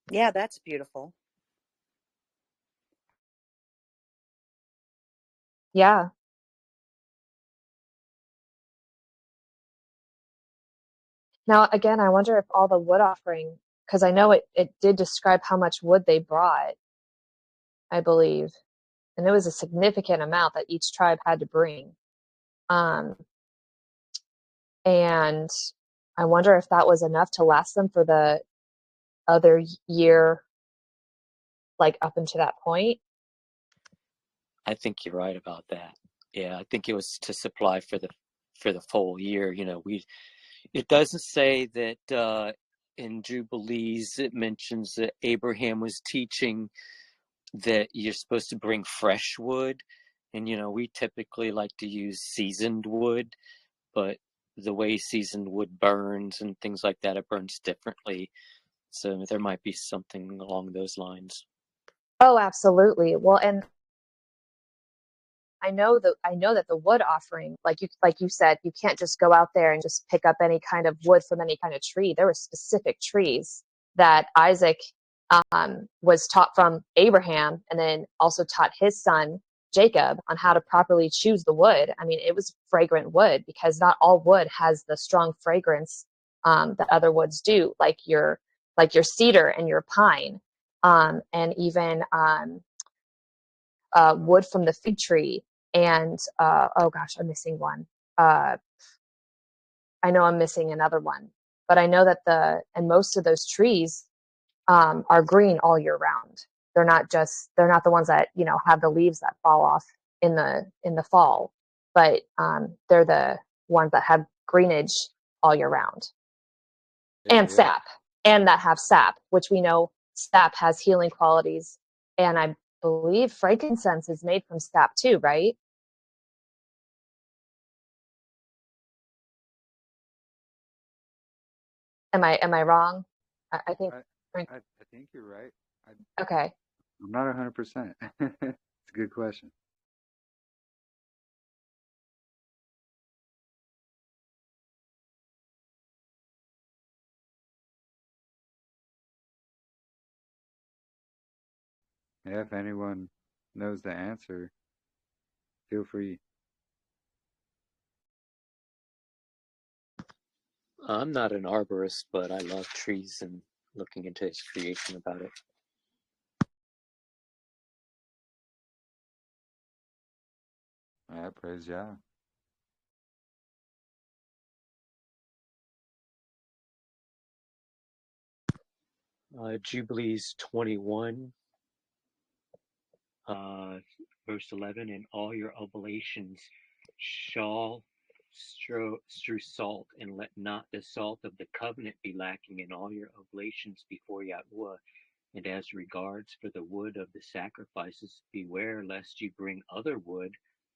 Yeah, that's beautiful. Yeah. Now, again, I wonder if all the wood offering, because I know it did describe how much wood they brought, I believe, and it was a significant amount that each tribe had to bring. And I wonder if that was enough to last them for the other year, like up until that point. I think you're right about that. Yeah, I think it was to supply for the full year. It doesn't say that in Jubilees it mentions that Abraham was teaching that you're supposed to bring fresh wood, and we typically like to use seasoned wood, but the way seasoned wood burns and things like that, it burns differently. So there might be something along those lines. Oh, absolutely. Well, and I know that the wood offering, like you said, you can't just go out there and just pick up any kind of wood from any kind of tree. There were specific trees that Isaac was taught from Abraham, and then also taught his son Jacob on how to properly choose the wood. I mean, it was fragrant wood, because not all wood has the strong fragrance that other woods do, like your cedar and your pine, and even wood from the fig tree. And oh gosh, I'm missing one. I know I'm missing another one, but I know that most of those trees are green all year round. They're not the ones that have the leaves that fall off in the fall, but they're the ones that have greenage all year round, and sap, and that have sap, which we know sap has healing qualities, and I believe frankincense is made from sap too, right? Am I wrong? I think. I think you're right. Okay. I'm not 100%. It's a good question. Yeah, if anyone knows the answer, feel free. I'm not an arborist, but I love trees and looking into his creation about it. Yeah, praise Yah. Jubilees 21, verse 11, and all your oblations shall strew salt, and let not the salt of the covenant be lacking in all your oblations before Yahuwah. And as regards for the wood of the sacrifices, beware lest you bring other wood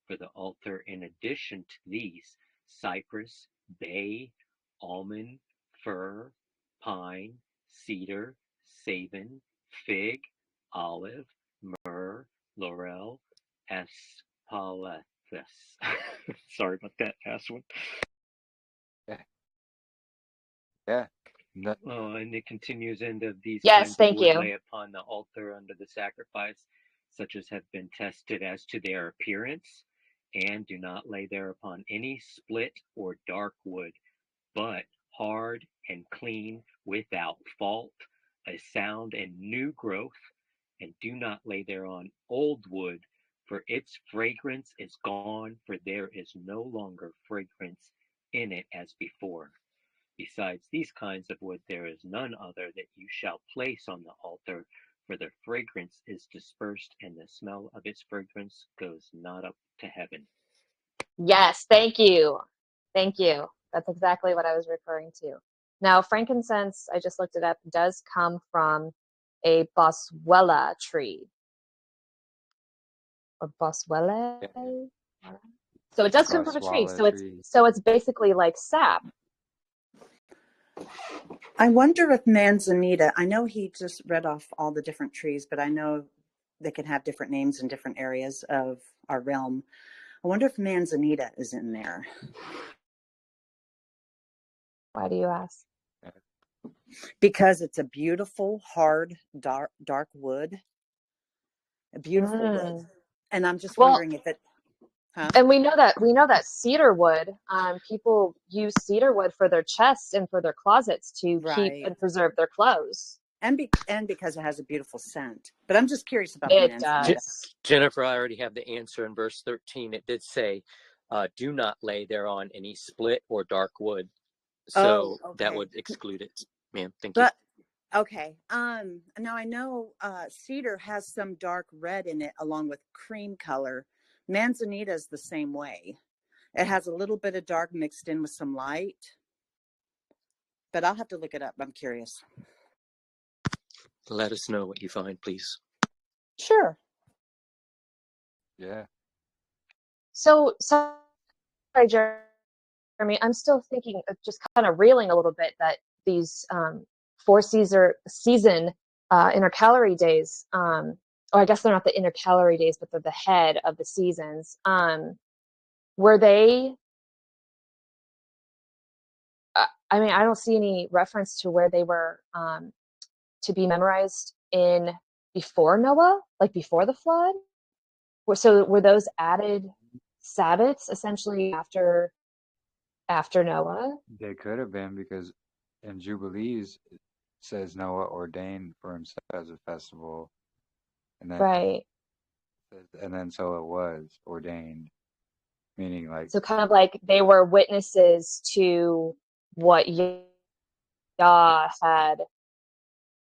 for the altar in addition to these: cypress, bay, almond, fir, pine, cedar, savin, fig, olive, myrrh, laurel, aspalathus. Sorry about that last one. Yeah. Yeah. No, And it continues, and of these Yes, kinds of thank wood you. lay upon the altar under the sacrifice, such as have been tested as to their appearance, and do not lay thereupon any split or dark wood, but hard and clean, without fault, a sound and new growth, and do not lay thereon old wood, for its fragrance is gone, for there is no longer fragrance in it as before. Besides these kinds of wood, there is none other that you shall place on the altar, for their fragrance is dispersed, and the smell of its fragrance goes not up to heaven. Yes, thank you. Thank you. That's exactly what I was referring to. Now, frankincense, I just looked it up, does come from a boswellia tree. Or boswellia? yeah. So it does come from a tree. Swallow tree. So it's basically like sap. I wonder if manzanita, I know he just read off all the different trees, but I know they can have different names in different areas of our realm. I wonder if manzanita is in there. Why do you ask? Because it's a beautiful, hard, dark wood. A beautiful wood. And I'm just wondering if it, huh? And we know that cedar wood, people use cedar wood for their chests and for their closets to keep and preserve their clothes. And because it has a beautiful scent. But I'm just curious about the It manzanita. does. Jennifer, I already have the answer in verse 13. It did say, do not lay thereon any split or dark wood. So that would exclude it. Ma'am, thank you. Okay. Now I know cedar has some dark red in it along with cream color. Manzanita is the same way. It has a little bit of dark mixed in with some light. But I'll have to look it up. I'm curious. Let us know what you find, please. Sure. Yeah. So sorry, Jeremy, I'm still thinking, just kind of reeling a little bit that these 4 season intercalary days, or I guess they're not the intercalary days, but they're the head of the seasons. Were they? I mean, I don't see any reference to where they were to be memorized in before Noah, like before the flood. So were those added Sabbaths essentially after Noah? They could have been, because in Jubilees it says Noah ordained for himself as a festival, and then so it was ordained, meaning like, so kind of like they were witnesses to what Yah had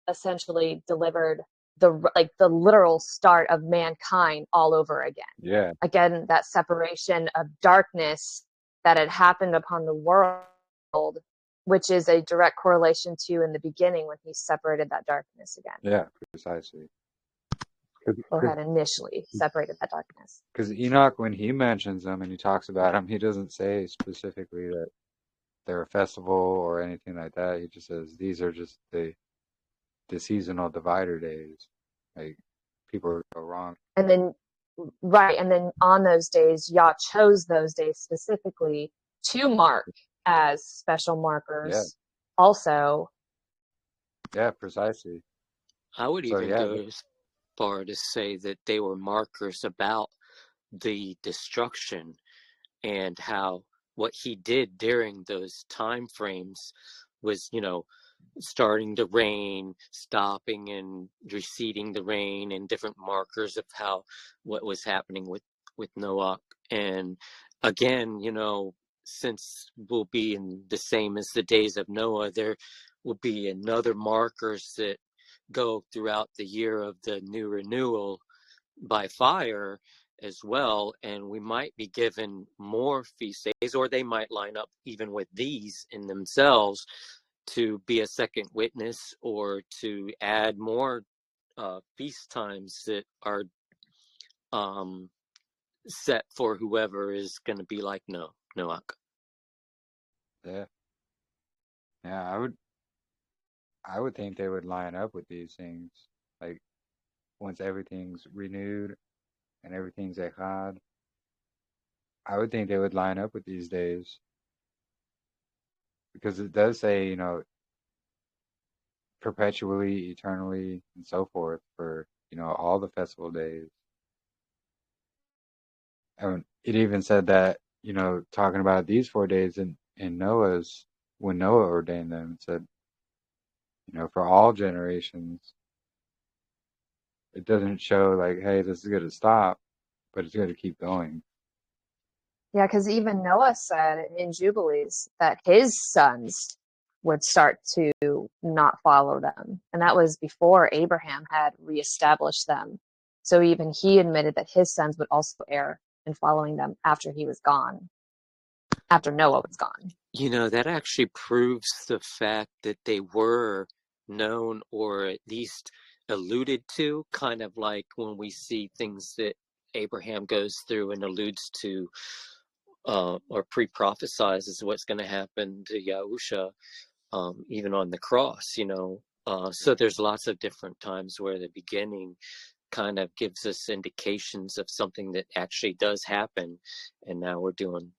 essentially delivered, the literal start of mankind all over again. yeah, Again, that separation of darkness that had happened upon the world, which is a direct correlation to in the beginning when he separated that darkness again. yeah, precisely. Or had initially separated that darkness. Because Enoch, when he mentions them and he talks about them, he doesn't say specifically that they're a festival or anything like that. He just says these are just the seasonal divider days. Like, people go wrong. And then on those days, Yah chose those days specifically to mark as special markers. Yeah. Also. Yeah, precisely. I would even go as far to say that they were markers about the destruction and how what he did during those time frames was, starting to rain, stopping and receding the rain, and different markers of how what was happening with Noah And again, since we'll be in the same as the days of Noah, there will be another markers that go throughout the year of the new renewal by fire as well. And we might be given more feast days, or they might line up even with these in themselves to be a second witness, or to add more feast times that are set for whoever is going to be like Noach. Yeah. Yeah, I would think they would line up with these things. Like once everything's renewed and everything's echad, I would think they would line up with these days. Because it does say, perpetually, eternally, and so forth for, all the festival days. And it even said that, talking about these 4 days in Noah's, when Noah ordained them, it said, for all generations, it doesn't show like, hey, this is going to stop, but it's going to keep going. Yeah, because even Noah said in Jubilees that his sons would start to not follow them. And that was before Abraham had reestablished them. So even he admitted that his sons would also err in following them after he was gone, after Noah was gone. That actually proves the fact that they were known, or at least alluded to, kind of like when we see things that Abraham goes through and alludes to, or pre-prophesies as what's going to happen to YAHUAH, even on the cross, so there's lots of different times where the beginning kind of gives us indications of something that actually does happen, and now we're doing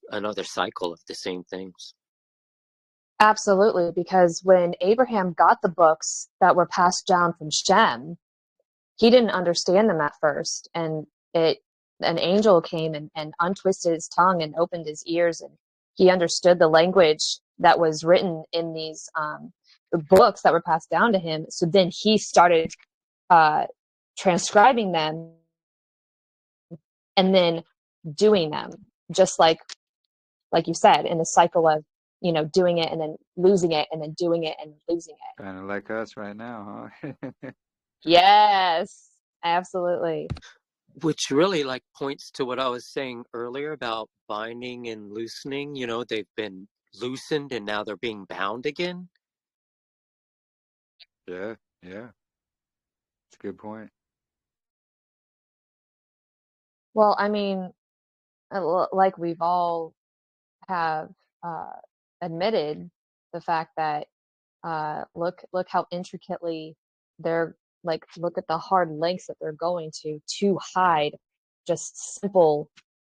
another cycle of the same things. Absolutely, because when Abraham got the books that were passed down from Shem, he didn't understand them at first, and an angel came and untwisted his tongue and opened his ears, and he understood the language that was written in these books that were passed down to him. So then he started transcribing them and then doing them, just like you said, in the cycle of doing it and then losing it and then doing it and losing it. Kind of like us right now, huh? Yes, absolutely. Which really points to what I was saying earlier about binding and loosening. They've been loosened and now they're being bound again. Yeah. It's a good point. Well, I mean, like we've all have admitted the fact that look how intricately they're look at the hard lengths that they're going to hide just simple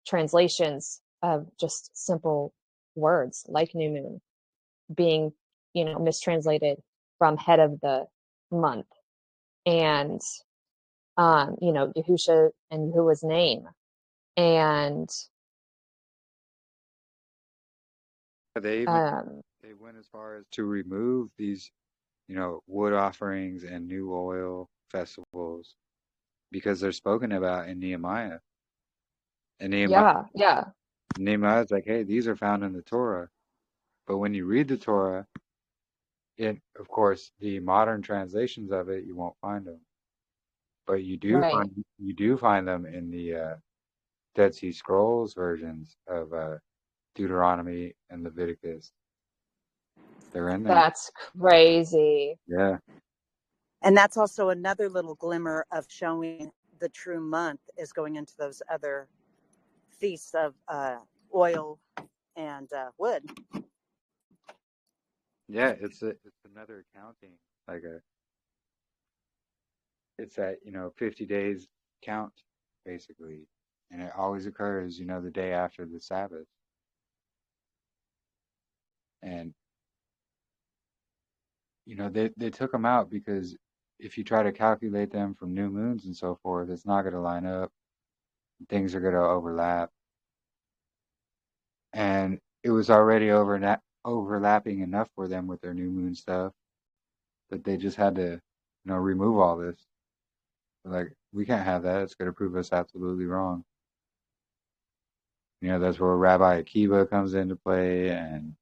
translations of just simple words like new moon being mistranslated from head of the month, and Yahusha and Yahuwah's name, and They went as far as to remove these, wood offerings and new oil festivals because they're spoken about in Nehemiah. And Nehemiah's like, hey, these are found in the Torah. But when you read the Torah, of course, the modern translations of it, you won't find them. But you do find them in the Dead Sea Scrolls versions of Deuteronomy and Leviticus. They're in there. That's crazy. Yeah. And that's also another little glimmer of showing the true month is going into those other feasts of oil and wood. Yeah, it's another accounting, it's that 50 days count basically, and it always occurs the day after the Sabbath, and they took them out because if you try to calculate them from new moons and so forth, it's not going to line up. Things are going to overlap, and it was already overlapping enough for them with their new moon stuff that they just had to remove all this. Like, we can't have that. It's going to prove us absolutely wrong. You know, that's where Rabbi Akiva comes into play, and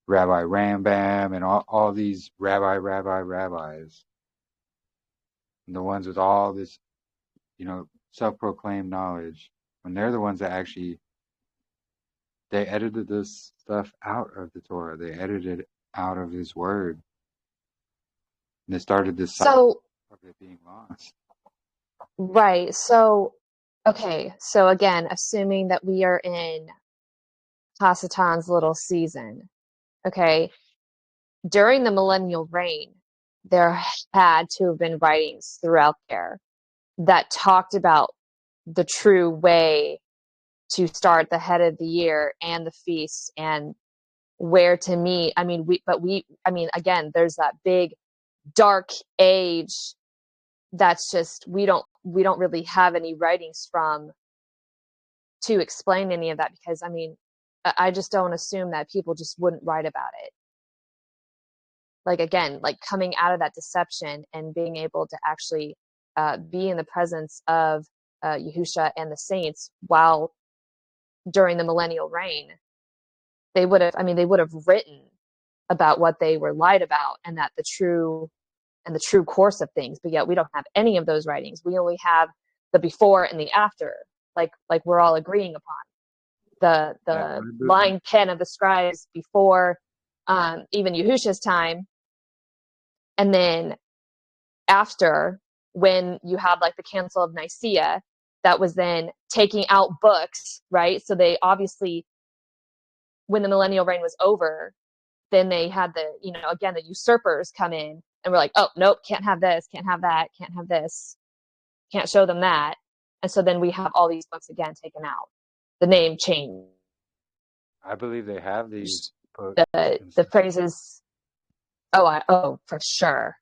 Rabbi Rambam, and all these rabbis, and the ones with all this, you know, self-proclaimed knowledge, when they're the ones that actually, they edited this stuff out of the Torah. They edited it out of His Word. And they started this cycle So, of it being lost. right. So, okay. So again, assuming that we are in Hasatan's little season, okay, during the millennial reign, there had to have been writings throughout there that talked about the true way to start the head of the year and the feast and where to meet. I mean, again, there's that big dark age that's just, we don't really have any writings from to explain any of that, because I mean, I just don't assume that people just wouldn't write about it. Like, again, like coming out of that deception and being able to actually be in the presence of Yahusha and the saints while during the millennial reign, they would have written about what they were lied about, and that the true course of things. But yet we don't have any of those writings. We only have the before and the after, like we're all agreeing upon. The line pen of the scribes before even Yahusha's time, and then after, when you have like the Council of Nicaea, that was then taking out books, right? So they obviously, when the millennial reign was over, then they had the usurpers come in and were like, oh, nope, can't have this, can't have that, can't have this, can't show them that. And so then we have all these books again taken out. The name changed. I believe they have these books. The phrases, for sure.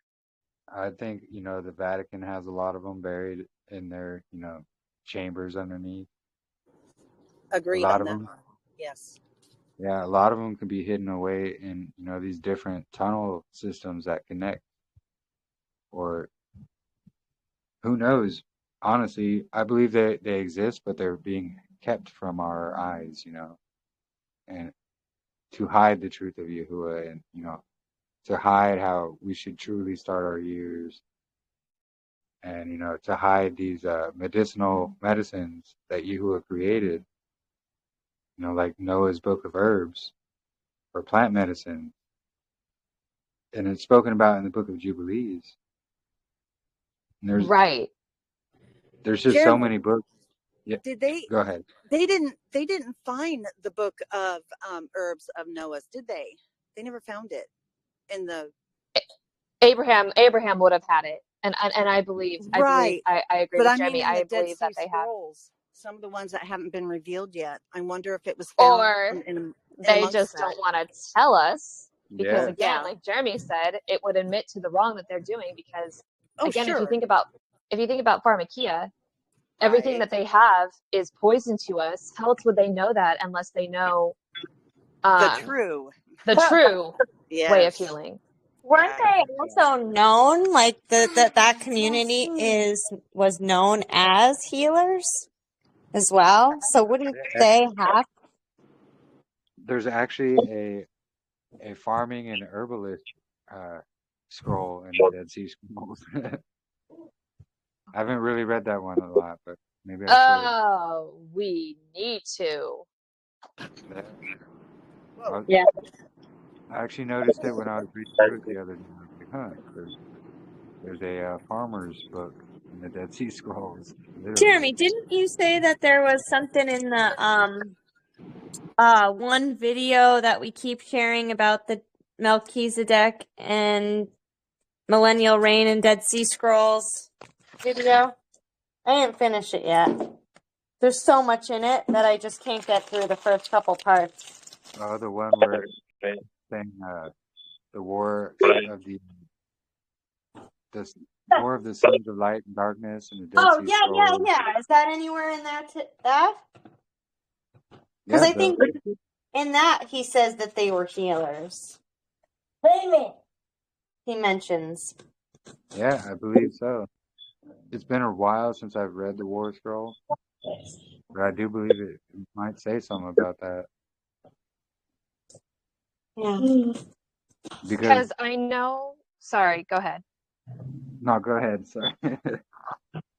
I think, you know, the Vatican has a lot of them buried in their, you know, chambers underneath. Agreed on that them. one. Yes. Yeah, a lot of them can be hidden away in, you know, these different tunnel systems that connect. Or who knows? Honestly, I believe they exist, but they're being kept from our eyes, you know, and to hide the truth of Yahuwah, and, you know, to hide how we should truly start our years, and, you know, to hide these medicinal medicines that Yahuwah created, you know, like Noah's Book of Herbs or plant medicine. And it's spoken about in the Book of Jubilees. And there's just so many books. Yeah, Did they? Go ahead. They didn't find the book of herbs of Noah's, did they? They never found it in the. Abraham would have had it, and I believe Right. I agree But with I mean, Jeremy. in the I Dead believe Sea that they have, Scrolls, some of the ones that haven't been revealed yet. I wonder if it was found or in they amongst just that. don't want to tell us, because Yeah. again, like Jeremy said, it would admit to the wrong that they're doing. Because again, sure. if you think about pharmakia, everything that they have is poison to us. How else would they know that unless they know the true way of healing? Weren't they also known, like that community was known as healers as well? So wouldn't they have? There's actually a farming and herbalist scroll in the Dead Sea Scrolls. I haven't really read that one a lot, but maybe I should. Oh, we need to. Yeah. I actually noticed it when I was reading through it the other day. I was like, huh, there's a farmer's book in the Dead Sea Scrolls. Literally. Jeremy, didn't you say that there was something in the one video that we keep sharing about the Melchizedek and Millennial Reign and Dead Sea Scrolls video? I didn't finish it yet. There's so much in it that I just can't get through the first couple parts. Oh, the one where it's saying the war of the war of the sons of light and darkness and the Dead Sea Scrolls. Yeah. Is that anywhere in that? Because I think in that he says that they were healers. Wait a minute. He mentions. Yeah, I believe so. It's been a while since I've read the War Scroll, But I do believe it might say something about that Yeah. because Because I know, sorry, go ahead. no, go ahead. Sorry.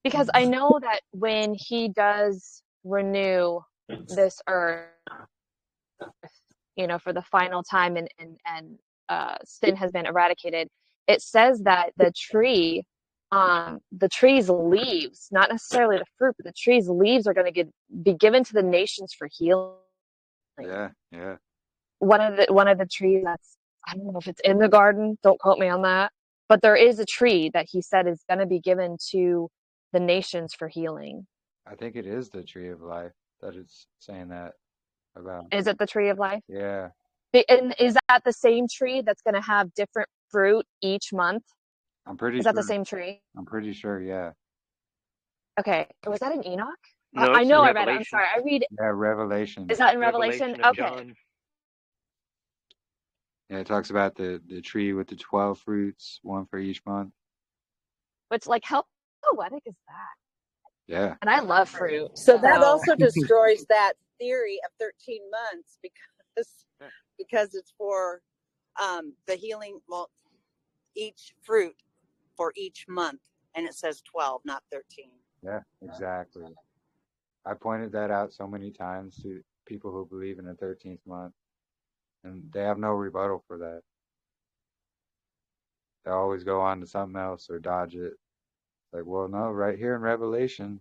Because I know that when he does renew this earth, for the final time and sin has been eradicated, it says that the tree's leaves, not necessarily the fruit, but the tree's leaves are going to be given to the nations for healing. Yeah, yeah. One of the trees that's, I don't know if it's in the garden, don't quote me on that, but there is a tree that he said is going to be given to the nations for healing. I think it is the tree of life that it's saying that about. Is it the tree of life? Yeah, And is that the same tree that's going to have different fruit each month? I'm pretty Is that the sure. same tree? I'm pretty sure. Yeah. Okay. Was that in Enoch? No, I it's in know I read it. I'm Revelation. sorry. I read it. Yeah, Revelation. Is that in Revelation? Revelation of Okay. John. Yeah, it talks about the tree with the 12 fruits, one for each month. Which, like, how poetic is that? Yeah. And I love fruit. So that also destroys that theory of 13 months because it's for the healing, well, each fruit for each month, and it says 12, not 13. Yeah, exactly. I pointed that out so many times to people who believe in the 13th month, and they have no rebuttal for that. They always go on to something else or dodge it. Like, well, no, right here in Revelation,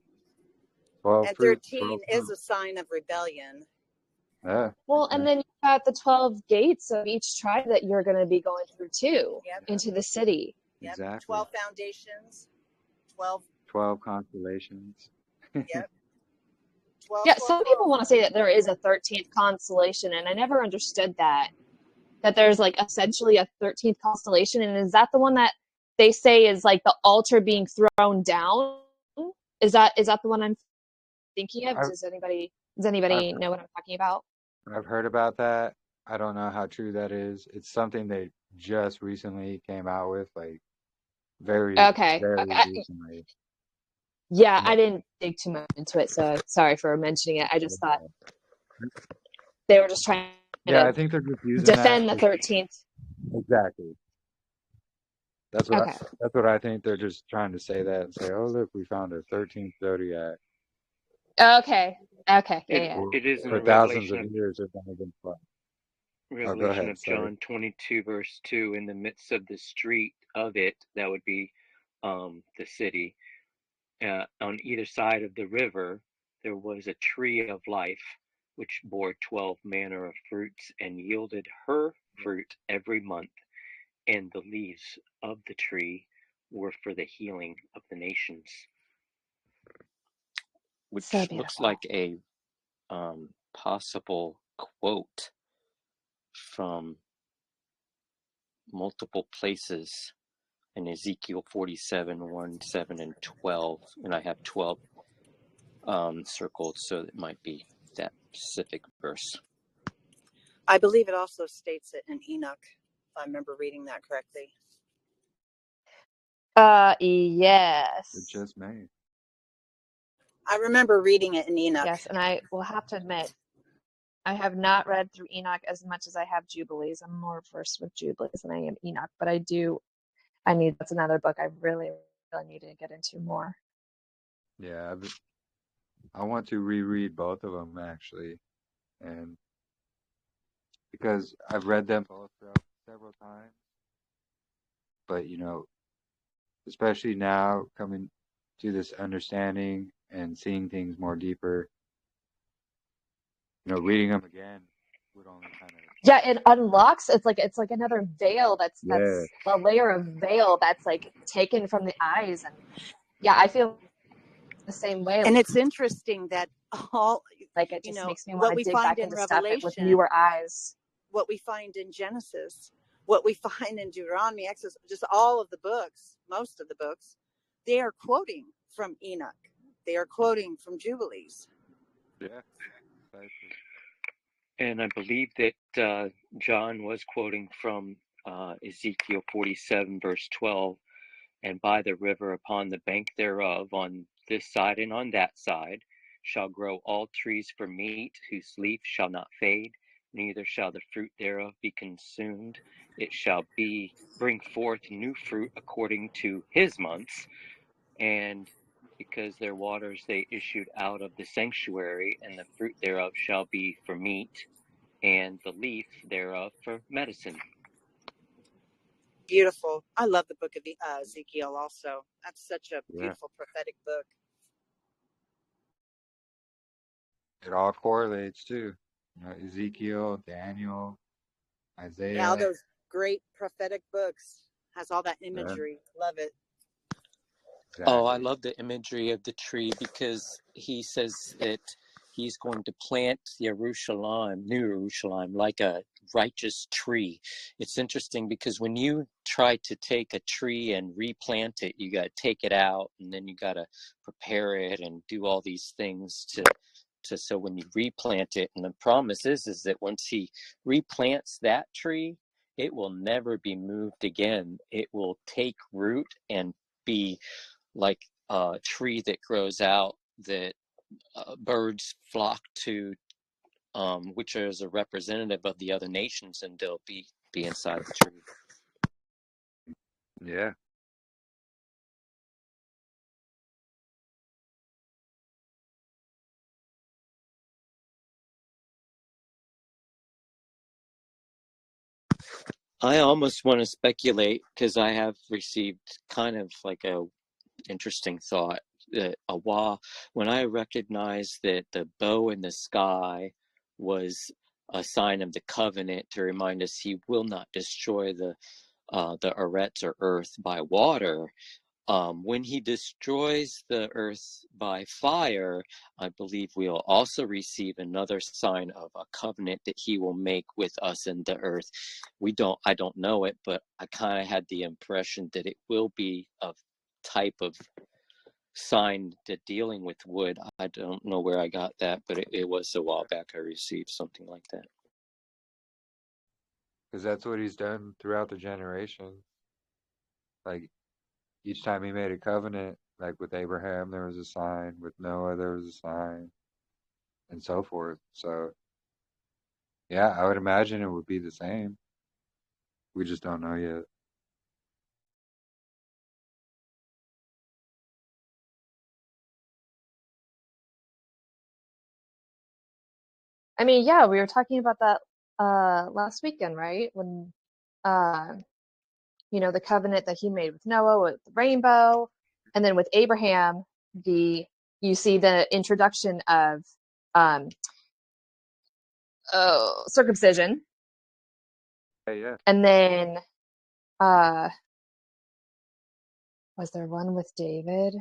12 And fruits, 13 12 is fruits. a sign of rebellion. Yeah. Well, and then you got the 12 gates of each tribe that you're going to be going through too, into the city. Yep. Exactly. 12 foundations, 12. 12 constellations. Yep. 12, Yeah, 12, some 12. people want to say that there is a 13th constellation, and I never understood that there's like essentially a 13th constellation. And is that the one that they say is like the altar being thrown down? Is that the one I'm thinking of? I've, Does anybody I've, know what I'm talking about? I've heard about that. I don't know how true that is. It's something they just recently came out with, like very, Okay. very recently. Yeah, I didn't dig too much into it, so sorry for mentioning it. I just thought they were just trying Yeah, I to think they're just using that. defend the 13th. Exactly. That's Okay. what I think. They're just trying to say that and say, "Oh, look, we found a 13th zodiac." Okay. Yeah. It is in For the thousands Revelation of of years, it's only been fun. Oh, go Revelation ahead. of Sorry. John 22 verse 2. In the midst of the street of it, that would be the city. On either side of the river, there was a tree of life, which bore 12 manner of fruits and yielded her fruit every month. And the leaves of the tree were for the healing of the nations. Which So looks beautiful. like a possible quote from multiple places in Ezekiel 47, 1, 7, and 12. And I have 12 circled, so it might be that specific verse. I believe it also states it in Enoch, if I remember reading that correctly. Yes. It just may. I remember reading it in Enoch. Yes, and I will have to admit, I have not read through Enoch as much as I have Jubilees. I'm more versed with Jubilees than I am Enoch, but that's another book I really, really need to get into more. Yeah, I want to reread both of them actually, and because I've read them both several times, but especially now coming to this understanding and seeing things more deeper, reading them again would only kind of. Yeah, it unlocks. It's like another veil that's Yeah. a layer of veil that's like taken from the eyes, and yeah, I feel the same way. And it's interesting that all, like it just makes me what want we to dig find back in into stuff with Revelation, newer eyes. what we find in Genesis, what we find in Deuteronomy, Exodus, just all of the books, most of the books, they are quoting from Enoch. They are quoting from Jubilees. Yeah. Precisely. And I believe that John was quoting from Ezekiel 47, verse 12, and by the river upon the bank thereof, on this side and on that side, shall grow all trees for meat, whose leaf shall not fade, neither shall the fruit thereof be consumed. It shall bring forth new fruit according to his months, and because their waters they issued out of the sanctuary, and the fruit thereof shall be for meat, and the leaf thereof for medicine. Beautiful. I love the book of Ezekiel also. That's such a Yeah. beautiful prophetic book. It all correlates too. Ezekiel, Daniel, Yeah, all Isaiah. those great prophetic books. Has all that Yeah, imagery. Love it. Oh, I exactly. love the imagery of the tree, because he says that he's going to plant Jerusalem, New Jerusalem, like a righteous tree. It's interesting because when you try to take a tree and replant it, you got to take it out, and then you got to prepare it and do all these things to so when you replant it. And the promise is that once he replants that tree, it will never be moved again. It will take root and be like a tree that grows out that birds flock to, which is a representative of the other nations, and they'll be inside the tree. Yeah. I almost want to speculate, because I have received kind of like a interesting thought that YAHUAH, when I recognized that the bow in the sky was a sign of the covenant to remind us he will not destroy the arets or earth by water. When he destroys the earth by fire, I believe we'll also receive another sign of a covenant that he will make with us in the earth. I don't know it, but I kind of had the impression that it will be a type of sign to dealing with wood. I don't know where I got that, but it was a while back I received something like that. Because that's what he's done throughout the generations. Like each time he made a covenant, like with Abraham, there was a sign. With Noah, there was a sign, and so forth. So, yeah, I would imagine it would be the same. We just don't know yet. I mean, yeah, we were talking about that last weekend, right? When the covenant that he made with Noah with the rainbow, and then with Abraham, you see the introduction of um circumcision, Yeah. and then uh was there one with David?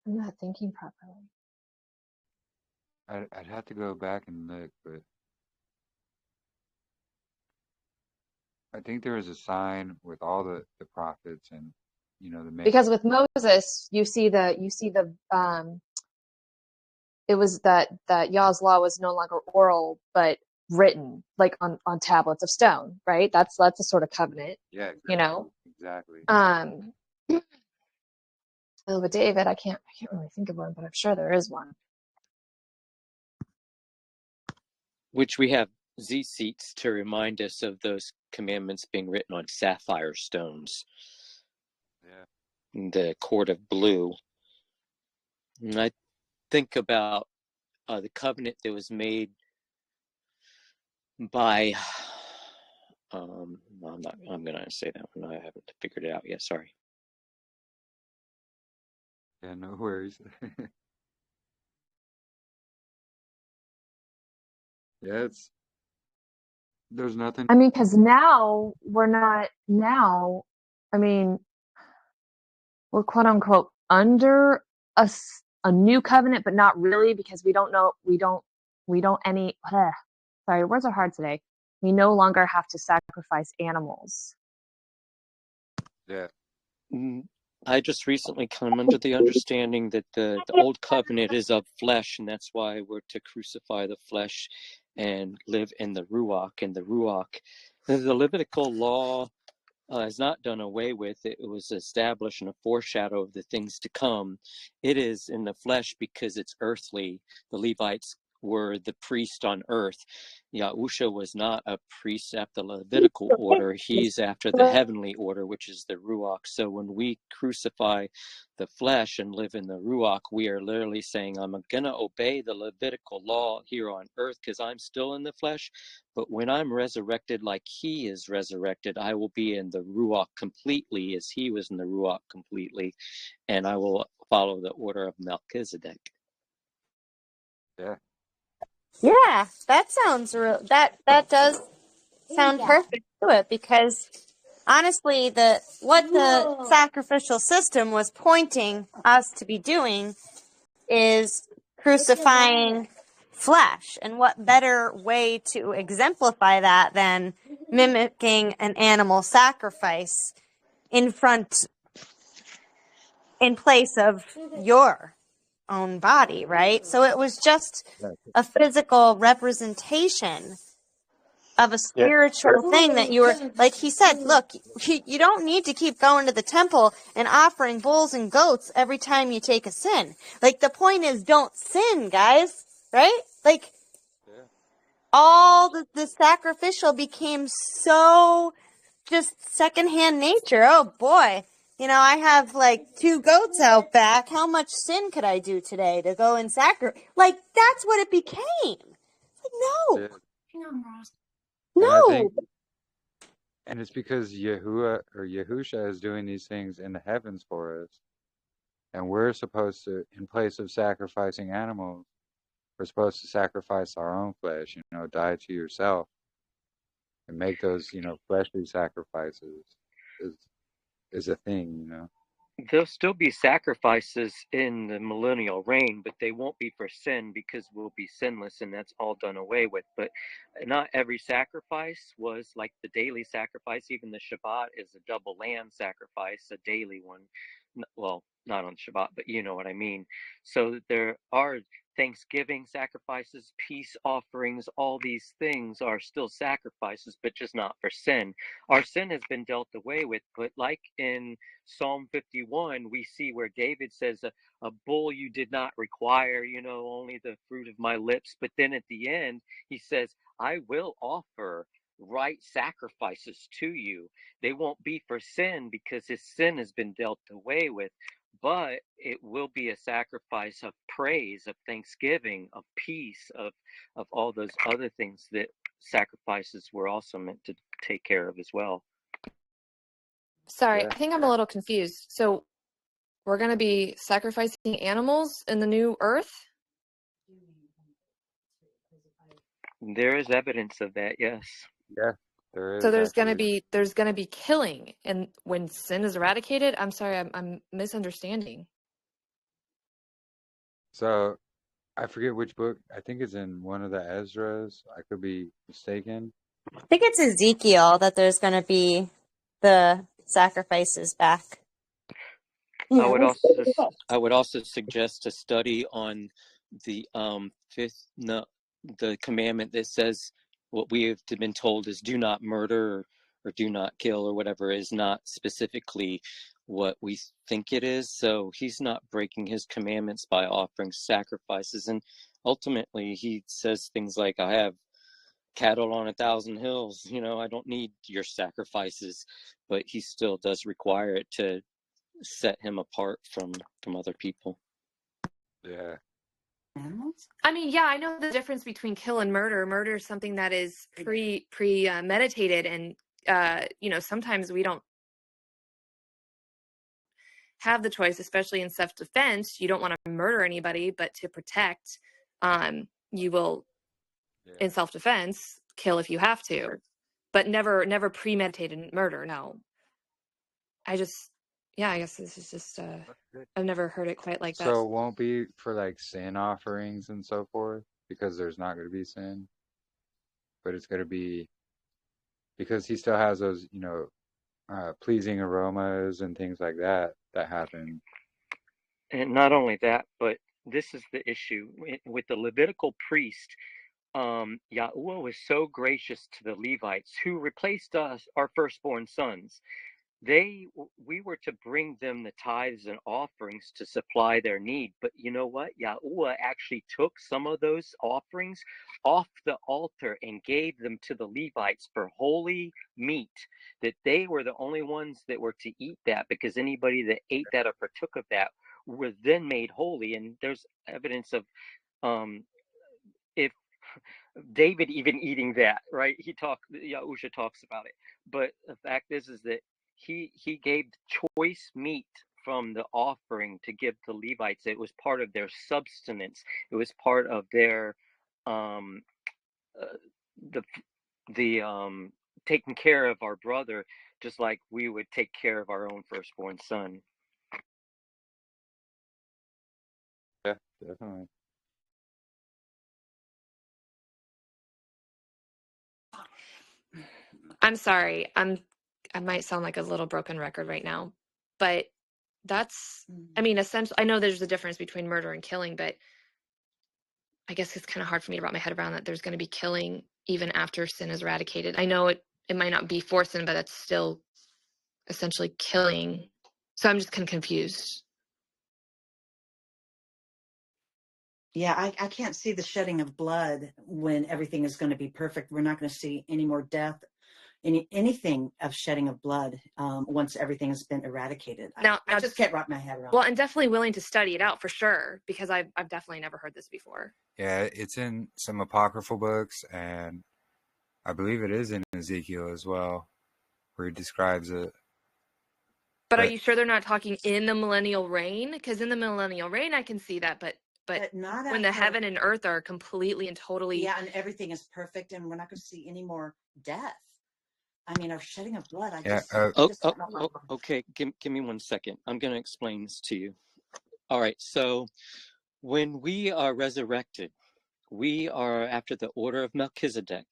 I'm not thinking properly. I'd have to go back and look, but I think there was a sign with all the prophets and the main. Because with Moses, you see the it was that Yah's law was no longer oral but written, like on tablets of stone, right? That's a sort of covenant, Yeah, exactly. With David, I can't really think of one, but I'm sure there is one. Which we have Z-seats to remind us of those commandments being written on sapphire stones. Yeah. The cord of blue. And I think about the covenant that was made by I'm gonna say that one. I haven't figured it out yet, sorry. Yeah, no worries. Yeah, there's nothing. I mean, because now we're not now. I mean, we're quote unquote under a new covenant, but not really, because we don't know. We don't any. Sorry, words are hard today. We no longer have to sacrifice animals. Yeah. I just recently come under the understanding that the old covenant is of flesh, and that's why we're to crucify the flesh and live in the Ruach. And the Ruach, the Levitical law is not done away with. It was established and a foreshadow of the things to come. It is in the flesh because it's earthly. The Levites were the priest on earth. YAHUAH was not a priest after the Levitical order. He's after the heavenly order, which is the Ruach. So when we crucify the flesh and live in the Ruach, we are literally saying, I'm going to obey the Levitical law here on earth because I'm still in the flesh. But when I'm resurrected like he is resurrected, I will be in the Ruach completely as he was in the Ruach completely. And I will follow the order of Melchizedek. Yeah. Yeah, that sounds real. That does sound perfect to it, because honestly, what the sacrificial system was pointing us to be doing is crucifying flesh. And what better way to exemplify that than mimicking an animal sacrifice in place of your own body, right? So it was just a physical representation of a spiritual thing that you were, like he said, look, you don't need to keep going to the temple and offering bulls and goats every time you take a sin. Like, the point is, don't sin, guys, right? Like, all the sacrificial became so just secondhand nature. Oh boy. I have like 2 goats out back. How much sin could I do today to go and sacrifice? Like, that's what it became. Like, no. And I No. think, and it's because Yahuwah or Yahusha is doing these things in the heavens for us. And we're supposed to, in place of sacrificing animals, we're supposed to sacrifice our own flesh, die to yourself and make those, fleshly sacrifices is a thing. There'll still be sacrifices in the millennial reign, but they won't be for sin because we'll be sinless and that's all done away with. But not every sacrifice was like the daily sacrifice. Even the Shabbat is a double lamb sacrifice, a daily one. Well, not on Shabbat, but you know what I mean. So there are Thanksgiving sacrifices, peace offerings, all these things are still sacrifices, but just not for sin. Our sin has been dealt away with, but like in Psalm 51, we see where David says, a bull you did not require, only the fruit of my lips. But then at the end, he says, I will offer right sacrifices to you. They won't be for sin because his sin has been dealt away with, but it will be a sacrifice of praise, of thanksgiving, of peace, of all those other things that sacrifices were also meant to take care of as well. Sorry, Yeah. I think I'm a little confused. So we're going to be sacrificing animals in the new earth? There is evidence of that, yes. Yeah, there So is there's going to actually. be killing, and when sin is eradicated, I'm sorry, I'm misunderstanding. So I forget which book. I think it's in one of the Ezras. I could be mistaken. I think it's Ezekiel that there's going to be the sacrifices back. I would also suggest a study on the the commandment that says what we have been told is do not murder or do not kill or whatever is not specifically what we think it is. So he's not breaking his commandments by offering sacrifices. And ultimately he says things like, I have cattle on 1,000 hills, I don't need your sacrifices, but he still does require it to set him apart from other people. Yeah. I mean, yeah, I know the difference between kill and murder. Murder is something that is meditated, and sometimes we don't have the choice, especially in self-defense. You don't want to murder anybody, but to protect, you will, in self-defense, kill if you have to, but never premeditated murder. No, I guess this is just I've never heard it quite like that. So it won't be for like sin offerings and so forth, because there's not going to be sin, but it's going to be because he still has those, pleasing aromas and things like that happen. And not only that, but this is the issue with the Levitical priest. Yahuwah was so gracious to the Levites who replaced us, our firstborn sons. We were to bring them the tithes and offerings to supply their need. But you know what? Yahuwah actually took some of those offerings off the altar and gave them to the Levites for holy meat, that they were the only ones that were to eat that, because anybody that ate that or partook of that was then made holy. And there's evidence of if David even eating that, right? Yahusha talks about it. But the fact is that he gave choice meat from the offering to give to Levites. It was part of their subsistence. It was part of their um the taking care of our brother, just like we would take care of our own firstborn son. Yeah, definitely. I'm sorry. I might sound like a little broken record right now, but that's, I mean, essentially, I know there's a difference between murder and killing, but I guess it's kind of hard for me to wrap my head around that there's going to be killing even after sin is eradicated. I know it might not be for sin, but that's still essentially killing. So I'm just kind of confused. Yeah, I can't see the shedding of blood when everything is going to be perfect. We're not going to see any more death, anything of shedding of blood once everything has been eradicated. Now, I just can't wrap my head around. Well, I'm definitely willing to study it out for sure, because I've definitely never heard this before. Yeah, it's in some apocryphal books, and I believe it is in Ezekiel as well, where he describes it. But are you sure they're not talking in the millennial reign? Because in the millennial reign, I can see that, but not when the heaven and earth are completely and totally... Yeah, and everything is perfect, and we're not going to see any more death. I mean, our shedding of blood, okay, give me 1 second. I'm going to explain this to you. All right, so when we are resurrected, we are after the order of Melchizedek.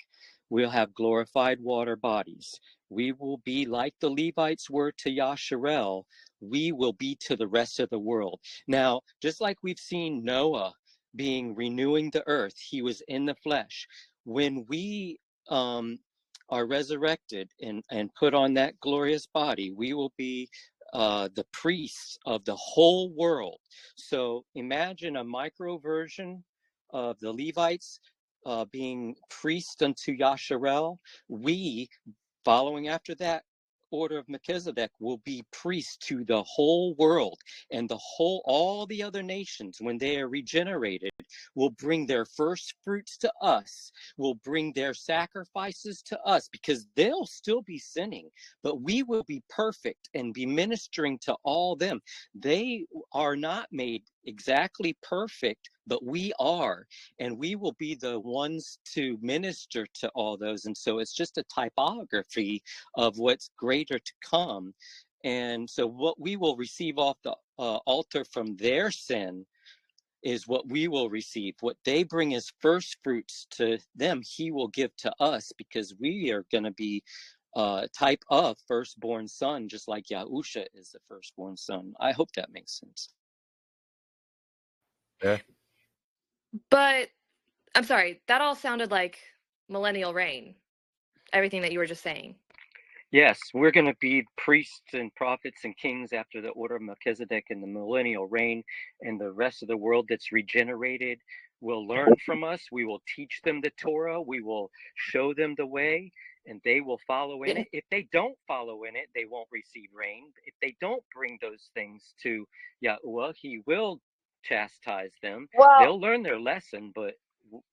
We'll have glorified water bodies. We will be like the Levites were to Yasharel. We will be to the rest of the world. Now, just like we've seen Noah renewing the earth, he was in the flesh. When we are resurrected and put on that glorious body, we will be the priests of the whole world. So imagine a micro version of the Levites being priests unto Yasharel. We, following after that order of Melchizedek, will be priests to the whole world, and all the other nations, when they are regenerated, will bring their first fruits to us, will bring their sacrifices to us, because they'll still be sinning, but we will be perfect and be ministering to all them. They are not made exactly perfect, but we are, and we will be the ones to minister to all those. And so it's just a typography of what's greater to come. And so what we will receive off the altar from their sin is what we will receive. What they bring as first fruits to them, he will give to us, because we are going to be type of firstborn son, just like Yahusha is the firstborn son. I hope that makes sense. Yeah. But I'm sorry, that all sounded like millennial reign, everything that you were just saying. Yes, we're going to be priests and prophets and kings after the order of Melchizedek in the millennial reign, and the rest of the world that's regenerated will learn from us. We will teach them the Torah. We will show them the way, and they will follow in it. If they don't follow in it, they won't receive rain. If they don't bring those things to Yahuwah, he will chastise them. They'll learn their lesson, but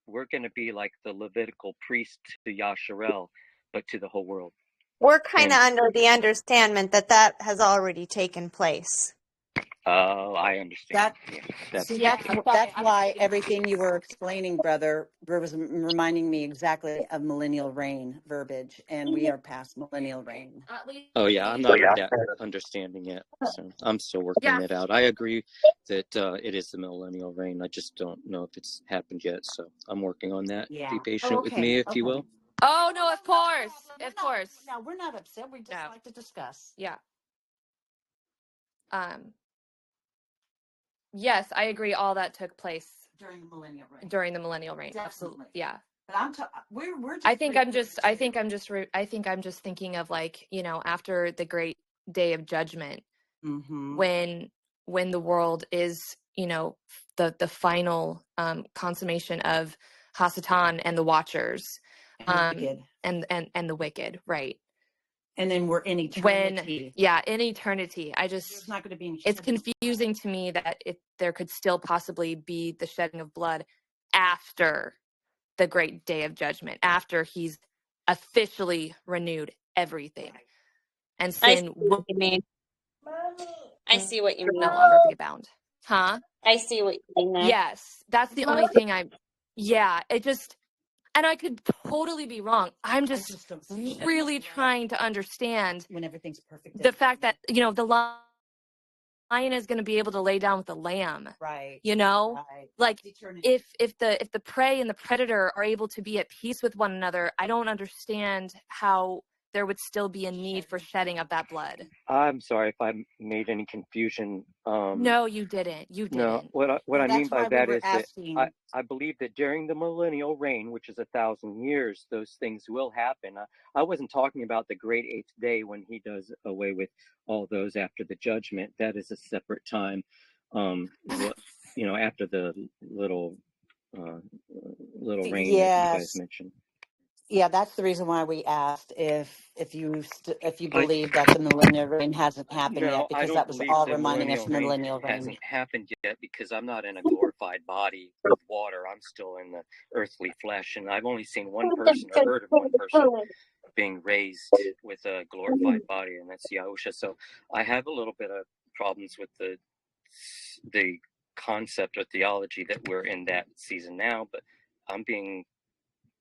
we're going to be like the Levitical priest to Yasharel, but to the whole world. We're kind of under the understanding that has already taken place. Oh, I understand. That's why everything you were explaining, brother, was reminding me exactly of millennial reign verbiage, and we are past millennial reign. Oh yeah, I'm not that understanding yet, so I'm still working it out. I agree that it is the millennial reign. I just don't know if it's happened yet, so I'm working on that. Be patient with me, if you will. Oh no, of course, of course. No, we're not upset. We just like to discuss. Yeah. Yes, I agree. All that took place during the millennial reign. During the millennial reign, absolutely. Yeah. But we're just I think I'm just thinking of, like, you know, after the great day of judgment, Mm-hmm. when the world is, you know, the final consummation of Hasatan and the Watchers, And the wicked. and the wicked, right? And then we're in eternity. In eternity. There's not going to be any It's shedding. confusing to me that there could still possibly be the shedding of blood after the great day of judgment, after he's officially renewed everything, and I sin see what will you mean. I see what you no mean. longer be abound. Huh? I see what you mean there. Yes, that's the only thing it just, and I could totally be wrong. I'm just don't see that. really trying to understand When everything's perfect. the fact that, you know, the lion is going to be able to lay down with the lamb, Right. you know, Right. like It's eternity. if the prey and the predator are able to be at peace with one another, I don't understand how there would still be a need for shedding of that blood. I'm sorry if I made any confusion. No, you didn't. No, what I mean by that is that I believe that during the millennial reign, which is 1,000 years, those things will happen. I wasn't talking about the great eighth day when he does away with all those after the judgment. That is a separate time. You know, after the little reign that you guys mentioned. Yeah, that's the reason why we asked if you believe that the millennial reign hasn't happened yet, because that was all reminding us the millennial reign hasn't happened yet, because I'm not in a glorified body with water. I'm still in the earthly flesh, and I've only seen one person or heard of one person being raised with a glorified body, and that's YAHUAH. So I have a little bit of problems with the concept or theology that we're in that season now, but I'm being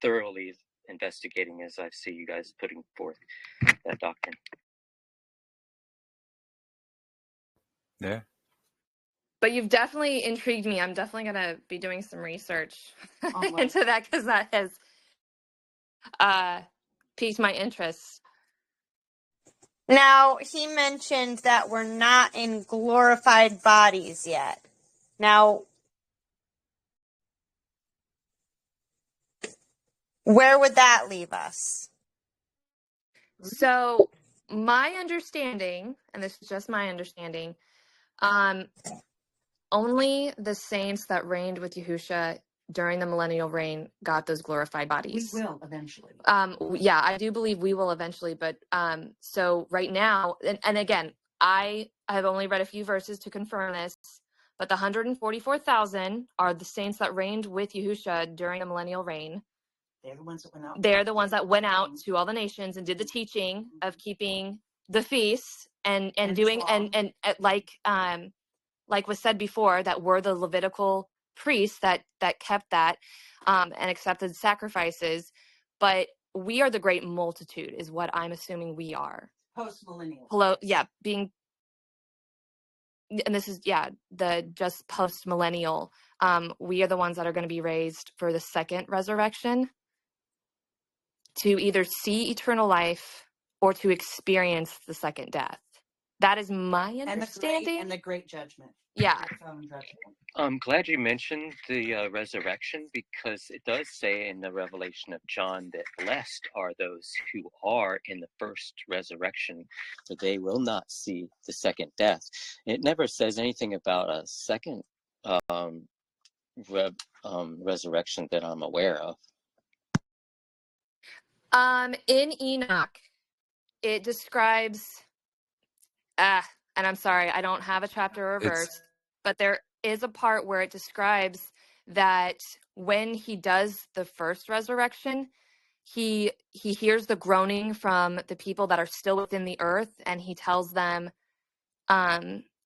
thoroughly investigating as I see you guys putting forth that doctrine. Yeah. But you've definitely intrigued me. I'm definitely going to be doing some research into that, because that has piqued my interest. Now, he mentioned that we're not in glorified bodies yet. Now, where would that leave us? So my understanding, and this is just my understanding, only the saints that reigned with Yahushua during the millennial reign got those glorified bodies. We will eventually. Yeah, I do believe we will eventually, but so right now, and again, I have only read a few verses to confirm this, but the 144,000 are the saints that reigned with Yahushua during the millennial reign. They're the ones that went out. They're the ones that went out to all the nations and did the teaching of keeping the feasts and doing and like was said before, that were the Levitical priests that kept that and accepted sacrifices. But we are the great multitude, is what I'm assuming we are. Post-millennial. Hello, yeah, being, and this is the just post-millennial. We are the ones that are going to be raised for the second resurrection, to either see eternal life or to experience the second death. That is my understanding. And the great judgment. Yeah. I'm glad you mentioned the resurrection, because it does say in the Revelation of John that blessed are those who are in the first resurrection, for they will not see the second death. It never says anything about a second resurrection that I'm aware of. In Enoch, it describes, and I'm sorry, I don't have a chapter or a verse, but there is a part where it describes that when he does the first resurrection, he hears the groaning from the people that are still within the earth, and he tells them,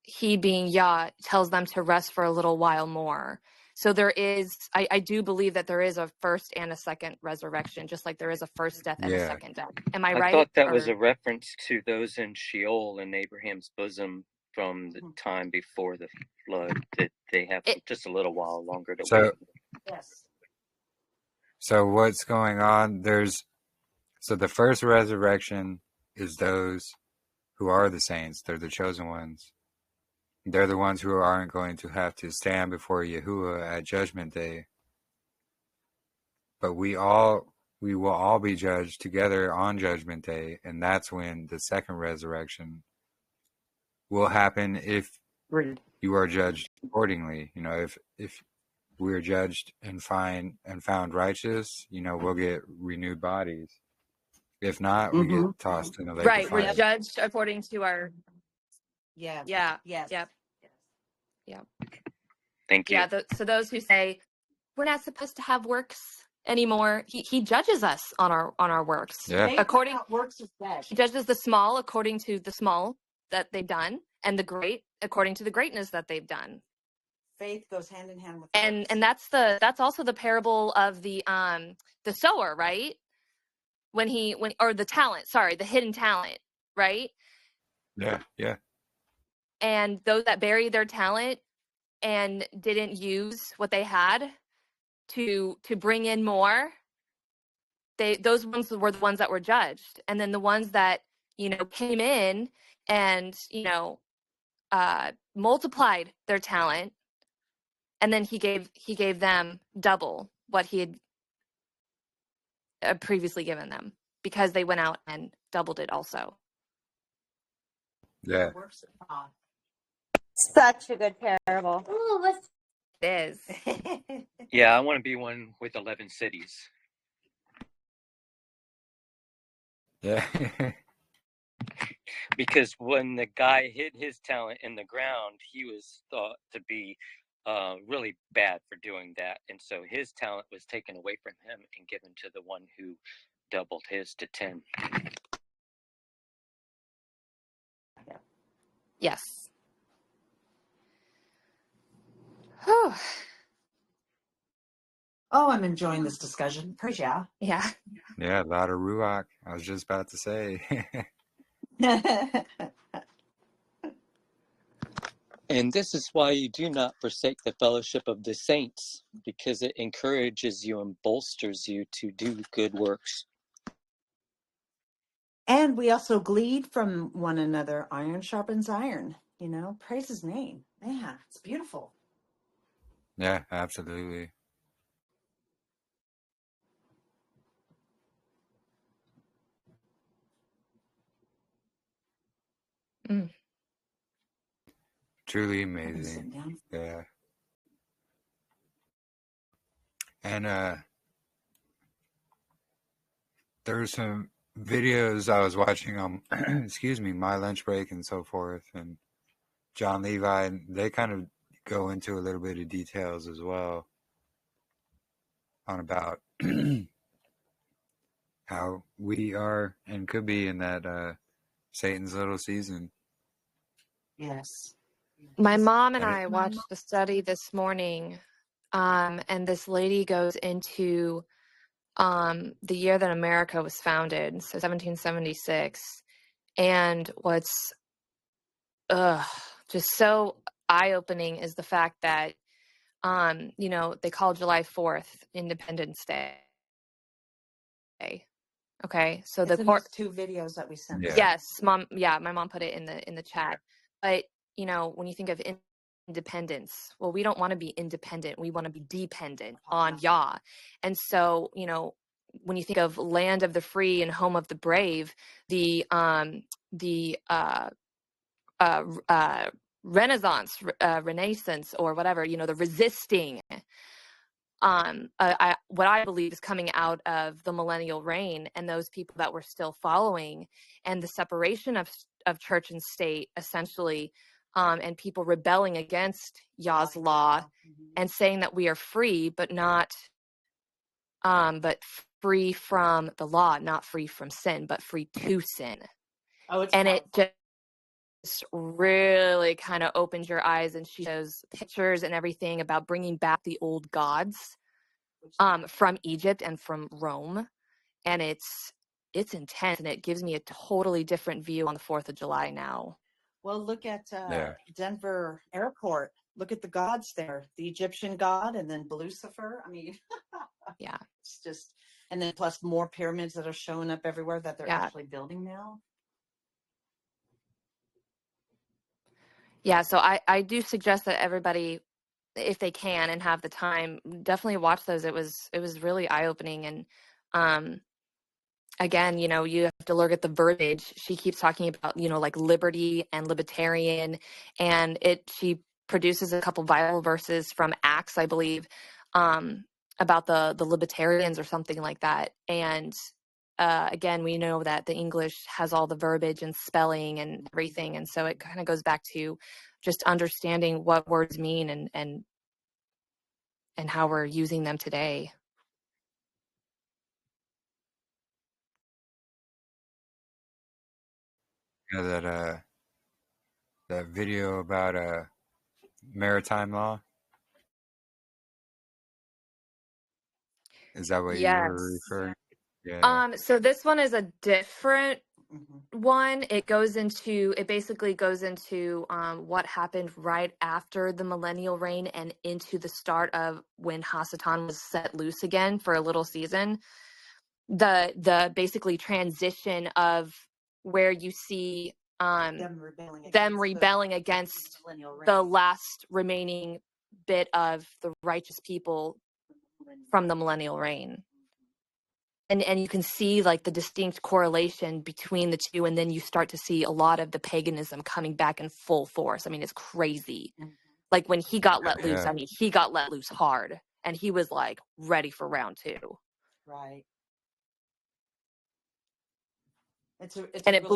he being Yah, tells them to rest for a little while more. So there is, I do believe that there is a first and a second resurrection, just like there is a first death and a second death. Am I right? I thought that was a reference to those in Sheol in Abraham's bosom from the time before the flood, that they have just a little while longer to wait. Yes. So what's going on? So the first resurrection is those who are the saints. They're the chosen ones. They're the ones who aren't going to have to stand before Yahuwah at Judgment Day. but we will all be judged together on Judgment Day, and that's when the second resurrection will happen if you are judged accordingly. You know, if we're judged and found righteous, you know, we'll get renewed bodies. If not, we get tossed in a lake of Right. We're fire. judged according to our Yeah. yeah. Yes. Yep. Yeah. Thank you. Yeah. So those who say we're not supposed to have works anymore, he judges us on our works. Yeah. Faith According without works is dead. he judges the small according to the small that they've done, and the great according to the greatness that they've done. Faith goes hand in hand with And works. and that's also the parable of the sower, right? When or the talent, sorry, the hidden talent, right? Yeah. Yeah. And those that buried their talent and didn't use what they had to bring in more, those ones were the ones that were judged. And then the ones that, you know, came in and, you know, multiplied their talent, and then he gave them double what he had previously given them, because they went out and doubled it also. Yeah. Works of God. Such a good parable. Ooh, what's It is. Yeah, I want to be one with 11 cities. Yeah. Because when the guy hid his talent in the ground, he was thought to be really bad for doing that. And so his talent was taken away from him and given to the one who doubled his to 10. Yes. Whew. Oh, I'm enjoying this discussion. Praise Yah. Yeah. Yeah. A lot of ruach. I was just about to say. And this is why you do not forsake the fellowship of the saints, because it encourages you and bolsters you to do good works. And we also glean from one another. Iron sharpens iron. You know, praise his name. Man, it's beautiful. Yeah, absolutely. Mm. Truly I'm gonna sit amazing. down. Yeah. And there's some videos I was watching on excuse me, my lunch break and so forth, and John Levi, and they kind of go into a little bit of details as well on about how we are and could be in that Satan's little season. Yes. My mom and And I watched the study this morning, and this lady goes into the year that America was founded, so 1776. And what's just so eye-opening is the fact that, you know, they call July 4th Independence Day. Okay, so It's the in court. those 2 videos that we sent. Yeah. Yes, mom. Yeah, my mom put it in the chat. But you know, when you think of independence, well, we don't want to be independent. We want to be dependent on Yah. And so, you know, when you think of land of the free and home of the brave, the Renaissance, Renaissance, or whatever, you know, the resisting. What I believe is coming out of the millennial reign and those people that were still following, and the separation of church and state, essentially, and people rebelling against Yah's law and saying that we are free, but not, but free from the law, not free from sin, but free to sin. Oh, it's and powerful. it just really kind of opens your eyes, and she shows pictures and everything about bringing back the old gods from Egypt and from Rome, and it's intense, and it gives me a totally different view on the 4th of July now. Well, look at Yeah. Denver Airport. Look at the gods there. The Egyptian god, and then Lucifer. I mean, Yeah. it's just, and then plus more pyramids that are showing up everywhere that they're Yeah. actually building now. Yeah, so I do suggest that everybody if they can and have the time, definitely watch those. It was really eye-opening. And again, you know, you have to look at the verbiage. She keeps talking about, you know, like liberty and libertarian, and she produces a couple Bible verses from Acts, I believe, about the libertarians or something like that. And again, we know that the English has all the verbiage and spelling and everything, and so it kind of goes back to just understanding what words mean and how we're using them today. You know that video about maritime law? Is that what you were Yes. referring? Yeah. So this one is a different Mhm. one. It basically goes into what happened right after the millennial reign and into the start of when Hasatan was set loose again for a little season. The basically transition of where you see Them rebelling against the last remaining bit of the righteous people from the millennial reign. And you can see like the distinct correlation between the two, and then you start to see a lot of the paganism coming back in full force. I mean, it's crazy. Like when he got let loose, Yeah. I mean, he got let loose hard, and he was like ready for round 2. Right. And it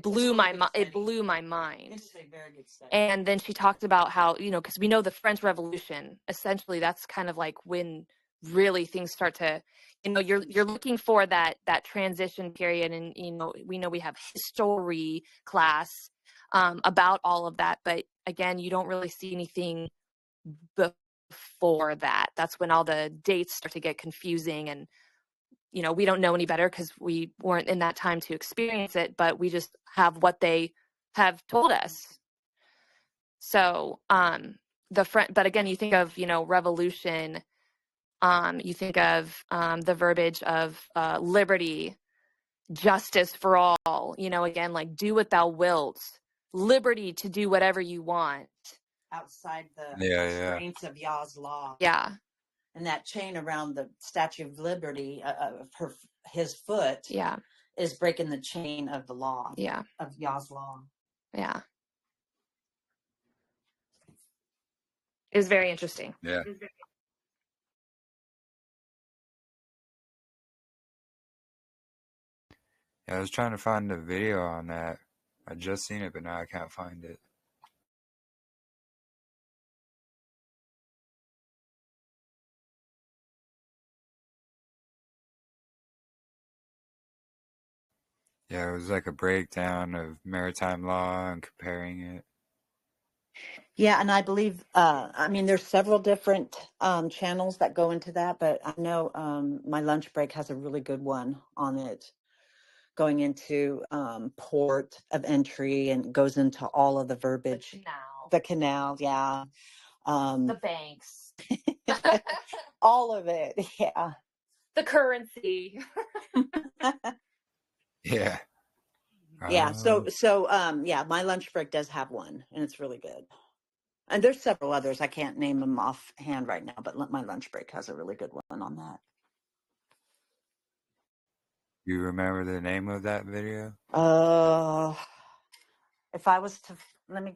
blew my mind. It blew my mind. It's a very good study. And then she talked about how, you know, because we know the French Revolution, essentially that's kind of like when really things start to, you know, you're looking for that transition period. And, you know, we have history class about all of that. But again, you don't really see anything before that. That's when all the dates start to get confusing, and you know, we don't know any better because we weren't in that time to experience it, but we just have what they have told us. So, but again, you think of, you know, revolution, you think of the verbiage of liberty, justice for all, you know, again, like do what thou wilt, liberty to do whatever you want. Outside the Yeah. restraints of Yah's law. Yeah. And that chain around the Statue of Liberty of his foot Yeah. is breaking the chain of the law. Yeah. Of Yah's law. Yeah. It was very interesting. Yeah. I was trying to find the video on that. I just seen it, but now I can't find it. Yeah, it was like a breakdown of maritime law and comparing it. Yeah, and I believe, I mean, there's several different channels that go into that, but I know my lunch break has a really good one on it, going into port of entry, and goes into all of the verbiage. The canal, yeah. The banks. All of it, yeah. The currency. Yeah. Yeah, so yeah, my lunch break does have one, and it's really good. And there's several others. I can't name them offhand right now, but my lunch break has a really good one on that. You remember the name of that video? If I was to, let me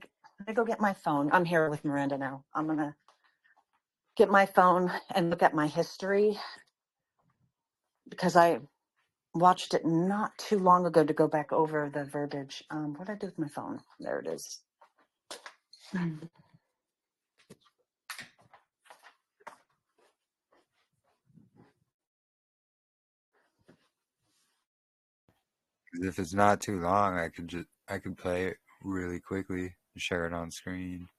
go get my phone. I'm here with Miranda now. I'm gonna get my phone and look at my history, because I watched it not too long ago to go back over the verbiage. What did I do with my phone? There it is. Because if it's not too long, I could play it really quickly and share it on screen.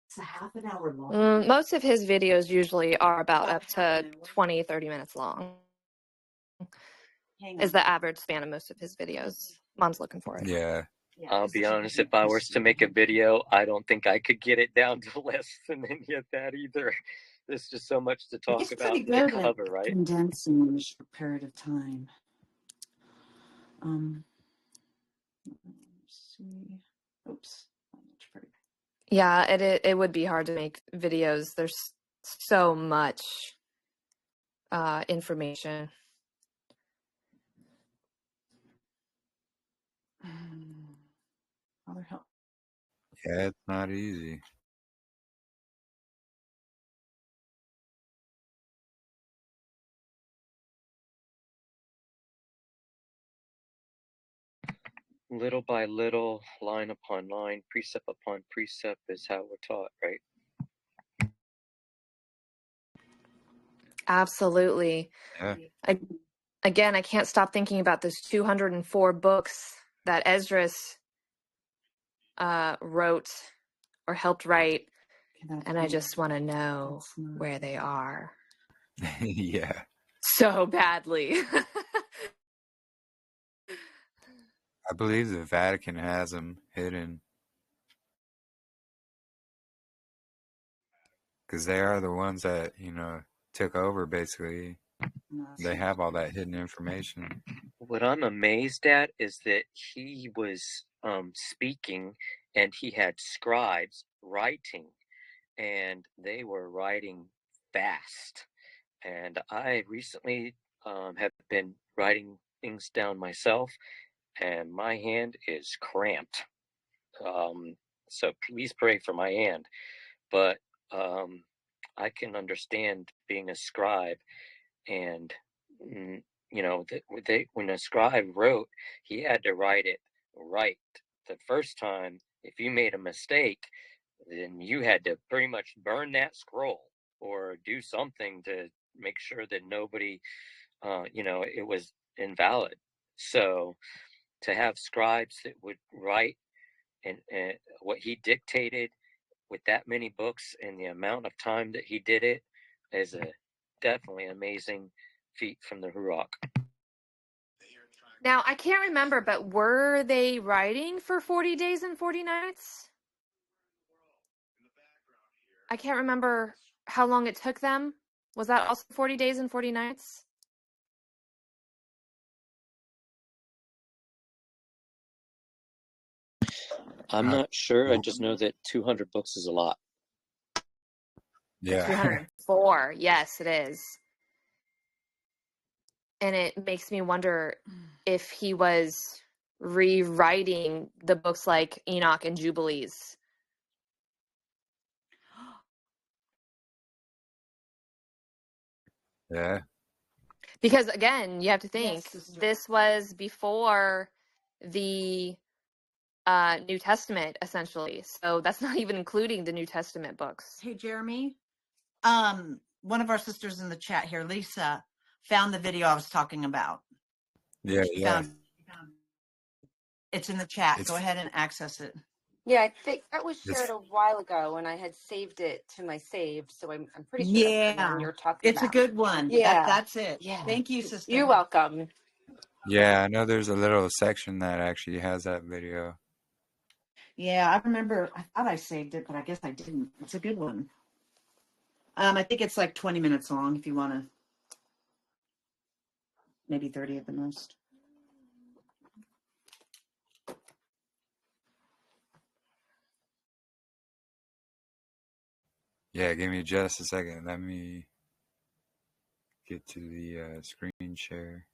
It's a half an hour long. Most of his videos usually are about up to 20, 30 minutes long. Is the average span of most of his videos. Mom's looking for it. Yeah. I'll be honest, if I was to make a video, I don't think I could get it down to less than any of that either. There's just so much to talk about to cover, right? Condensing in a short period of time. Let's see. Oops. Yeah, it would be hard to make videos. There's so much information. Father help. Yeah, it's not easy. Little by little, line upon line, precept upon precept is how we're taught, right? Absolutely. Yeah. Again, I can't stop thinking about those 204 books that Esdras wrote or helped write, and I just want to know where they are Yeah. so badly. I believe the Vatican has them hidden. Because they are the ones that, took over, basically. They have all that hidden information. What I'm amazed at is that he was speaking and he had scribes writing, and they were writing fast. And I recently have been writing things down myself, and my hand is cramped. So please pray for my hand. But I can understand being a scribe, and when a scribe wrote, he had to write it right the first time. If you made a mistake, then you had to pretty much burn that scroll or do something to make sure that nobody, it was invalid. So to have scribes that would write and what he dictated with that many books and the amount of time that he did it is a definitely amazing feat from the YAHUAH. Now, I can't remember, but were they writing for 40 days and 40 nights? I can't remember how long it took them. Was that also 40 days and 40 nights? I'm not sure. I just know that 200 books is a lot. Yeah. 204. Yes, it is. And it makes me wonder if he was rewriting the books like Enoch and Jubilees. Yeah. Because again, you have to think Yes, this was before the New Testament, essentially. So that's not even including the New Testament books. Hey, Jeremy. One of our sisters in the chat here, Lisa, found the video I was talking about. Yeah. Yeah. It's in the chat. Go ahead and access it. Yeah, I think that was shared a while ago, and I had saved it to my saved, so I'm pretty sure that's the one you're talking It's about. a good one. Yeah. That's it. Yeah. Thank you, sister. You're welcome. Yeah, I know there's a little section that actually has that video. Yeah, I remember. I thought I saved it, but I guess I didn't. It's a good one. I think it's like 20 minutes long if you want to. Maybe 30 at the most. Yeah, give me just a second. Let me get to the screen share.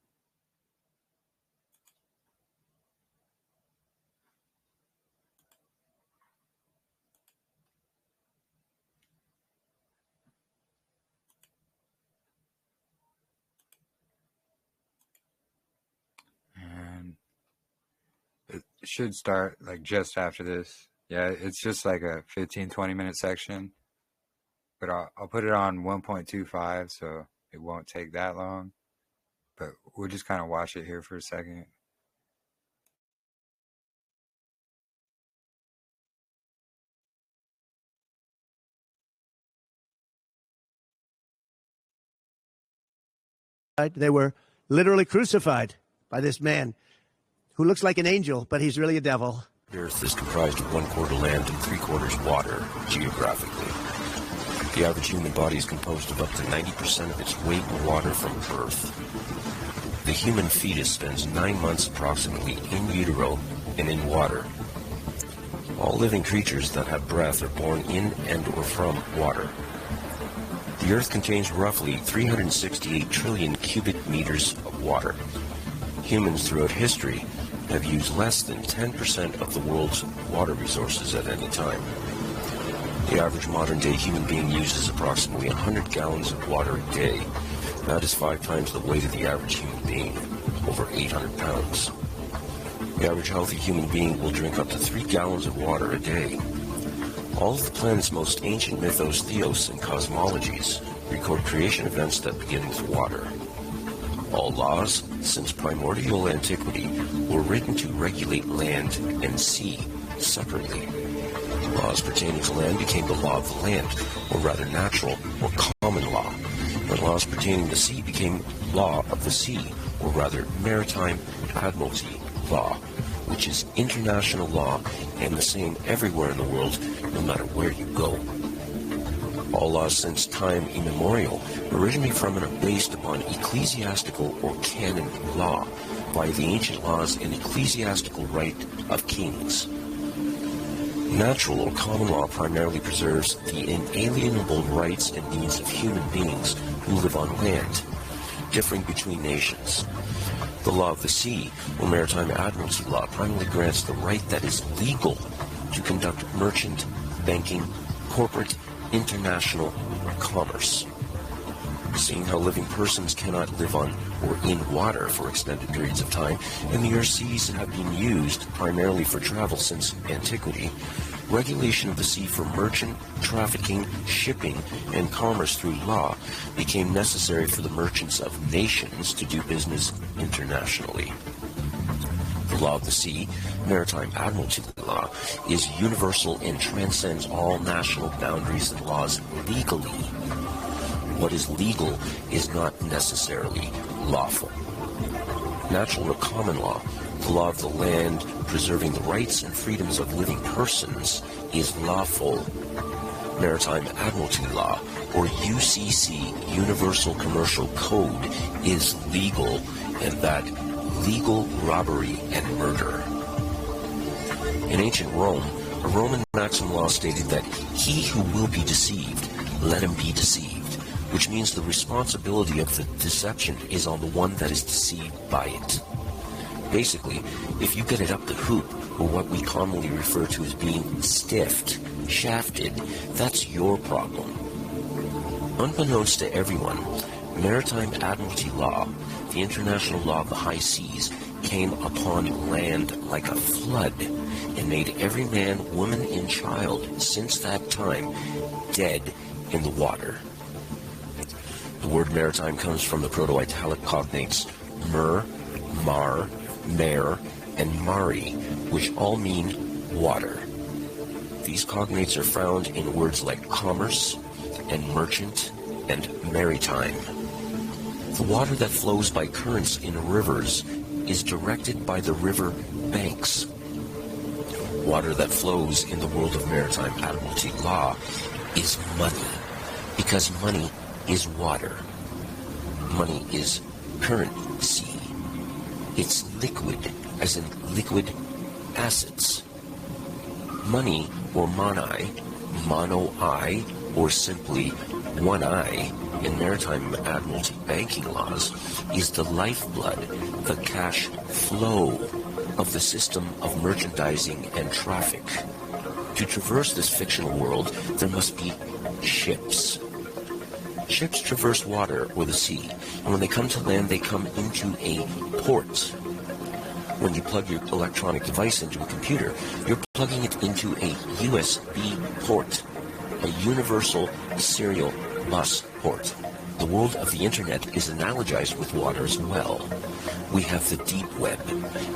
And it should start like just after this. Yeah, it's just like a 15-20 minute section. But I'll put it on 1.25 so it won't take that long. But we'll just kind of watch it here for a second. They were literally crucified by this man who looks like an angel, but he's really a devil. The Earth is comprised of 1/4 land and 3/4 water, geographically. The average human body is composed of up to 90% of its weight in water from birth. The human fetus spends 9 months approximately in utero and in water. All living creatures that have breath are born in and or from water. The Earth contains roughly 368 trillion cubic meters of water. Humans throughout history have used less than 10% of the world's water resources at any time. The average modern-day human being uses approximately 100 gallons of water a day. That is 5 times the weight of the average human being, over 800 pounds. The average healthy human being will drink up to 3 gallons of water a day. All of the planet's most ancient mythos, theos, and cosmologies record creation events that begin with water. All laws, since primordial antiquity, were written to regulate land and sea separately. Laws pertaining to land became the law of the land, or rather natural or common law. And laws pertaining to the sea became law of the sea, or rather maritime admiralty law, which is international law and the same everywhere in the world, no matter where you go. All laws since time immemorial originate from and are based upon ecclesiastical or canon law, by the ancient laws and ecclesiastical right of kings. Natural or common law primarily preserves the inalienable rights and needs of human beings who live on land, differing between nations. The law of the sea, or maritime admiralty law, primarily grants the right that is legal to conduct merchant, banking, corporate, international commerce. Seeing how living persons cannot live on or in water for extended periods of time, and the Earth's seas have been used primarily for travel since antiquity, regulation of the sea for merchant, trafficking, shipping, and commerce through law became necessary for the merchants of nations to do business internationally. The law of the sea, maritime admiralty law, is universal and transcends all national boundaries and laws legally. What is legal is not necessarily lawful. Natural or common law, the law of the land preserving the rights and freedoms of living persons, is lawful. Maritime admiralty law, or UCC, Universal Commercial Code, is legal, and that legal robbery and murder. In ancient Rome, a Roman maxim law stated that he who will be deceived, let him be deceived, which means the responsibility of the deception is on the one that is deceived by it. Basically, if you get it up the hoop, or what we commonly refer to as being stiffed, shafted, that's your problem. Unbeknownst to everyone, maritime admiralty law, the international law of the high seas, came upon land like a flood and made every man, woman, and child since that time dead in the water. The word maritime comes from the Proto-Italic cognates mer, mar, mare, and mari, which all mean water. These cognates are found in words like commerce and merchant and maritime. The water that flows by currents in rivers is directed by the river banks. Water that flows in the world of maritime admiralty law is money, because money is water. Money is currency. It's liquid, as in liquid assets. Money, or monai, mono-I, or simply one eye, in maritime admiralty banking laws, is the lifeblood, the cash flow of the system of merchandising and traffic. To traverse this fictional world, there must be ships. Ships traverse water or the sea, and when they come to land, they come into a port. When you plug your electronic device into a computer, you're plugging it into a USB port, a universal serial bus port. The world of the internet is analogized with water as well. We have the deep web,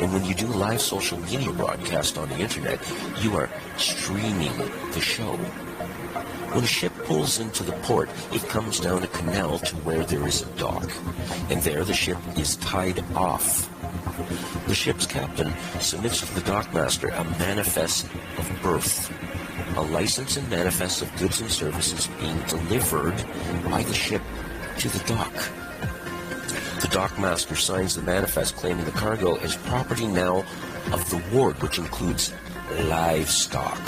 and when you do a live social media broadcast on the internet, you are streaming the show. When a ship pulls into the port, it comes down a canal to where there is a dock, and there the ship is tied off. The ship's captain submits to the dockmaster a manifest of birth, a license and manifest of goods and services being delivered by the ship to the dock. The dockmaster signs the manifest claiming the cargo as property now of the ward, which includes livestock.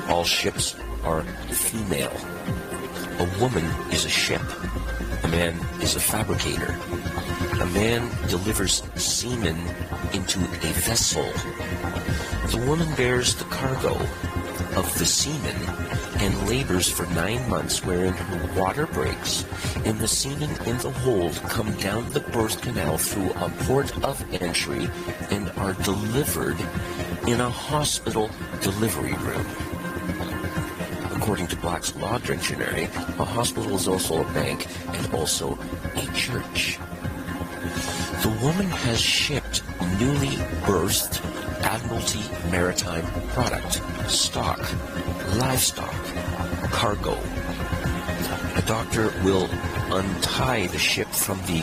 All ships are female. A woman is a ship. A man is a fabricator. A man delivers semen into a vessel. The woman bears the cargo of the semen and labors for 9 months, wherein her water breaks, and the semen in the hold come down the birth canal through a port of entry and are delivered in a hospital delivery room. According to Black's Law Dictionary, a hospital is also a bank and also a church. The woman has shipped newly birthed Admiralty maritime product, stock, livestock, cargo. A doctor will untie the ship from the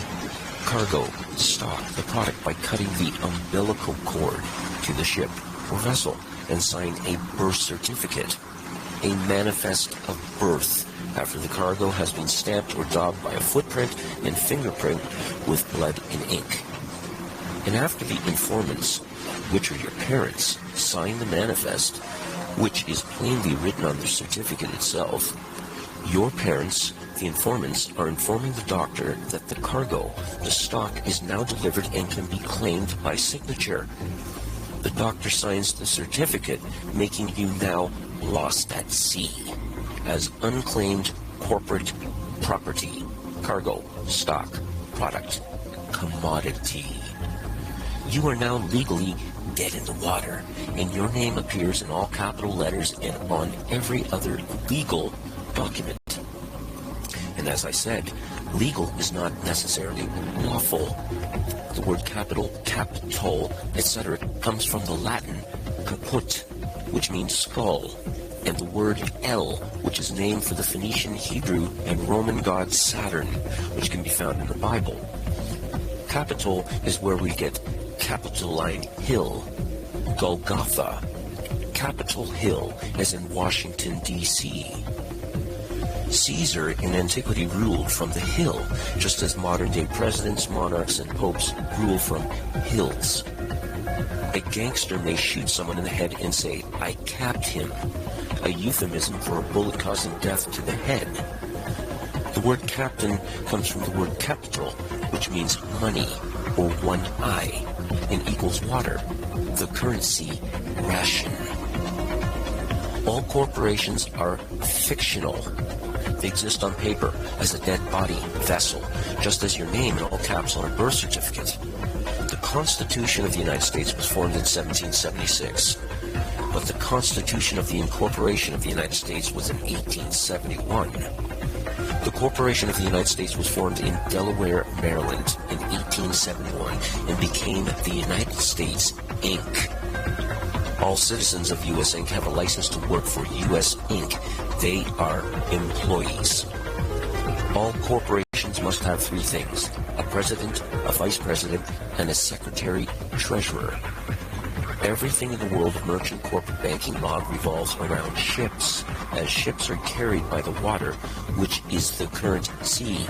cargo, stock, the product by cutting the umbilical cord to the ship or vessel and sign a birth certificate, a manifest of birth, after the cargo has been stamped or daubed by a footprint and fingerprint with blood and ink. And after the informants, which are your parents, sign the manifest, which is plainly written on the certificate itself, your parents, the informants, are informing the doctor that the cargo, the stock, is now delivered and can be claimed by signature. The doctor signs the certificate, making you now lost at sea as unclaimed corporate property, cargo, stock, product, commodity. You are now legally dead in the water, and your name appears in all capital letters and on every other legal document. And as I said, legal is not necessarily lawful. The word capital, etc. comes from the Latin caput, which means skull, and the word El, which is named for the Phoenician, Hebrew, and Roman god Saturn, which can be found in the Bible. Capitol is where we get Capitoline Hill, Golgotha, Capitol Hill, as in Washington, D.C. Caesar in antiquity ruled from the hill, just as modern-day presidents, monarchs, and popes rule from hills. A gangster may shoot someone in the head and say, "I capped him," a euphemism for a bullet causing death to the head. The word captain comes from the word capital, which means money, or one eye, and equals water, the currency ration. All corporations are fictional. They exist on paper as a dead body vessel, just as your name in all caps on a birth certificate. The Constitution of the United States was formed in 1776, but the Constitution of the Incorporation of the United States was in 1871. The Corporation of the United States was formed in Delaware, Maryland in 1871 and became the United States, Inc. All citizens of U.S. Inc. have a license to work for U.S. Inc. They are employees. All corporations must have three things: a president, a vice president, and a secretary-treasurer. Everything in the world of merchant corporate banking law revolves around ships, as ships are carried by the water, which is the current sea,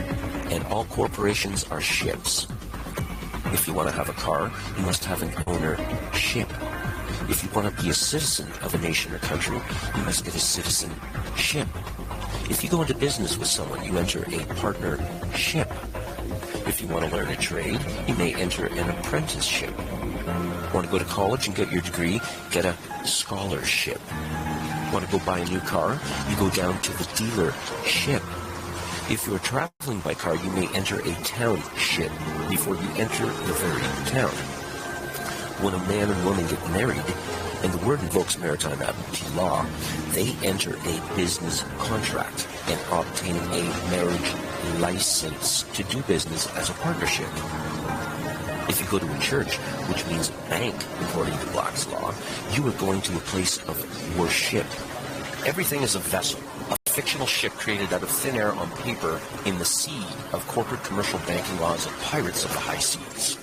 and all corporations are ships. If you want to have a car, you must have an ownership. If you want to be a citizen of a nation or country, you must get a citizenship. If you go into business with someone, you enter a partnership. If you want to learn a trade, you may enter an apprenticeship. Want to go to college and get your degree? Get a scholarship. Want to go buy a new car? You go down to the dealership. If you are traveling by car, you may enter a township before you enter the very town. When a man and woman get married, and the word invokes maritime admiralty law, they enter a business contract and obtain a marriage license to do business as a partnership. If you go to a church, which means bank, according to Black's law, you are going to a place of worship. Everything is a vessel, a fictional ship created out of thin air on paper in the sea of corporate commercial banking laws of pirates of the high seas.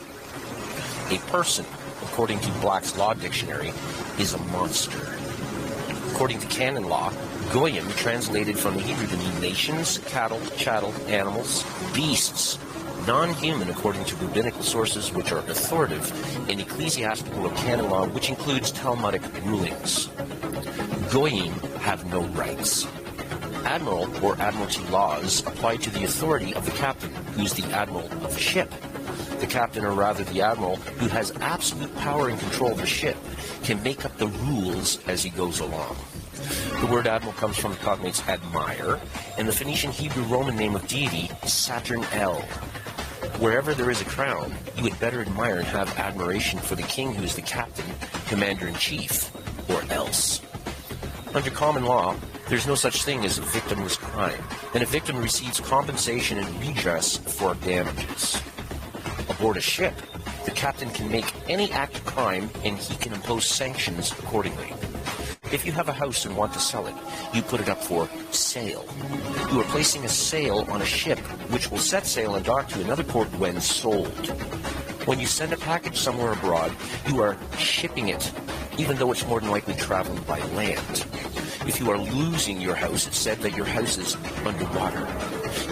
A person, according to Black's Law Dictionary, is a monster. According to canon law, Goyim translated from the Hebrew to mean nations, cattle, chattel, animals, beasts, non-human according to rabbinical sources which are authoritative, and ecclesiastical or canon law, which includes Talmudic rulings. Goyim have no rights. Admiral or admiralty laws apply to the authority of the captain, who is the admiral of the ship. The captain, or rather the admiral, who has absolute power and control of the ship, can make up the rules as he goes along. The word admiral comes from the cognates admire, and the Phoenician Hebrew Roman name of deity, Saturn El. Wherever there is a crown, you had better admire and have admiration for the king who is the captain, commander-in-chief, or else. Under common law, there's no such thing as a victimless crime, and a victim receives compensation and redress for damages. Aboard a ship, the captain can make any act of crime, and he can impose sanctions accordingly. If you have a house and want to sell it, you put it up for sale. You are placing a sale on a ship, which will set sail and dock to another port when sold. When you send a package somewhere abroad, you are shipping it, even though it's more than likely traveling by land. If you are losing your house, it's said that your house is underwater.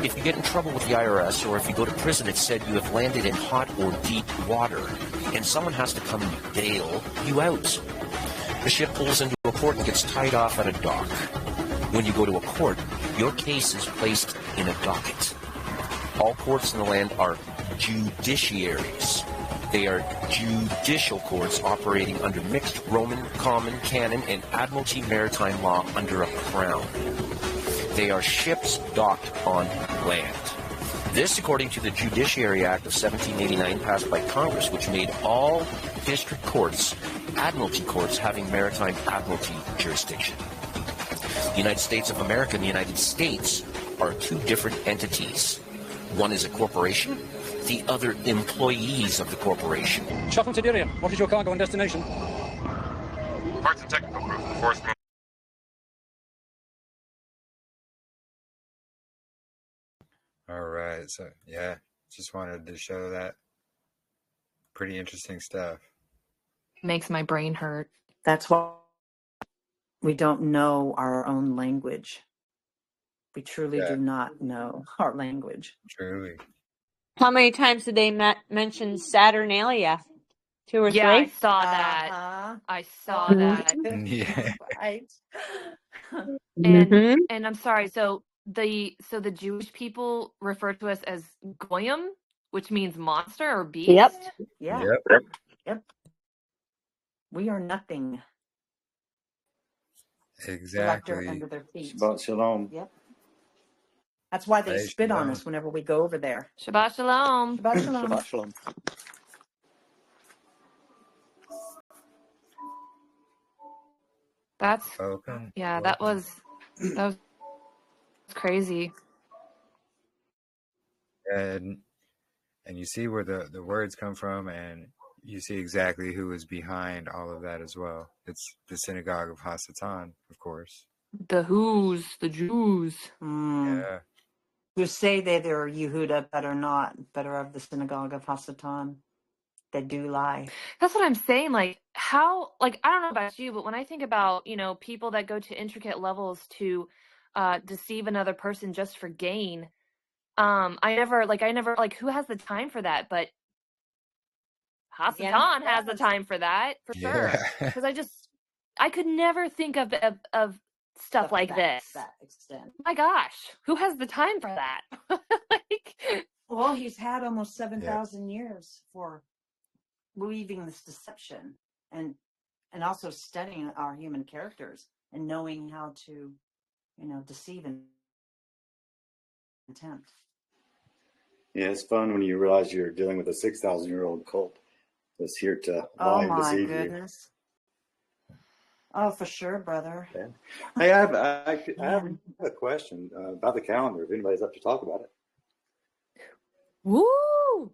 If you get in trouble with the IRS, or if you go to prison, it's said you have landed in hot or deep water, and someone has to come and bail you out. The ship pulls into a port and gets tied off at a dock. When you go to a court, your case is placed in a docket. All courts in the land are judiciaries. They are judicial courts operating under mixed Roman, common, canon, and admiralty maritime law under a crown. They are ships docked on land. This, according to the Judiciary Act of 1789, passed by Congress, which made all district courts admiralty courts having maritime admiralty jurisdiction. The United States of America and the United States are two different entities. One is a corporation, the other employees of the corporation. Shuffle to Durian. What is your cargo and destination? Parts and technical proof. Force move. All right, so yeah, just wanted to show that. Pretty interesting stuff. Makes my brain hurt. That's why we don't know our own language. We truly do not know our language. Truly. How many times did they mention Saturnalia? 2 or 3? Yeah, I saw that. I saw that. Yeah. Right. And I'm sorry. So the Jewish people refer to us as goyim, which means monster or beast. Yep. Yeah. Yep. We are nothing. Exactly. Under their feet. Shabbat shalom. Yep. That's why they Hey, spit on shalom. us whenever we go over there. Shabbat shalom. Shabbat shalom. Shabbat shalom. That's Welcome. yeah. That was crazy. And you see where the words come from, and you see exactly who is behind all of that as well. It's the synagogue of Hasatan, of course. The the Jews. Yeah. Who say they're Yehuda, but are not, but are of the synagogue of Hasatan. They do lie. That's what I'm saying. Like how, like, I don't know about you, but when I think about, people that go to intricate levels to deceive another person just for gain, I never, who has the time for that? But Hasatan has the time for that, for sure. Because I could never think of stuff like this. That extent. My gosh, who has the time for that? Well, he's had almost 7,000 years for weaving this deception and also studying our human characters and knowing how to, deceive and tempt. Yeah, it's fun when you realize you're dealing with a 6,000-year-old cult that's here to lie and deceive you. Oh, my goodness. Oh, for sure, brother. Yeah. Hey, I have a question about the calendar, if anybody's up to talk about it. Woo!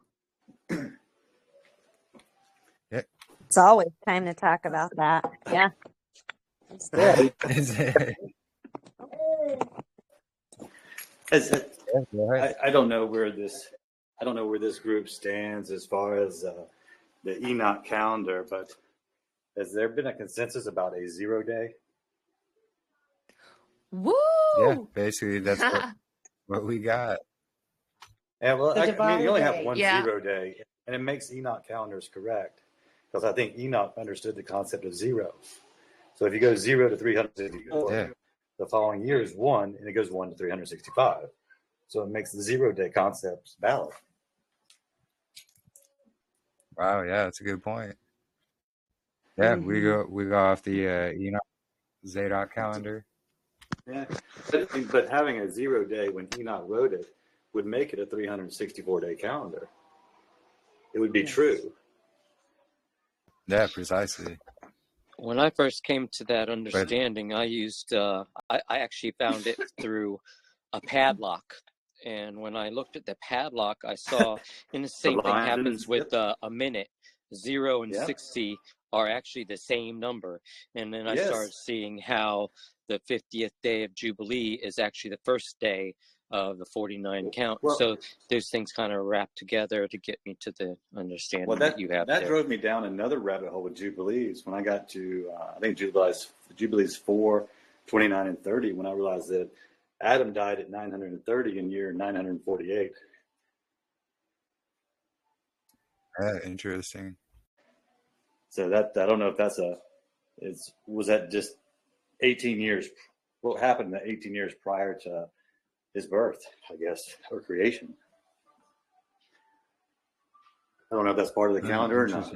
Yeah. It's always time to talk about that. Yeah. I don't know where this group stands as far as the Enoch calendar, but has there been a consensus about a 0 day? Woo! Yeah, basically that's what we got. Yeah, well, The I mean, you only have day. one Yeah. 0 day, and it makes Enoch calendars correct because I think Enoch understood the concept of zero. So if you go 0 to 364, Yeah. the following year is 1, and it goes 1 to 365. So it makes the 0 day concept valid. Wow. Yeah, that's a good point. Yeah, we go off the Enoch Zadok calendar. Yeah, but having a 0 day when Enoch wrote it would make it a 364 day calendar. It would be true. Yeah, precisely. When I first came to that understanding, I used, I actually found it through a padlock. And when I looked at the padlock, I saw, and the same thing happens with a minute. 0 and 60 are actually the same number. And then I started seeing how the 50th day of Jubilee is actually the first day of the 49 count. Well, so those things kind of wrap together to get me to the understanding that you have that there. drove me down another rabbit hole with Jubilees when I got to, I think Jubilees 4, 29, and 30, when I realized that Adam died at 930 in year 948. Yeah, interesting. So that, I don't know if that's was that just 18 years? What happened in the 18 years prior to his birth, I guess, or creation? I don't know if that's part of the calendar or not.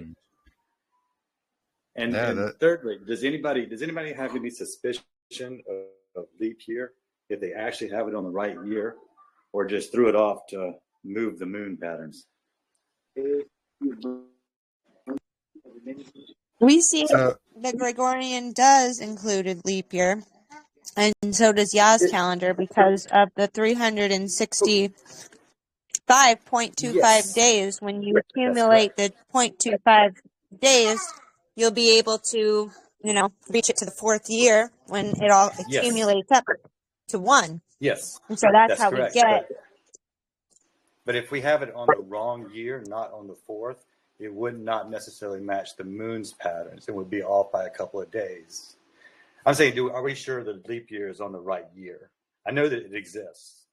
And, thirdly, does anybody have any suspicion of leap year, if they actually have it on the right year, or just threw it off to move the moon patterns? We see the Gregorian does include a leap year, and so does YAH's calendar because of the 365.25 days. When you accumulate the 0.25 days, you'll be able to, reach it to the fourth year when it all accumulates up to 1. Yes. And so that's how correct. we get. But if we have it on the wrong year, not on the 4th, it would not necessarily match the moon's patterns. It would be off by a couple of days. I'm saying, are we sure the leap year is on the right year? I know that it exists.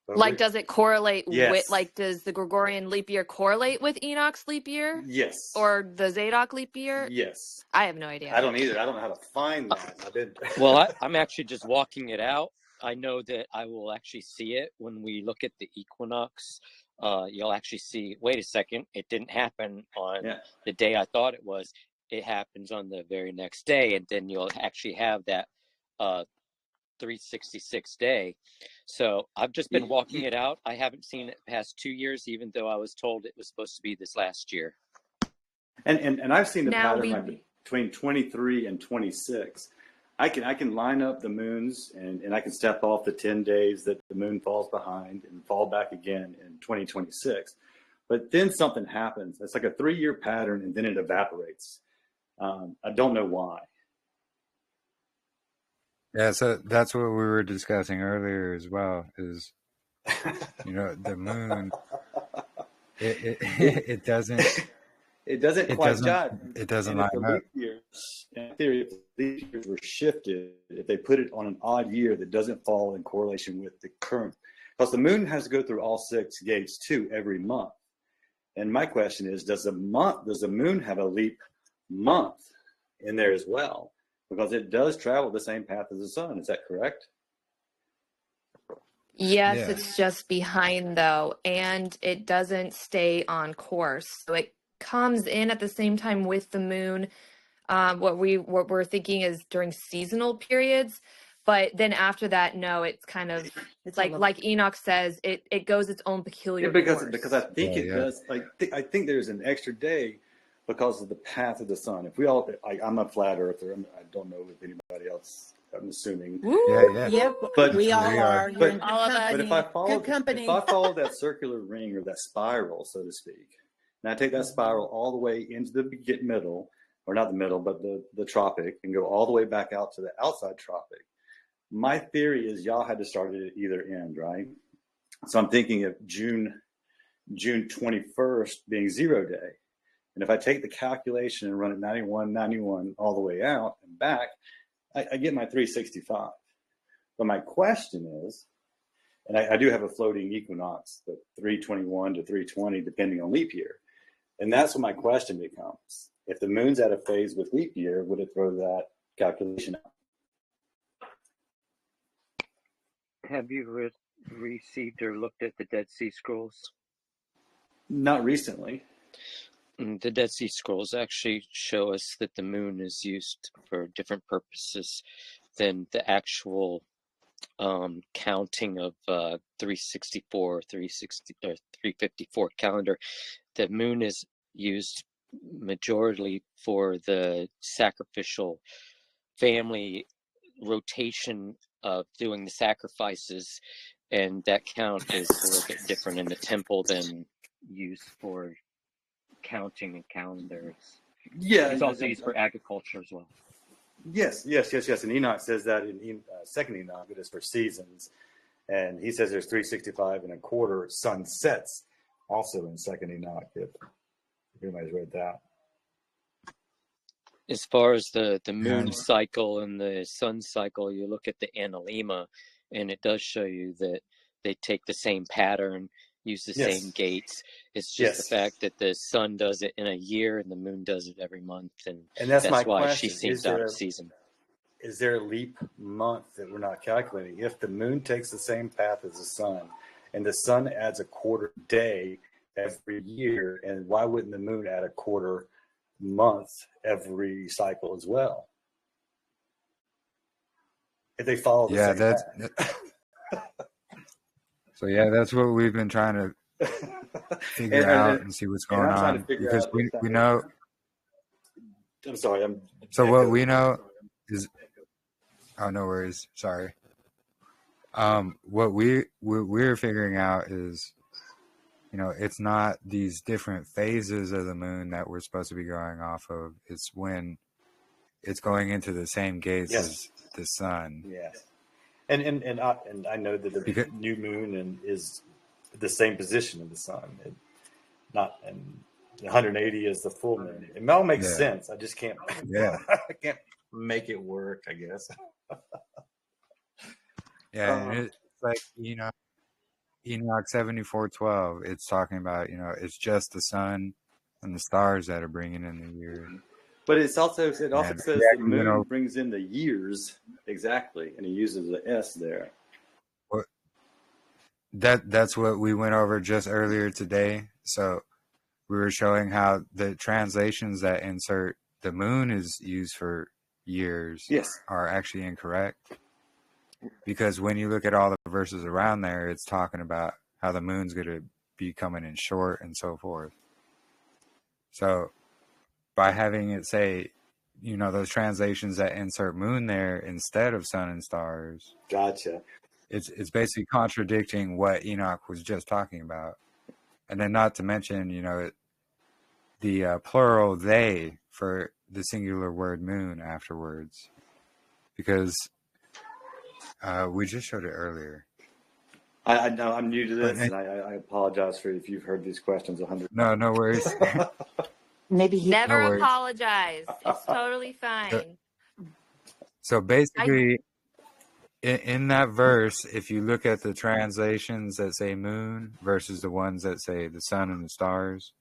Like, does it correlate Yes. with, does the Gregorian leap year correlate with Enoch's leap year? Yes. Or the Zadok leap year? Yes. I have no idea. I don't either. I don't know how to find that. Well, I'm actually just walking it out. I know that I will actually see it when we look at the equinox. You'll actually see, wait a second, it didn't happen on the day I thought it was. It happens on the very next day, and then you'll actually have that 366 day. So I've just been walking it out. I haven't seen it past 2 years, even though I was told it was supposed to be this last year. And I've seen the pattern between 23 and 26. I can line up the moons and I can step off the 10 days that the moon falls behind and fall back again in 2026. But then something happens. It's like a 3-year pattern, and then it evaporates. I don't know why. Yeah, so that's what we were discussing earlier as well, is, the moon, it doesn't... It doesn't quite jive. It doesn't line up. In theory, if the leap years were shifted, if they put it on an odd year that doesn't fall in correlation with the current, because the moon has to go through all 6 gates too every month. And my question is, does the moon have a leap month in there as well? Because it does travel the same path as the sun. Is that correct? Yes, it's just behind though, and it doesn't stay on course. So it comes in at the same time with the moon. What we're thinking is during seasonal periods, but then after that, no, it's kind of like Enoch says, it goes its own peculiar course. Because I think it does. I think there's an extra day because of the path of the sun. If we all, I'm a flat earther. I don't know if anybody else. I'm assuming. Yeah, but we all are. But if I follow that circular ring or that spiral, so to speak, and I take that spiral all the way into the middle, or not the middle, but the tropic, and go all the way back out to the outside tropic. My theory is y'all had to start it at either end, right? So I'm thinking of June 21st being 0 day. And if I take the calculation and run it 91 all the way out and back, I get my 365. But my question is, And I do have a floating equinox, the 321 to 320, depending on leap year. And that's when my question becomes, if the moon's at a phase with leap year, would it throw that calculation out? Have you received or looked at the Dead Sea Scrolls? Not recently. The Dead Sea Scrolls actually show us that the moon is used for different purposes than the actual counting of 364, 360, or 354 calendar. The moon is used majorly for the sacrificial family rotation of doing the sacrifices, and that count is a little bit different in the temple than used for counting and calendars. Yeah, it's also used for agriculture as well. Yes. And Enoch says that in second Enoch, it is for seasons. And he says there's 365 and a quarter sunsets also in second Enoch, if anybody's read that. As far as the moon cycle and the sun cycle, you look at the analema, and it does show you that they take the same pattern, use the same gates. It's just the fact that the sun does it in a year and the moon does it every month, and that's my why question. she seems out of season. Is there a leap month that we're not calculating? If the moon takes the same path as the sun, and the sun adds a quarter day every year, and why wouldn't the moon add a quarter month every cycle as well? If they follow the same path. So that's what we've been trying to figure out and see what's going on, because we know. I'm sorry. What we know is, oh, no worries. Sorry. What we're figuring out is, it's not these different phases of the moon that we're supposed to be going off of. It's when it's going into the same gates as the sun. Yes. And I know that the new moon is the same position of the sun. And 180 is the full moon. It all makes sense. I just can't. I can't make it work, I guess. And it's like Enoch 74:12. It's talking about it's just the sun and the stars that are bringing in the year. But it also says the moon brings in the years exactly, and he uses the S there. That's what we went over just earlier today. So we were showing how the translations that insert the moon is used for years are actually incorrect. Because when you look at all the verses around there, it's talking about how the moon's going to be coming in short and so forth. So by having it say, those translations that insert moon there instead of sun and stars. Gotcha. It's basically contradicting what Enoch was just talking about. And then not to mention, the plural they for the singular word moon afterwards. Because we just showed it earlier. I know I'm new to this, and I apologize for if you've heard these questions 100 times. No worries. Maybe he never apologize. It's totally fine. So basically, in that verse, if you look at the translations that say moon versus the ones that say the sun and the stars,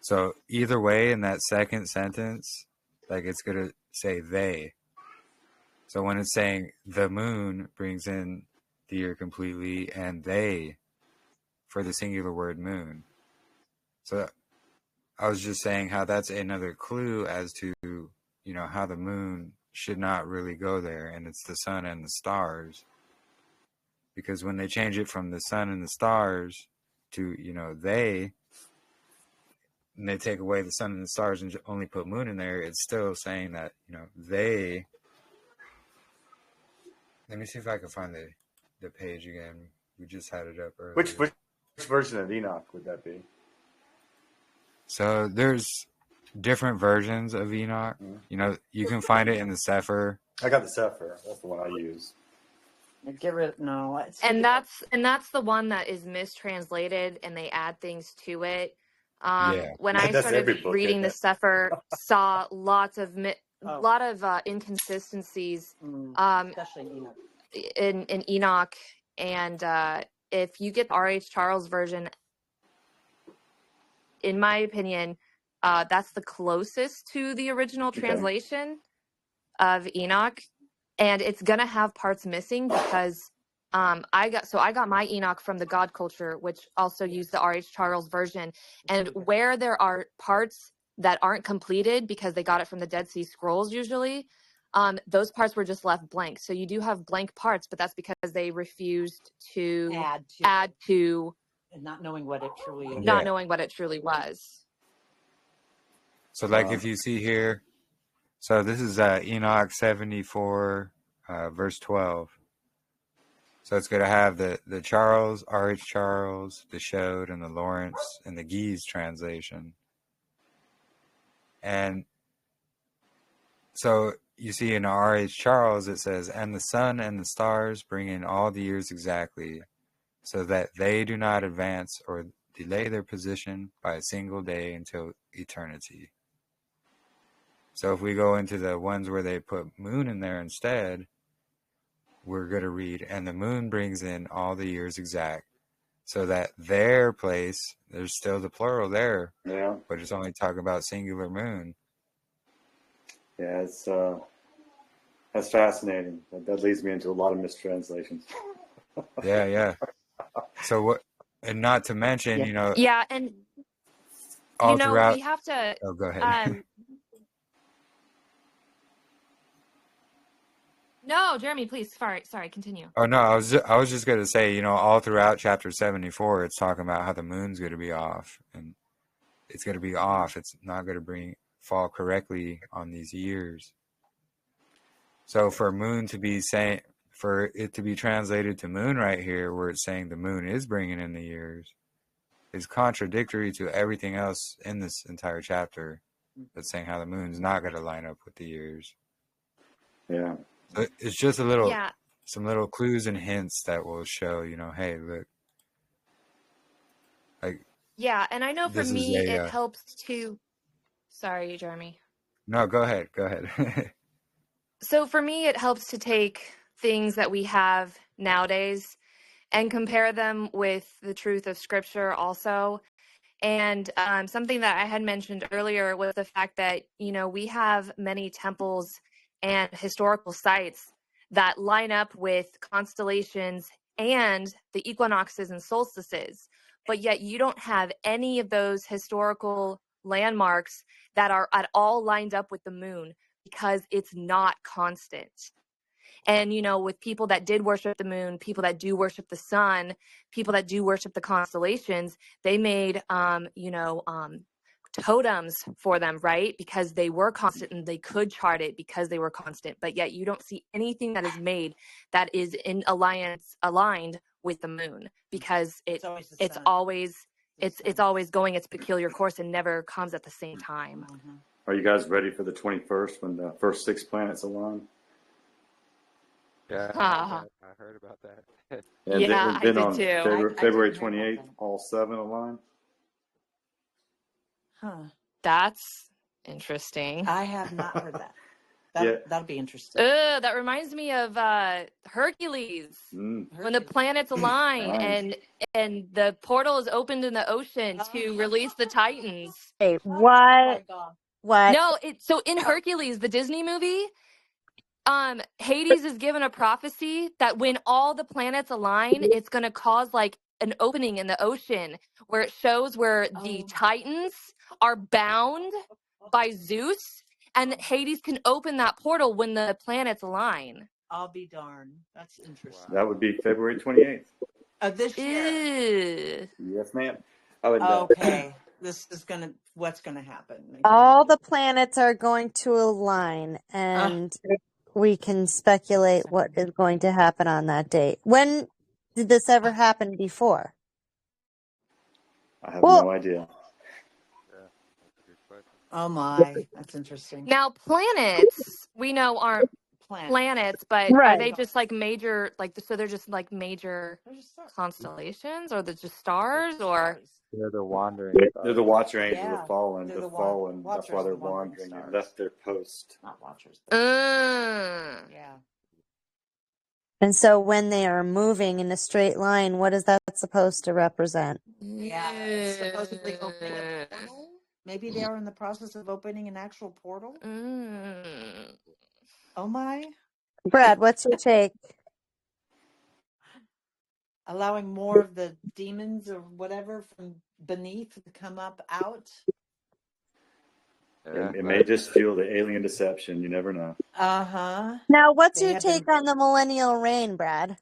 so either way in that second sentence, like it's going to say they. So when it's saying the moon brings in the year completely, and they for the singular word moon. So I was just saying how that's another clue as to, how the moon should not really go there, and it's the sun and the stars. Because when they change it from the sun and the stars to, they, and they take away the sun and the stars and only put moon in there, it's still saying that, they. Let me see if I can find the page again. We just had it up earlier. Which version of Enoch would that be? So there's different versions of Enoch. You can find it in the Sefer. I got the Sefer. That's the one I use. Get rid of no. And that's the one that is mistranslated, and they add things to it. When I started reading the Sefer, saw lots of inconsistencies. Especially Enoch. In Enoch, And if you get the R.H. Charles version, in my opinion, that's the closest to the original translation of Enoch. And it's going to have parts missing because I got my Enoch from the God Culture, which also used the R.H. Charles version. And where there are parts that aren't completed because they got it from the Dead Sea Scrolls usually, those parts were just left blank. So you do have blank parts, but that's because they refused to add to and not knowing what it truly is. Not knowing what it truly was. So like if you see here, so this is Enoch 74, verse 12. So it's going to have the Charles, R.H. Charles, the Shode, and the Lawrence, and the Gies translation. And so you see in R.H. Charles, it says, "And the sun and the stars bring in all the years exactly, so that they do not advance or delay their position by a single day until eternity." So if we go into the ones where they put moon in there instead, we're going to read, "And the moon brings in all the years exact," so that their place, there's still the plural there, but it's only talking about singular moon. Yeah, that's fascinating. That leads me into a lot of mistranslations. Yeah. So what, and not to mention, you know. Yeah, and all you know, throughout. we have to. Oh, go ahead. No, Jeremy, please. Sorry, continue. Oh no, I was just gonna say, you know, all throughout chapter 74, it's talking about how the moon's gonna be off, and it's gonna be off. It's not gonna fall correctly on these years. So for it to be translated to moon right here, where it's saying the moon is bringing in the years, is contradictory to everything else in this entire chapter. That's saying how the moon's not gonna line up with the years. Yeah. It's just some little clues and hints that will show, you know, hey, look. Yeah, and I know for me it helps to. Sorry, Jeremy. No, go ahead. So for me, it helps to take things that we have nowadays and compare them with the truth of Scripture also. And something that I had mentioned earlier was the fact that, you know, we have many temples and historical sites that line up with constellations and the equinoxes and solstices, but yet you don't have any of those historical landmarks that are at all lined up with the moon because it's not constant. And, you know, with people that did worship the moon, people that do worship the sun, people that do worship the constellations, they made, totems for them, right? Because they were constant and they could chart it because they were constant. But yet you don't see anything that is made that is in aligned with the moon because it's always going its peculiar course and never comes at the same time. Are you guys ready for the 21st when the first 6 planets align? Yeah, I heard about that. And I then did on too. February 28th, all 7 align. Huh. That's interesting. I have not heard that. That'll be interesting. That reminds me of Hercules. When the planets align and the portal is opened in the ocean to release the Titans. Hey, what? What? No, so in Hercules, the Disney movie, Hades is given a prophecy that when all the planets align, it's going to cause like an opening in the ocean where it shows where the Titans are bound by Zeus, and Hades can open that portal when the planets align. I'll be darned. That's interesting. That would be February 28th. Of this year. Yes, ma'am. Okay. This is what's gonna happen. All the planets are going to align, and we can speculate what is going to happen on that date. When did this ever happen before? I have no idea. Oh my, that's interesting. Now, planets we know aren't planets, but are they just like major, so they're just like major constellations, or they're just stars, or? They're the wandering. They're the watcher angels, the fallen. The fallen. That's why they're wandering. They left their post. Not watchers. Yeah. And so when they are moving in a straight line, what is that supposed to represent? Yeah, it's supposedly opening a portal. Maybe they are in the process of opening an actual portal. Oh my. Brad, what's your take? Allowing more of the demons or whatever from beneath to come up out. It may just fuel the alien deception. You never know. Uh-huh. Now, what's They your have take been. on the millennial reign, Brad?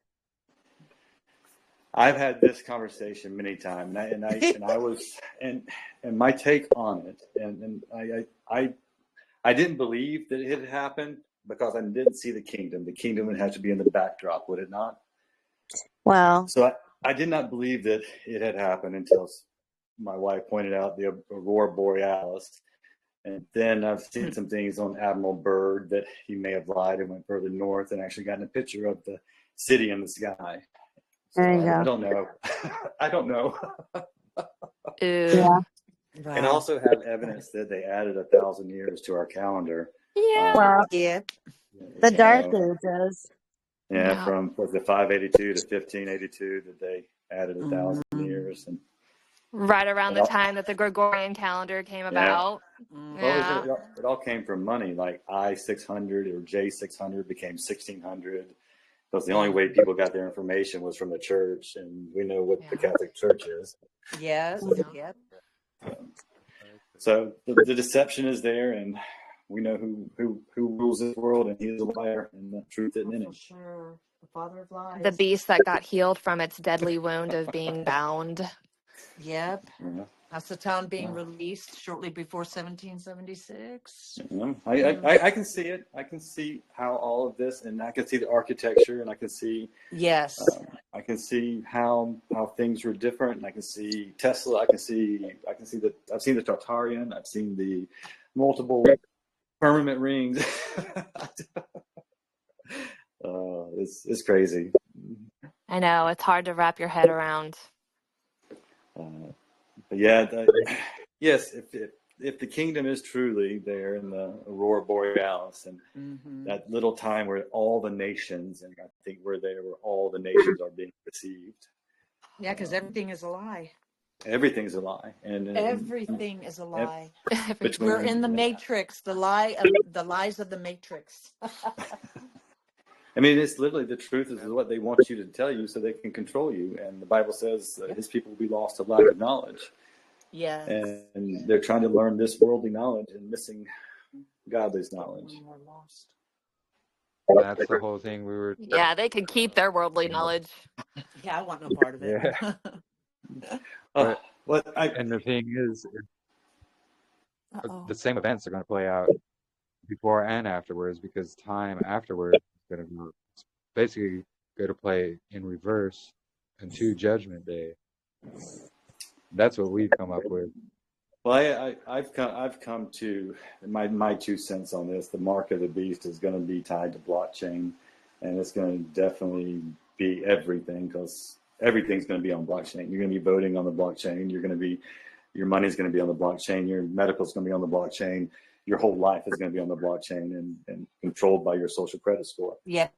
I've had this conversation many times, and my take on it, and I didn't believe that it had happened because I didn't see the kingdom. The kingdom would have to be in the backdrop, would it not? Wow. So I did not believe that it had happened until my wife pointed out the aurora borealis. And then I've seen some things on Admiral Byrd that he may have lied and went further north and actually gotten a picture of the city in the sky. So There you go. I don't know. I don't know. Yeah. Wow. And also have evidence that they added 1,000 years to our calendar. Yeah. Well, Yeah. the Dark Ages. Yeah, Yeah. from was it 582 to 1582 that they added 1,000 years, and Right around the time that the Gregorian calendar came about. Well, Yeah. it all came from money. Like I-600 or J-600 became 1600 because the only way people got their information was from the church, and we know what the Catholic Church is. Yes. Yep. So the deception is there, and we know who rules this world, and he is a liar, and the truth isn't in him. Sure. The father of lies. The beast that got healed from its deadly wound of being bound. Yep. Yeah. Hasatan being released shortly before 1776. Yeah. I can see it. I can see how all of this, and I can see the architecture, and I can see I can see how things were different, and I can see Tesla. I've seen the Tartarian. I've seen the multiple firmament rings. It's crazy. I know, it's hard to wrap your head around. But yeah, yes, if the kingdom is truly there in the aurora borealis, and that little time where all the nations, and I think we're there where all the nations are being deceived. Yeah, because everything is a lie. Everything's a lie, and everything is a lie. Between, we're in the matrix, the lies of the matrix. I mean, it's literally the truth is what they want you to tell you so they can control you. And the Bible says his people will be lost to lack of knowledge. Yes. And they're trying to learn this worldly knowledge and missing godly's knowledge. That's the whole thing we were. Yeah, they could keep their worldly knowledge. Yeah, I want no part of it. Yeah. And the thing is, the same events are going to play out before and afterwards, because time afterwards is going to basically go to play in reverse until Judgment Day. That's what we've come up with. Well, I've come to my 2 cents on this. The mark of the beast is going to be tied to blockchain, and it's going to definitely be everything, because everything's going to be on blockchain. You're going to be voting on the blockchain. Your money's going to be on the blockchain. Your medical's going to be on the blockchain. Your whole life is going to be on the blockchain and controlled by your social credit score. Yep.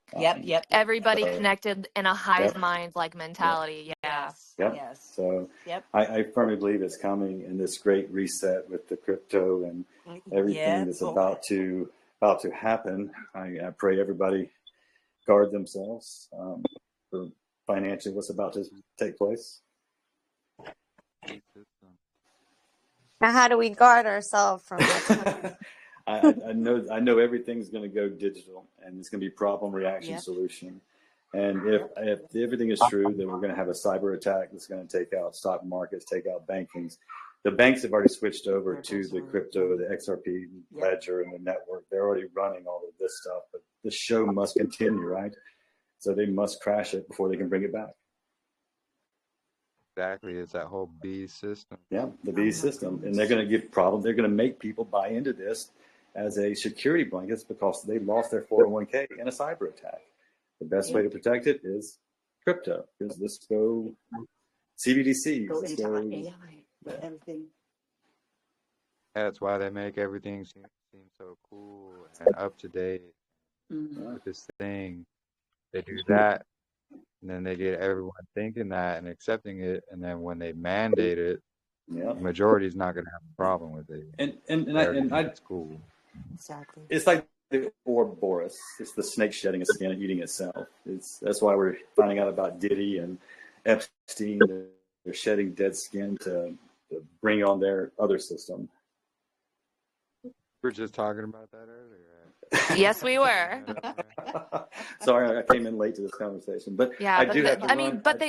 Everybody connected in a hive mind like mentality. Yeah. Yes. So I firmly believe it's coming, in this great reset with the crypto and everything that's about to happen. I pray everybody guard themselves for financially what's about to take place. Now, how do we guard ourselves from that? I know everything's going to go digital, and it's going to be problem, reaction, solution. And if everything is true, then we're going to have a cyber attack that's going to take out stock markets, take out bankings. The banks have already switched over to the crypto, the XRP ledger, and the network. They're already running all of this stuff, but the show must continue, right? So they must crash it before they can bring it back. Exactly, it's that whole B system. Yeah, the B system, and they're going to give problems. They're going to make people buy into this as a security blanket because they lost their 401k in a cyber attack. The best way to protect it is crypto. Because let's go CBDC. Let's go everything. That's why they make everything seem so cool and up to date with this thing. They do that, and then they get everyone thinking that and accepting it, and then when they mandate it, the majority is not going to have a problem with it. And it's cool. Exactly. It's like the Ouroboros. It's the snake shedding its skin and eating itself. That's why we're finding out about Diddy and Epstein. They're shedding dead skin to bring on their other system. We were just talking about that earlier. Yes, we were. Sorry, I came in late to this conversation, but Yeah, I do have to run. but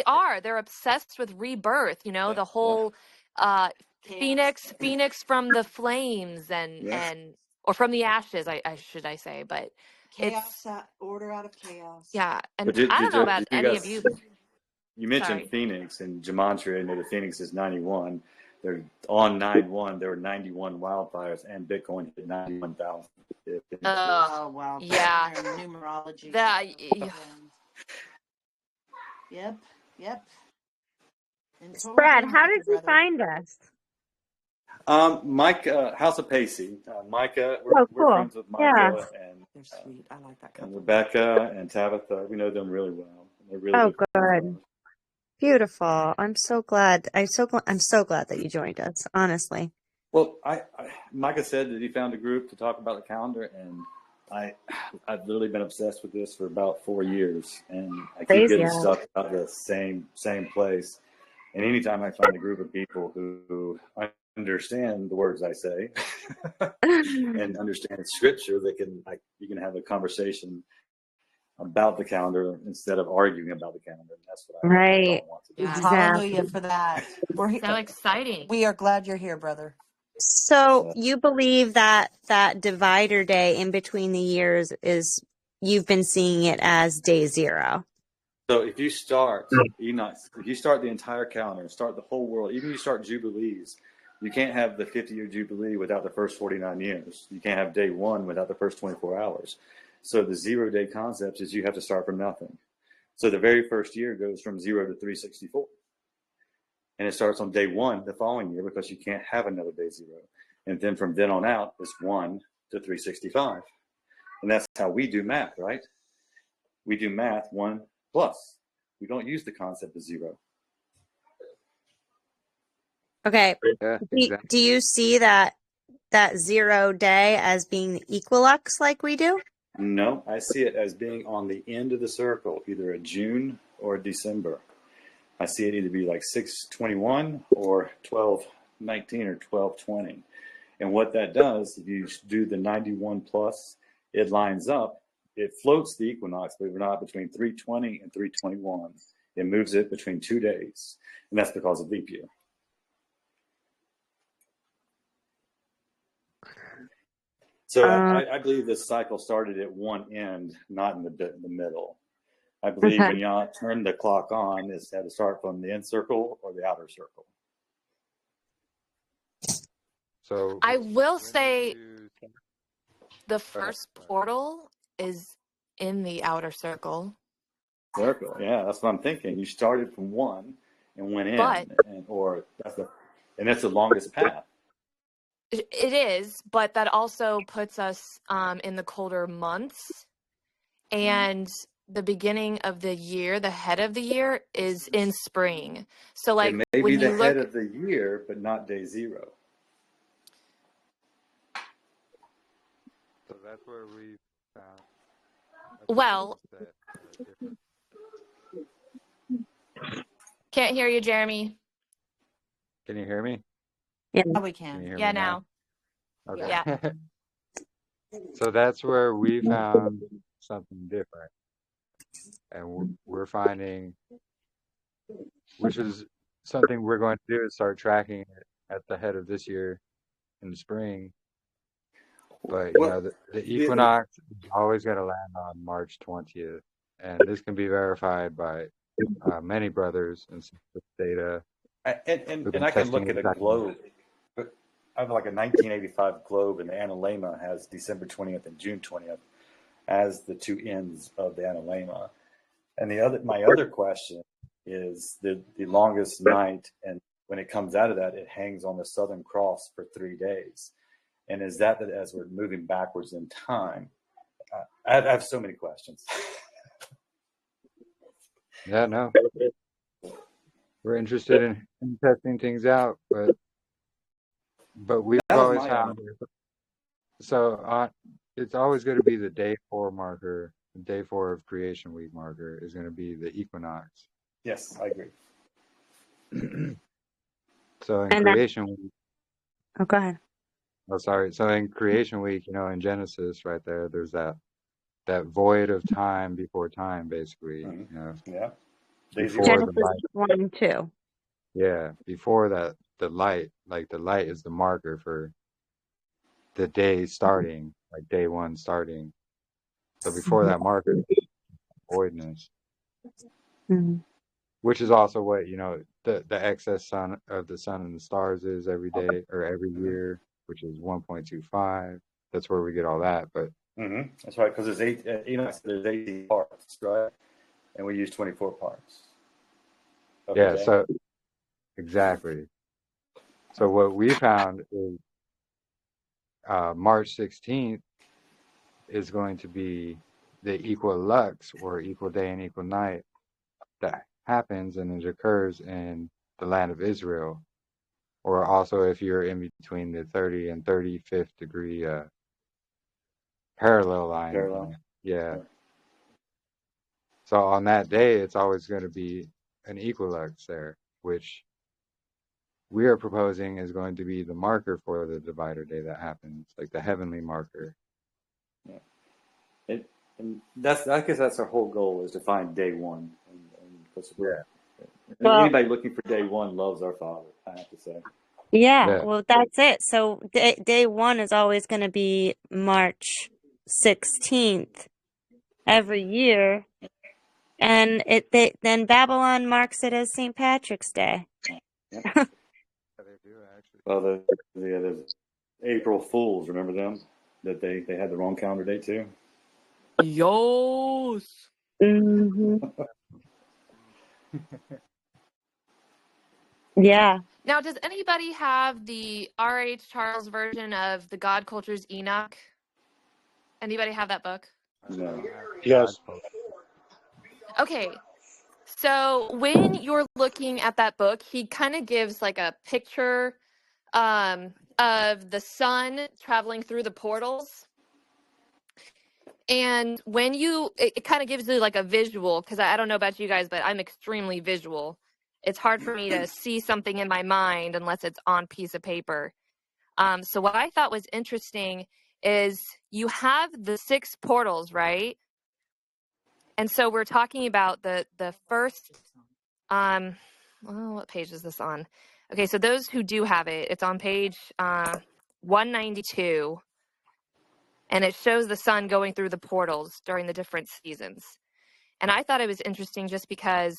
they're obsessed with rebirth. You know, the whole phoenix from the flames or from the ashes. I should say, but Chaos, order out of chaos. Yeah, and I don't know about any of you. You mentioned Phoenix and Gematria. I know the Phoenix is 91. They're on 9/1. There were 91 wildfires, and Bitcoin hit 91,000. Oh wow! Yeah, numerology. Yep. Brad, how did you find us? Micah, House of Pacey. Micah, we're friends with Micah and they're sweet. I like that couple. And Rebecca and Tabitha. We know them really well. They're really good. Beautiful. I'm so glad. I'm so glad that you joined us. Honestly. Well, Micah said that he found a group to talk about the calendar, and I've literally been obsessed with this for about 4 years, and I keep getting stuck at the same place. And anytime I find a group of people who understand the words I say and understand Scripture, you can have a conversation about the calendar instead of arguing about the calendar. That's what I don't want to do. Exactly. Hallelujah for that. We're so exciting. We are glad you're here, brother. So you believe that divider day in between the years you've been seeing it as day 0. So if you start the entire calendar, start the whole world, even if you start Jubilees, you can't have the 50-year Jubilee without the first 49 years. You can't have day 1 without the first 24 hours. So the 0-day concept is you have to start from nothing. So the very first year goes from 0 to 364. And it starts on day 1 the following year because you can't have another day 0. And then from then on out, it's 1 to 365. And that's how we do math, right? We do math 1 plus. We don't use the concept of 0. Okay. Yeah, exactly. Do you see that 0 day as being the equinox like we do? No, I see it as being on the end of the circle, either a June or a December. I see it either be like 6/21 or 12/19 or 12/20. And what that does, if you do the 91 plus, it lines up. It floats the equinox, believe it or not, between 3/20 and 3/21. It moves it between 2 days, and that's because of leap year. So I believe this cycle started at one end, not in the middle. I believe when y'all turn the clock on, it's had to start from the inner circle or the outer circle. So I will say the first portal is in the outer circle. Circle, yeah, that's what I'm thinking. You started from 1 and went in, and that's the longest path. It is, but that also puts us in the colder months, and the beginning of the year, the head of the year, is in spring. So, like, it may be the head of the year, but not day 0. So that's where we found. Well, can't hear you, Jeremy. Can you hear me? Yeah, we can. Yeah, now. Okay. Yeah. So that's where we found something different. And we're finding, which is something we're going to do, is start tracking it at the head of this year in the spring. But, the equinox is always going to land on March 20th. And this can be verified by many brothers and data. And I can look at a globe. I have like a 1985 globe, and the analemma has December 20th and June 20th as the 2 ends of the analemma. And my other question is the longest night, and when it comes out of that, it hangs on the Southern Cross for 3 days. And is that as we're moving backwards in time? I have so many questions. Yeah, no, we're interested in testing things out, but we've That was always my found so it's always going to be the day 4 marker, the day 4 of creation week marker is going to be the equinox. Yes, I agree. So in And creation week, oh, go ahead. oh sorry, so in creation week, in Genesis right there, there's that void of time before time, basically. Yeah. Before the Genesis light. 1 and 2. Yeah, before that, the light is the marker for the day starting, like day 1 starting. So before that marker, voidness, Mm-hmm. which is also what the excess sun of the sun and the stars is every day or every year, which is 1.25. That's where we get all that. But that's right, because there's there's 18 parts, right? And we use 24 parts. yeah, so exactly. So what we found is March 16th is going to be the equal lux or equal day and equal night that happens, and it occurs in the land of Israel, or also if you're in between the 30 and 35th degree parallel line. Yeah. So on that day, it's always going to be an equilux there, which we are proposing is going to be the marker for the divider day that happens, like the heavenly marker. Yeah. And I guess that's our whole goal, is to find day 1. Anybody looking for day 1 loves our Father, I have to say. Yeah, well, that's it. So day 1 is always going to be March 16th every year, and then Babylon marks it as St. Patrick's Day. Yeah. They do actually. Well, there's April Fools. Remember them? That they had the wrong calendar date too. Yos. Mm-hmm. Yeah. Now, does anybody have the R.H. Charles version of the God Culture's Enoch? Anybody have that book? No. Yes. Okay. So when you're looking at that book, he kind of gives like a picture of the sun traveling through the portals. And when it kind of gives you like a visual, because I don't know about you guys, but I'm extremely visual. It's hard for me to see something in my mind unless it's on piece of paper. So what I thought was interesting is you have the 6 portals, right? And so we're talking about the first, what page is this on? Okay, so those who do have it, it's on page 192. And it shows the sun going through the portals during the different seasons. And I thought it was interesting just because,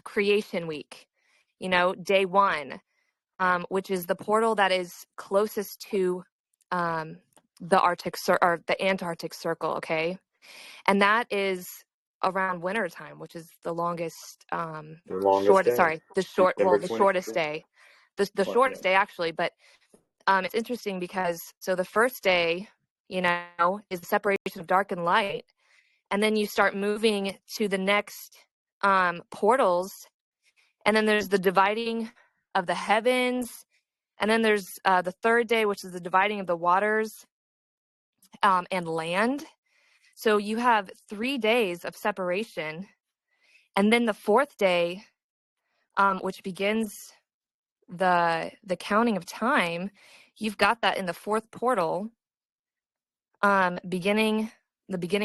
creation week, day 1, which is the portal that is closest to the Arctic or the Antarctic Circle, okay? And that is around winter time, which is the longest, shortest day. The shortest day actually, but it's interesting because so the first day, is the separation of dark and light, and then you start moving to the next portals, and then there's the dividing of the heavens, and then there's the third day, which is the dividing of the waters and land. So you have 3 days of separation, and then the fourth day, which begins the counting of time. You've got that in the fourth portal, the beginning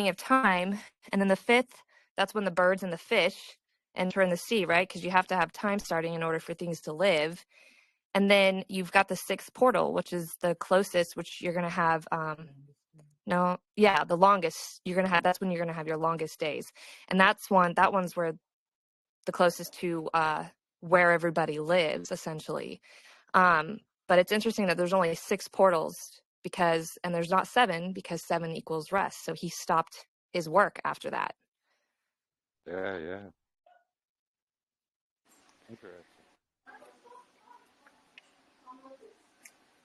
of time, and then the fifth, that's when the birds and the fish enter in the sea, right? Because you have to have time starting in order for things to live. And then you've got the sixth portal, which is the closest, which you're going to have, the longest. That's when you're going to have your longest days. And that one's where the closest to where everybody lives, essentially. But it's interesting that there's only 6 portals and there's not 7 because 7 equals rest. So he stopped his work after that. Yeah. Interesting.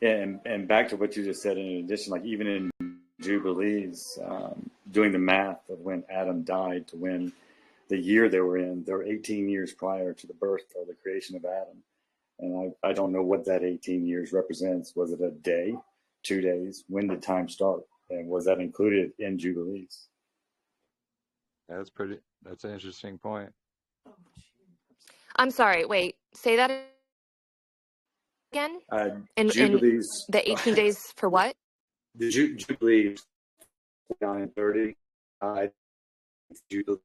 Yeah, and back to what you just said, in addition, like even in Jubilees, doing the math of when Adam died to when the year they were in. They were 18 years prior to the birth or the creation of Adam. And I don't know what that 18 years represents. Was it a day, 2 days? When did time start? And was that included in Jubilees? That's an interesting point. I'm sorry. Wait, say that again. Jubilees. In the 18 days for what? The Jubilees, 29 and 30. Jubilee.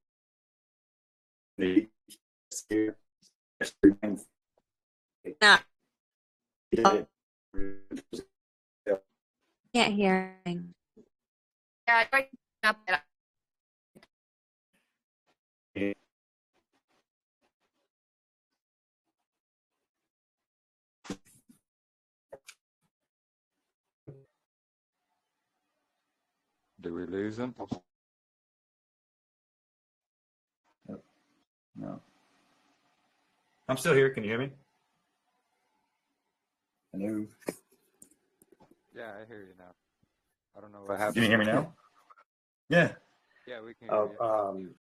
No. Can't hear. Yeah, I up. Did we lose him? No. I'm still here. Can you hear me? Hello. Yeah, I hear you now. I don't know what happened. Can you hear me now? Yeah. Yeah, we can hear you.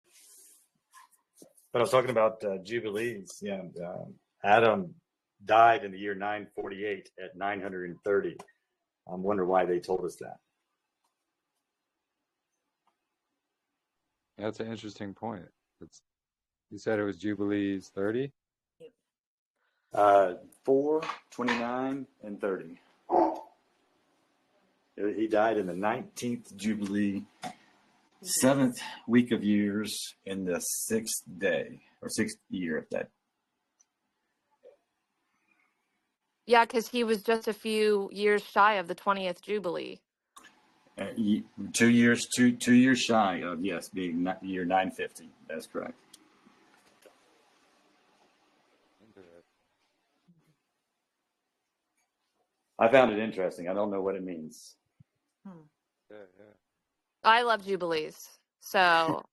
But I was talking about Jubilees. Yeah. Adam died in the year 948 at 930. I wonder why they told us that. That's an interesting point. You said it was Jubilees 30? 4, 29, and 30. He died in the 19th Jubilee, 7th week of years, in the 6th day, or 6th year of that. Yeah, because he was just a few years shy of the 20th Jubilee. 2 years, two years shy of, yes, being year 950. That's correct. I found it interesting. I don't know what it means. Yeah. I love Jubilees. So,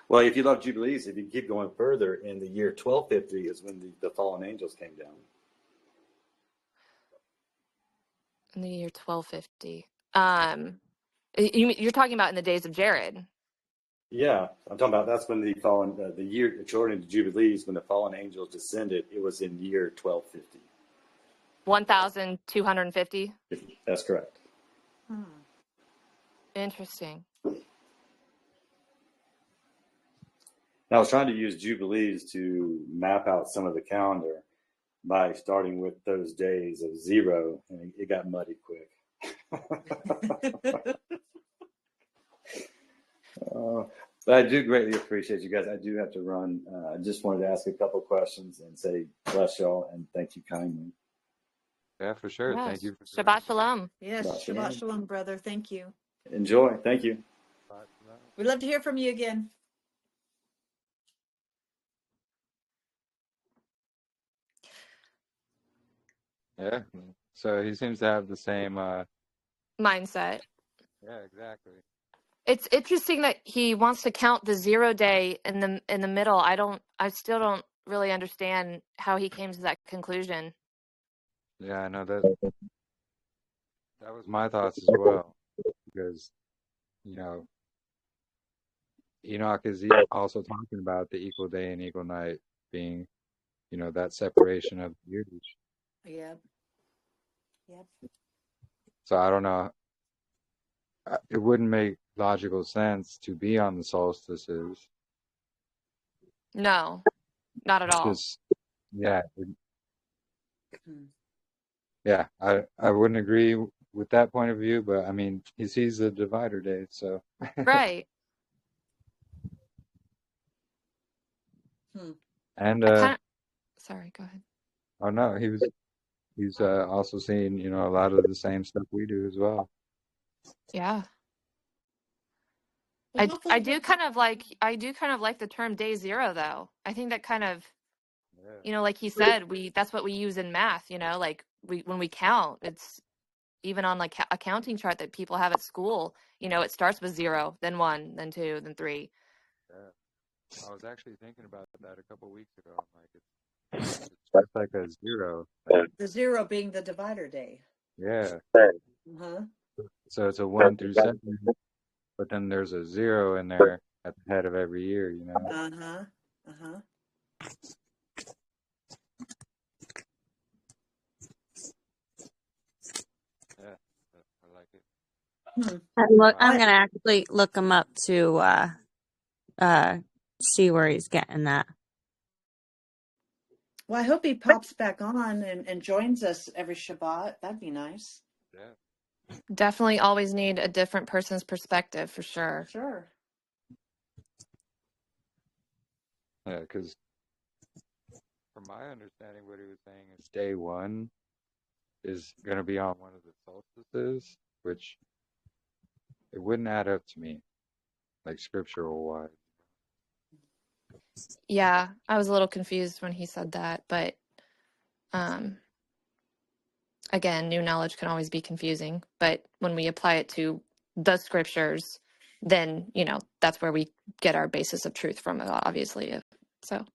well, if you love Jubilees, if you keep going further, in the year 1250 is when the fallen angels came down. In the year 1250. You're talking about in the days of Jared. Yeah, I'm talking about that's when the year, according to Jubilees, when the fallen angels descended, it was in year 1250. 1,250? That's correct. Interesting. Now, I was trying to use Jubilees to map out some of the calendar by starting with those days of 0, and it got muddy quick. But I do greatly appreciate you guys. I do have to run. I just wanted to ask a couple questions and say bless y'all and thank you kindly. Yeah, for sure. Yes. Thank you. Shabbat Shalom. Yes, Shabbat Shalom, brother. Thank you. Enjoy. Thank you. We'd love to hear from you again. Yeah. So he seems to have the same mindset. Yeah, exactly. It's interesting that he wants to count the 0 day in the middle. I still don't really understand how he came to that conclusion. Yeah, I know that was my thoughts as well, because Enoch is also talking about the equal day and equal night being, that separation of the years. Yep. So I don't know. It wouldn't make logical sense to be on the solstices. No, not at all. Yeah. Yeah, I wouldn't agree with that point of view, but I mean, he sees the divider day, so. Right. And sorry, go ahead. Oh no, he's also seeing, a lot of the same stuff we do as well. Yeah. I do kind of like the term day 0 though. I think that kind of, like he said, that's what we use in math, like when we count, it's even on like a counting chart that people have at school, it starts with 0, then 1, then 2, then 3. Yeah. I was actually thinking about that a couple of weeks ago. I'm like, it's just like a 0. The 0 being the divider day. Yeah. Uh-huh. So it's a 1 through 7, but then there's a 0 in there at the head of every year, you know. Uh-huh. Uh-huh. Yeah, I like it. I'm gonna actually look him up to see where he's getting that. Well, I hope he pops back on and joins us every Shabbat. That'd be nice. Yeah. Definitely always need a different person's perspective for sure. Sure. Yeah, because from my understanding, what he was saying is day one is going to be on one of the solstices, which it wouldn't add up to me, like scriptural wise. Yeah, I was a little confused when he said that, but again, new knowledge can always be confusing, but when we apply it to the scriptures, then, you know, that's where we get our basis of truth from, obviously. So.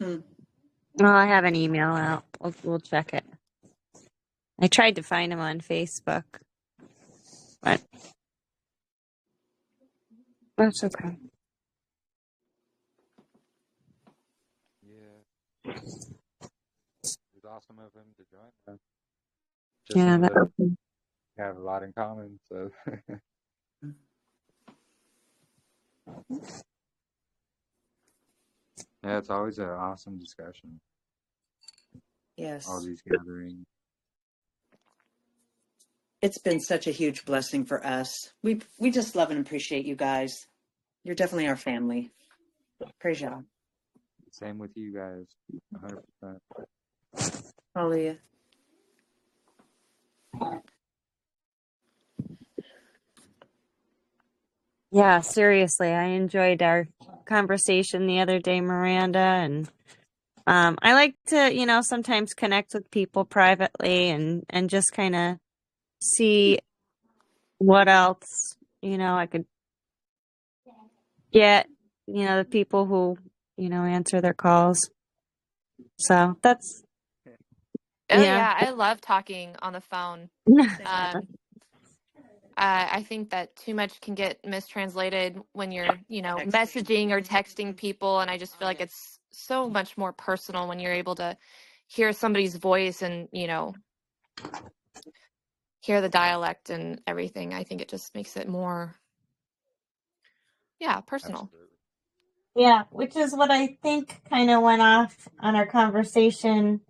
Oh, I have an email out. We'll check it. I tried to find him on Facebook, but that's okay. Yeah. It's awesome of him to join us. Just Yeah, know that that, we have a lot in common, so. Yeah, it's always an awesome discussion. Yes. All these gatherings. It's been such a huge blessing for us. We just love and appreciate you guys. You're definitely our family. Praise y'all. Same with you guys, 100%. Hallelujah. yeah, seriously, I enjoyed our conversation the other day, Miranda, and I like to, you know, sometimes connect with people privately and just kind of see what else, you know, I could get, you know, the people who, you know, answer their calls. So that's, Oh yeah, I love talking on the phone. I think that too much can get mistranslated when you're, you know, messaging or texting people, and I just feel like it's so much more personal when you're able to hear somebody's voice and, you know, hear the dialect and everything. I think it just makes it more, personal. Absolutely. Yeah, which is what I think kind of went off on our conversation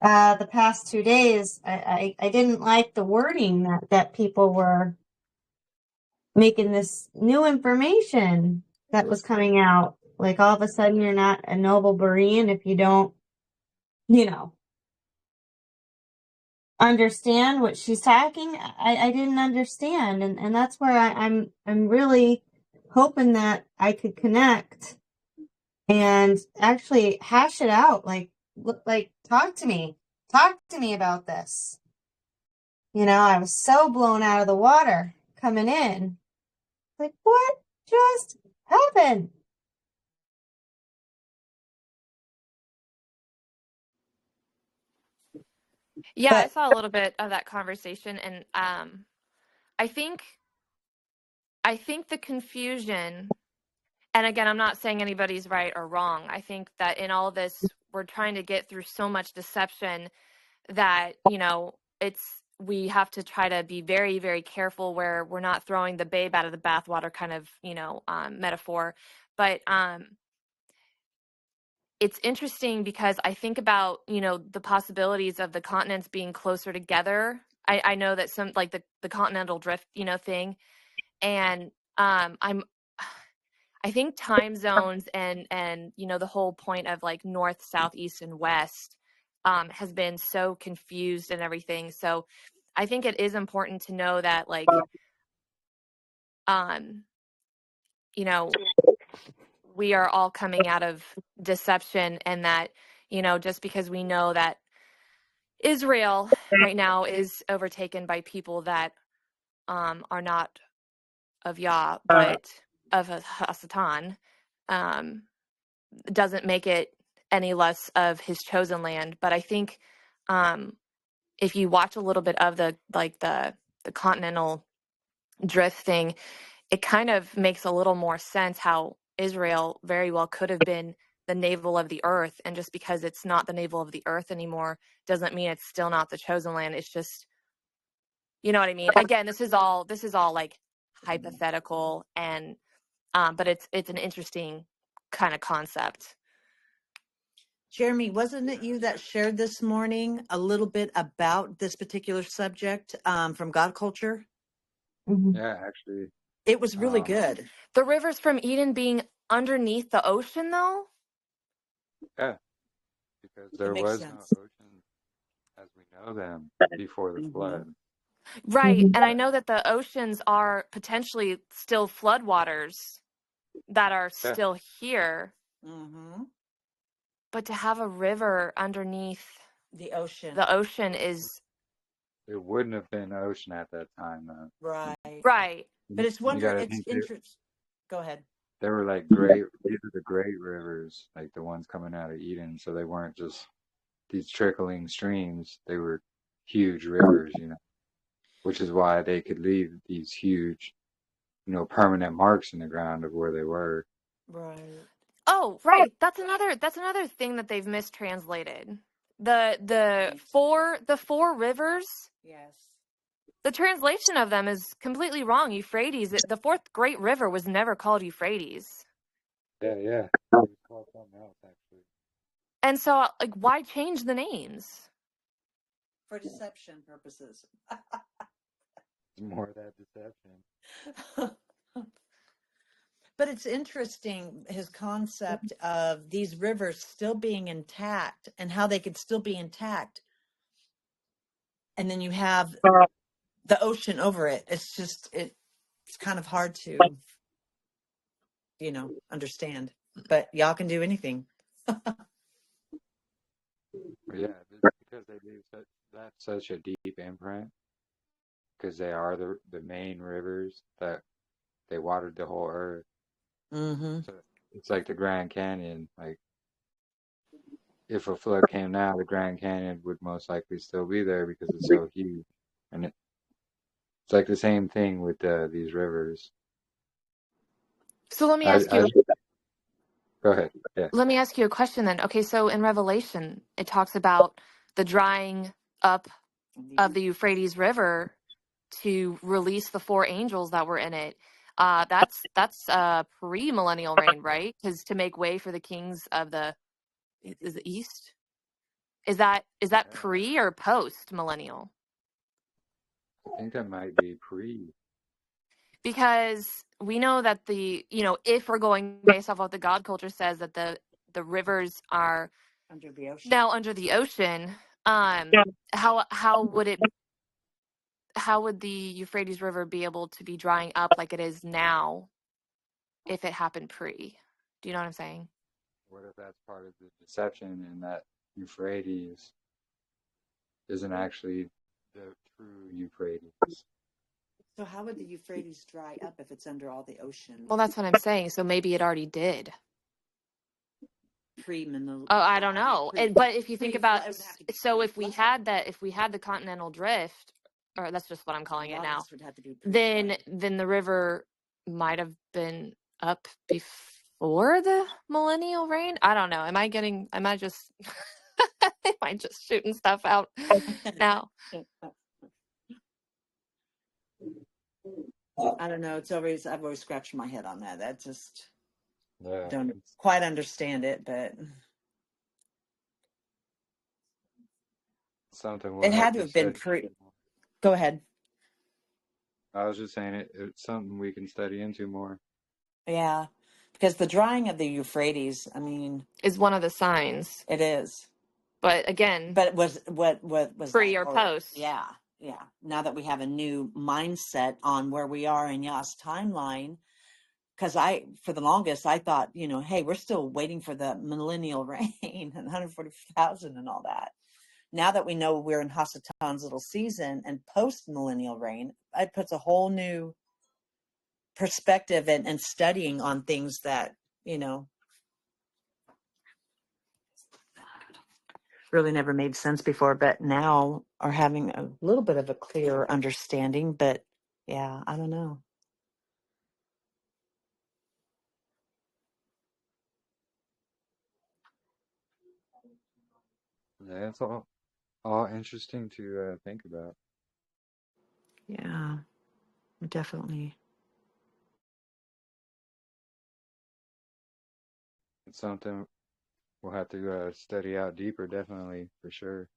the past 2 days. I didn't like the wording that people were making this new information that was coming out. Like all of a sudden you're not a noble Berean if you don't, you know, understand what she's talking. I didn't understand, and that's where I'm really hoping that I could connect and actually hash it out. Like talk to me about this. You know, I was so blown out of the water coming in. Like, what just happened? Yeah, But I saw a little bit of that conversation, and I think the confusion, and again, I'm not saying anybody's right or wrong. I think that in all this, we're trying to get through so much deception that, you know, we have to try to be very, very careful where we're not throwing the babe out of the bathwater kind of, you know, metaphor. But it's interesting because I think about, you know, the possibilities of the continents being closer together. I know that some, like the continental drift, you know, thing. And I think time zones and, you know, the whole point of like north, south, east, and west has been so confused and everything. So I think it is important to know that, like, you know, we are all coming out of deception, and that, you know, just because we know that Israel right now is overtaken by people that are not of Yah, but of Hasatan, doesn't make it any less of his chosen land. But I think if you watch a little bit of the continental drift thing, it kind of makes a little more sense how Israel very well could have been the navel of the earth. And just because it's not the navel of the earth anymore doesn't mean it's still not the chosen land. It's just, you know what I mean? Again, this is all like hypothetical, and but it's an interesting kind of concept. Jeremy, wasn't it you that shared this morning a little bit about this particular subject from God Culture? Yeah, actually. It was really good. The rivers from Eden being underneath the ocean, though? Yeah, because there was no ocean as we know them before the flood. Right. And I know that the oceans are potentially still floodwaters that are still here. Mm-hmm. But to have a river underneath the ocean is... It wouldn't have been ocean at that time, though. Right. But it's interesting. Go ahead. They were like great. These are the great rivers, like the ones coming out of Eden. So they weren't just these trickling streams. They were huge rivers, which is why they could leave these huge, permanent marks in the ground of where they were. Right. Oh, right. That's another thing that they've mistranslated. The four rivers. Yes. The translation of them is completely wrong. Euphrates, the fourth great river, was never called Euphrates. Yeah. It was called something else, actually. And so, like, why change the names? For deception purposes. More of that deception. But it's interesting, his concept of these rivers still being intact and how they could still be intact. And then you have the ocean over it. It's just, it's kind of hard to, understand. But y'all can do anything. Yeah, because they leave such a deep imprint, because they are the main rivers that they watered the whole earth. Mm-hmm. So it's like the Grand Canyon. Like, if a flood came now, the Grand Canyon would most likely still be there because it's so huge. And it's like the same thing with these rivers. So let me ask you. Go ahead. Yeah. Let me ask you a question then. Okay, so in Revelation, it talks about the drying up of the Euphrates River to release the four angels that were in it. That's pre-millennial reign, right? Because to make way for the kings of the east. Is that pre or post millennial? I think that might be pre. Because we know that if we're going based off what the God culture says, that the rivers are under the ocean. Now under the ocean. How would the Euphrates River be able to be drying up like it is now if it happened pre? Do you know what I'm saying? What if that's part of the deception, and that Euphrates isn't actually the true Euphrates? So how would the Euphrates dry up if it's under all the ocean? Well, that's what I'm saying. So maybe it already did. I don't know. But if you think about, so if we had the continental drift, or that's just what I'm calling it now, then the river might have been up before the millennial reign. I don't know. Am I just am I just shooting stuff out now? I don't know. I've always scratched my head on that. That just don't quite understand it, but something it had to have been pre. Go ahead. I was just saying it's something we can study into more. Yeah, because the drying of the Euphrates, is one of the signs. It is. But again, what was pre or post? Yeah. Now that we have a new mindset on where we are in Yah's timeline, because for the longest I thought, hey, we're still waiting for the millennial reign and 140,000 and all that. Now that we know we're in Hasatan's little season and post millennial reign, it puts a whole new perspective and studying on things that, really never made sense before, but now are having a little bit of a clearer understanding. But Yeah, I don't know. Yeah, it's all interesting to think about. Yeah, definitely. It's something we'll have to study out deeper, definitely, for sure.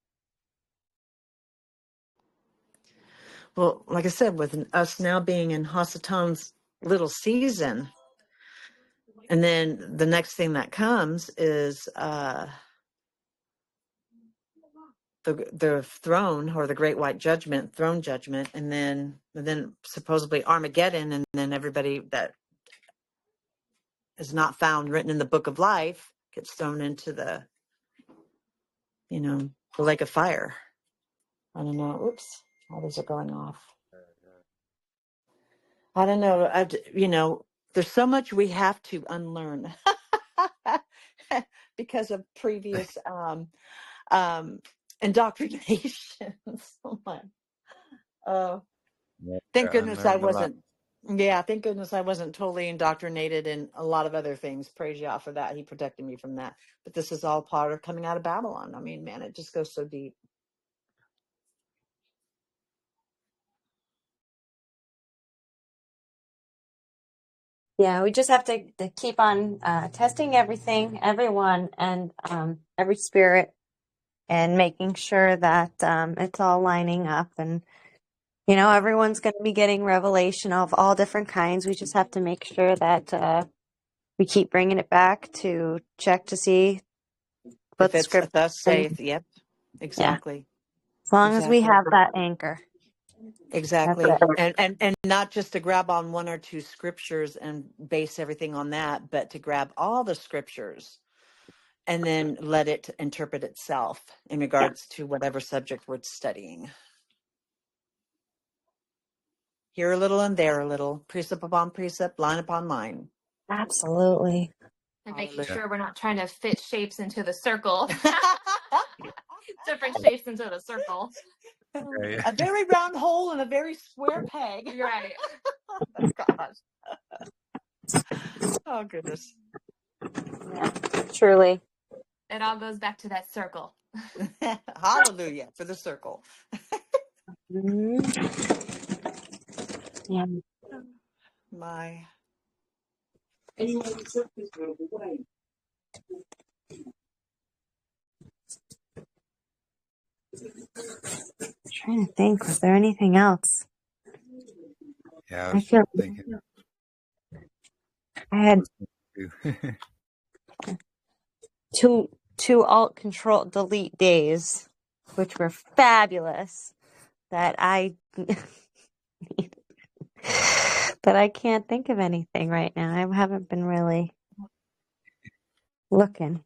Well, like I said, with us now being in Hasatan's little season, and then the next thing that comes is the throne, or the great white judgment, throne judgment, and then supposedly Armageddon, and then everybody that is not found written in the book of life gets thrown into the the lake of fire. I don't know. Oops, all these are going off. I don't know. There's so much we have to unlearn because of previous indoctrinations. Oh my. Yeah, Thank goodness I unlearned a lot. wasn't. Yeah, thank goodness I wasn't totally indoctrinated in a lot of other things. Praise Yah for that. He protected me from that. But this is all part of coming out of Babylon. I mean, man, it just goes so deep. Yeah, we just have to keep on testing everything, everyone, and every spirit, and making sure that it's all lining up. And, everyone's going to be getting revelation of all different kinds. We just have to make sure that we keep bringing it back to check to see what If the it's script thus says. saith, yep, Yeah, exactly. as long as we Exactly. have that anchor. That's Exactly. it. And not just to grab on one or two scriptures and base everything on that, but to grab all the scriptures and then let it interpret itself in regards to whatever subject we're studying. Here a little and there a little, precept upon precept, line upon line. Absolutely. And making Yeah. sure we're not trying to fit shapes into the circle. Different shapes into the circle. Yeah. A very round hole and a very square peg. Right. Oh, gosh. Oh, goodness. Yeah, truly. It all goes back to that circle. Hallelujah for the circle. Mhm. Yeah. My. Trying to think, was there anything else? Yeah, I I was feel thinking. I had Too. two alt control delete days, which were fabulous. That I but I can't think of anything right now. I haven't been really looking.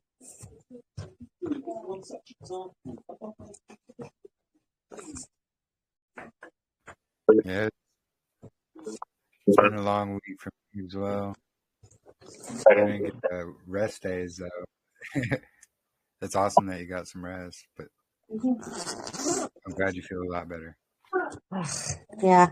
Yeah, it's been a long week for me as well. I didn't get rest days though. It's awesome that you got some rest, but I'm glad you feel a lot better. Yeah.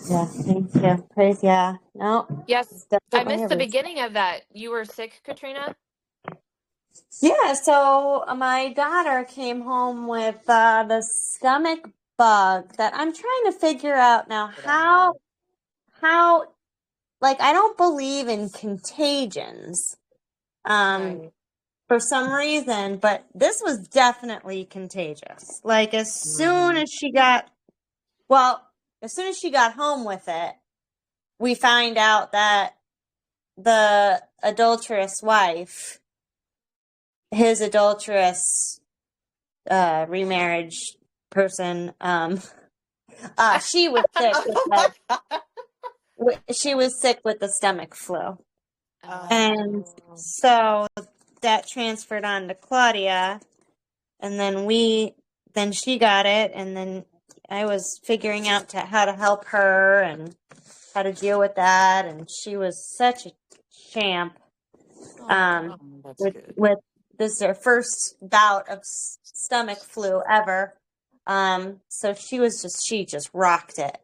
Yeah. Thank you. Praise yeah. No. Yes. I Definitely missed a the reset. beginning of that. You were sick, Katrina? Yeah, so my daughter came home with the stomach bug that I'm trying to figure out now how like I don't believe in contagions Right. for some reason, but this was definitely contagious. Like as soon as she got home with it, we find out that the adulterous wife, his adulterous remarriage person, she was sick she was sick with the stomach flu. And so that transferred on to Claudia, and then she got it, and then I was figuring out how to help her and how to deal with that, and she was such a champ. That's good. With this is her first bout of stomach flu ever. So she just rocked it.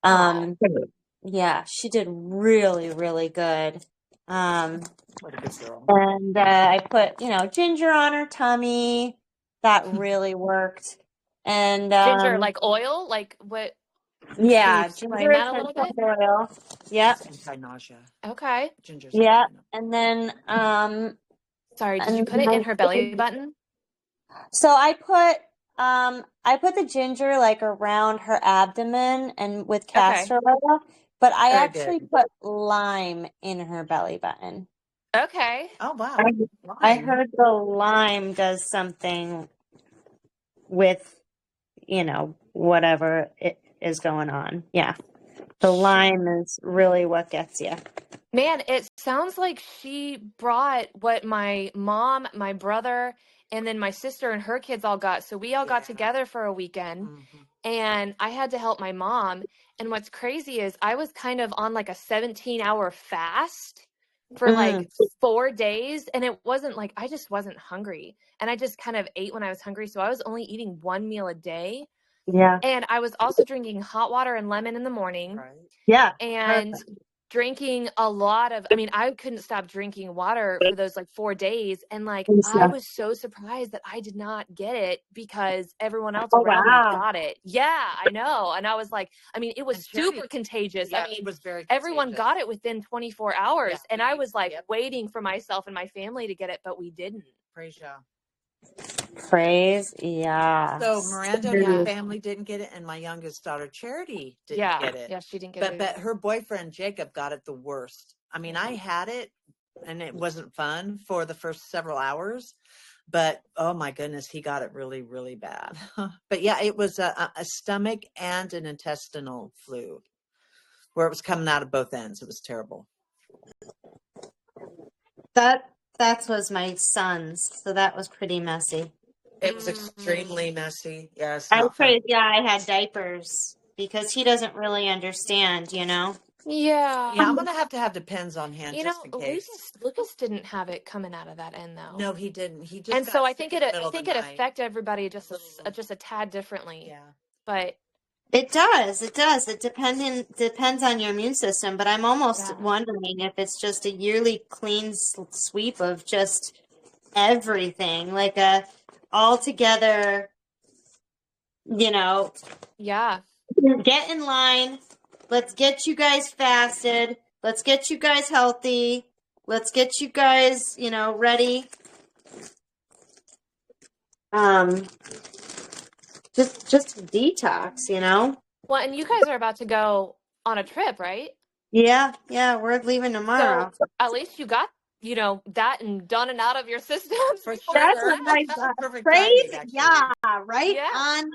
Yeah, she did really, really good. What a good girl. And I put, ginger on her tummy. That really worked. And Ginger, like oil? Like what? Can you yeah, explain ginger that a little essential bit? oil. Yep. Anti-nausea. Okay. Ginger's Yep. anti-nausea. And then Sorry, did you put it in her belly button? So I put the ginger like around her abdomen and with Okay. castor oil, but I Very actually good. put lime in her belly button. Okay. Oh, wow. I Lime. heard the lime does something with, whatever it is going on. Yeah. The lime is really what gets you. Man, it sounds like she brought what my mom, my brother, and then my sister and her kids all got. So we all got together for a weekend, and I had to help my mom. And what's crazy is I was kind of on like a 17-hour fast for like 4 days, and it wasn't like I just wasn't hungry. And I just kind of ate when I was hungry. So I was only eating one meal a day. Yeah. And I was also drinking hot water and lemon in the morning. Right. Yeah. And Perfect. drinking a lot of, I couldn't stop drinking water for those like 4 days. And like, I was so surprised that I did not get it because everyone else Oh, around me wow. got it. Yeah, I know. And I was like, it was super contagious. Yeah, it was very everyone contagious. got it within 24 hours. Yeah. And I was like waiting for myself and my family to get it, but we didn't. Praise ya. Praise, yeah. So Miranda and her family didn't get it, and my youngest daughter Charity didn't get it. Yeah, she didn't get it. But her boyfriend Jacob got it the worst. I had it, and it wasn't fun for the first several hours. But oh my goodness, he got it really, really bad. But yeah, it was a stomach and an intestinal flu, where it was coming out of both ends. It was terrible. That was my son's, so that was pretty messy. It was extremely messy. Yeah, it's I not fun. had diapers because he doesn't really understand, Yeah. Yeah, I'm gonna have to have Depends on hand just in case. Lucas didn't have it coming out of that end though. No, he didn't. He just and got so I sick think in the middle of the night. affected everybody just a tad differently. Yeah. But It does. It depends on your immune system, but I'm almost wondering if it's just a yearly clean sweep of just everything, like a all together, yeah. Get in line. Let's get you guys fasted. Let's get you guys healthy. Let's get you guys, ready. Just detox, Well, and you guys are about to go on a trip, right? Yeah, we're leaving tomorrow. So at least you got, that and done and out of your system. For sure. That's what I thought. Perfect praise. timing, actually. Yeah, right Yeah. on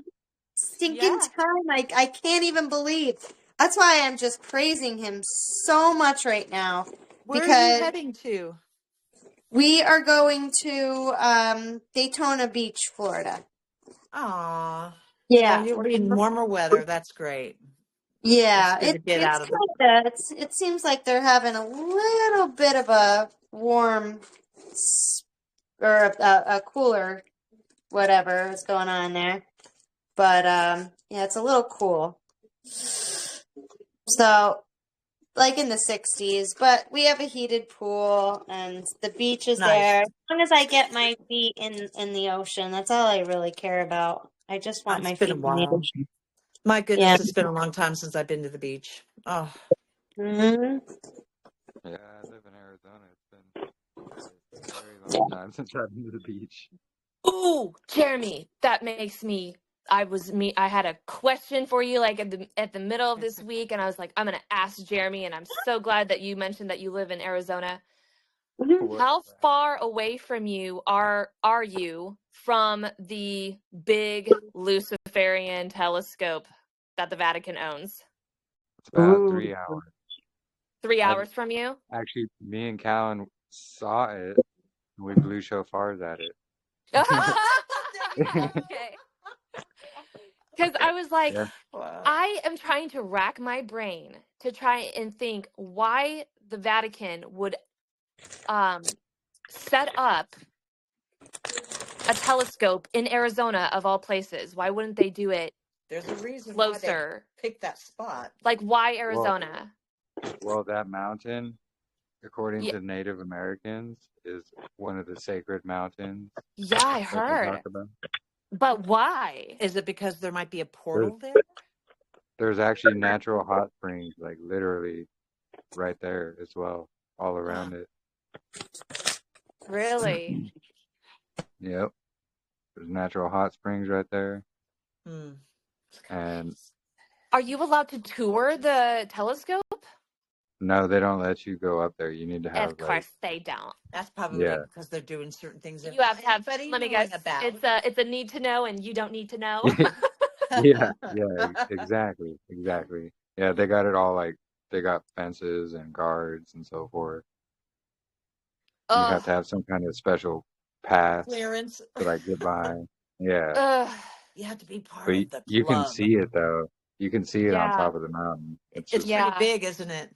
stinking time. I can't even believe. That's why I'm just praising him so much right now. Where because are you heading to? We are going to Daytona Beach, Florida. Aw. Yeah. So you'll be in warmer weather. That's great. Yeah, It's good to get out of it. It seems like they're having a little bit of a warm or a cooler, whatever is going on there. But yeah, it's a little cool. So, like in the 60s, but we have a heated pool and the beach is there. As long as I get my feet in the ocean, that's all I really care about. I just want my feet in the ocean. My goodness, it's been a long time since I've been to the beach. Oh. Mm-hmm. Yeah, I live in Arizona. It's been a very long time since I've been to the beach. Ooh, Jeremy, that makes me. I had a question for you, like at the middle of this week, and I was like, I'm gonna ask Jeremy, and I'm so glad that you mentioned that you live in Arizona. How far away from you are you from the big Luciferian telescope that the Vatican owns? It's about 3 hours. 3 hours from you? Actually, me and Callan saw it, and we blew shofars at it. Okay. Because I was like, Yeah. I am trying to rack my brain to try and think why the Vatican would set up a telescope in Arizona of all places? Why wouldn't they do it There's a reason closer? why they picked that spot. Like, why Arizona? Well, that mountain, according to Native Americans, is one of the sacred mountains. Yeah, I heard. But why? Is it because there might be a portal there? There's actually natural hot springs, like literally right there as well, all around it. Really? Yep. There's natural hot springs right there. Hmm. And are you allowed to tour the telescope? no, they don't let you go up there. You need to have Of course they don't. That's probably because they're doing certain things. You have to have. Let me guess. It's a need to know, and you don't need to know. yeah, exactly. Yeah, they got it all, like they got fences and guards and so forth. You have to have some kind of special pass clearance to like get by. Yeah. You have to be part But of the club. you can see it though. You can see it on top of the mountain. It's pretty big, isn't it?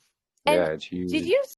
Yeah, it's huge. Did you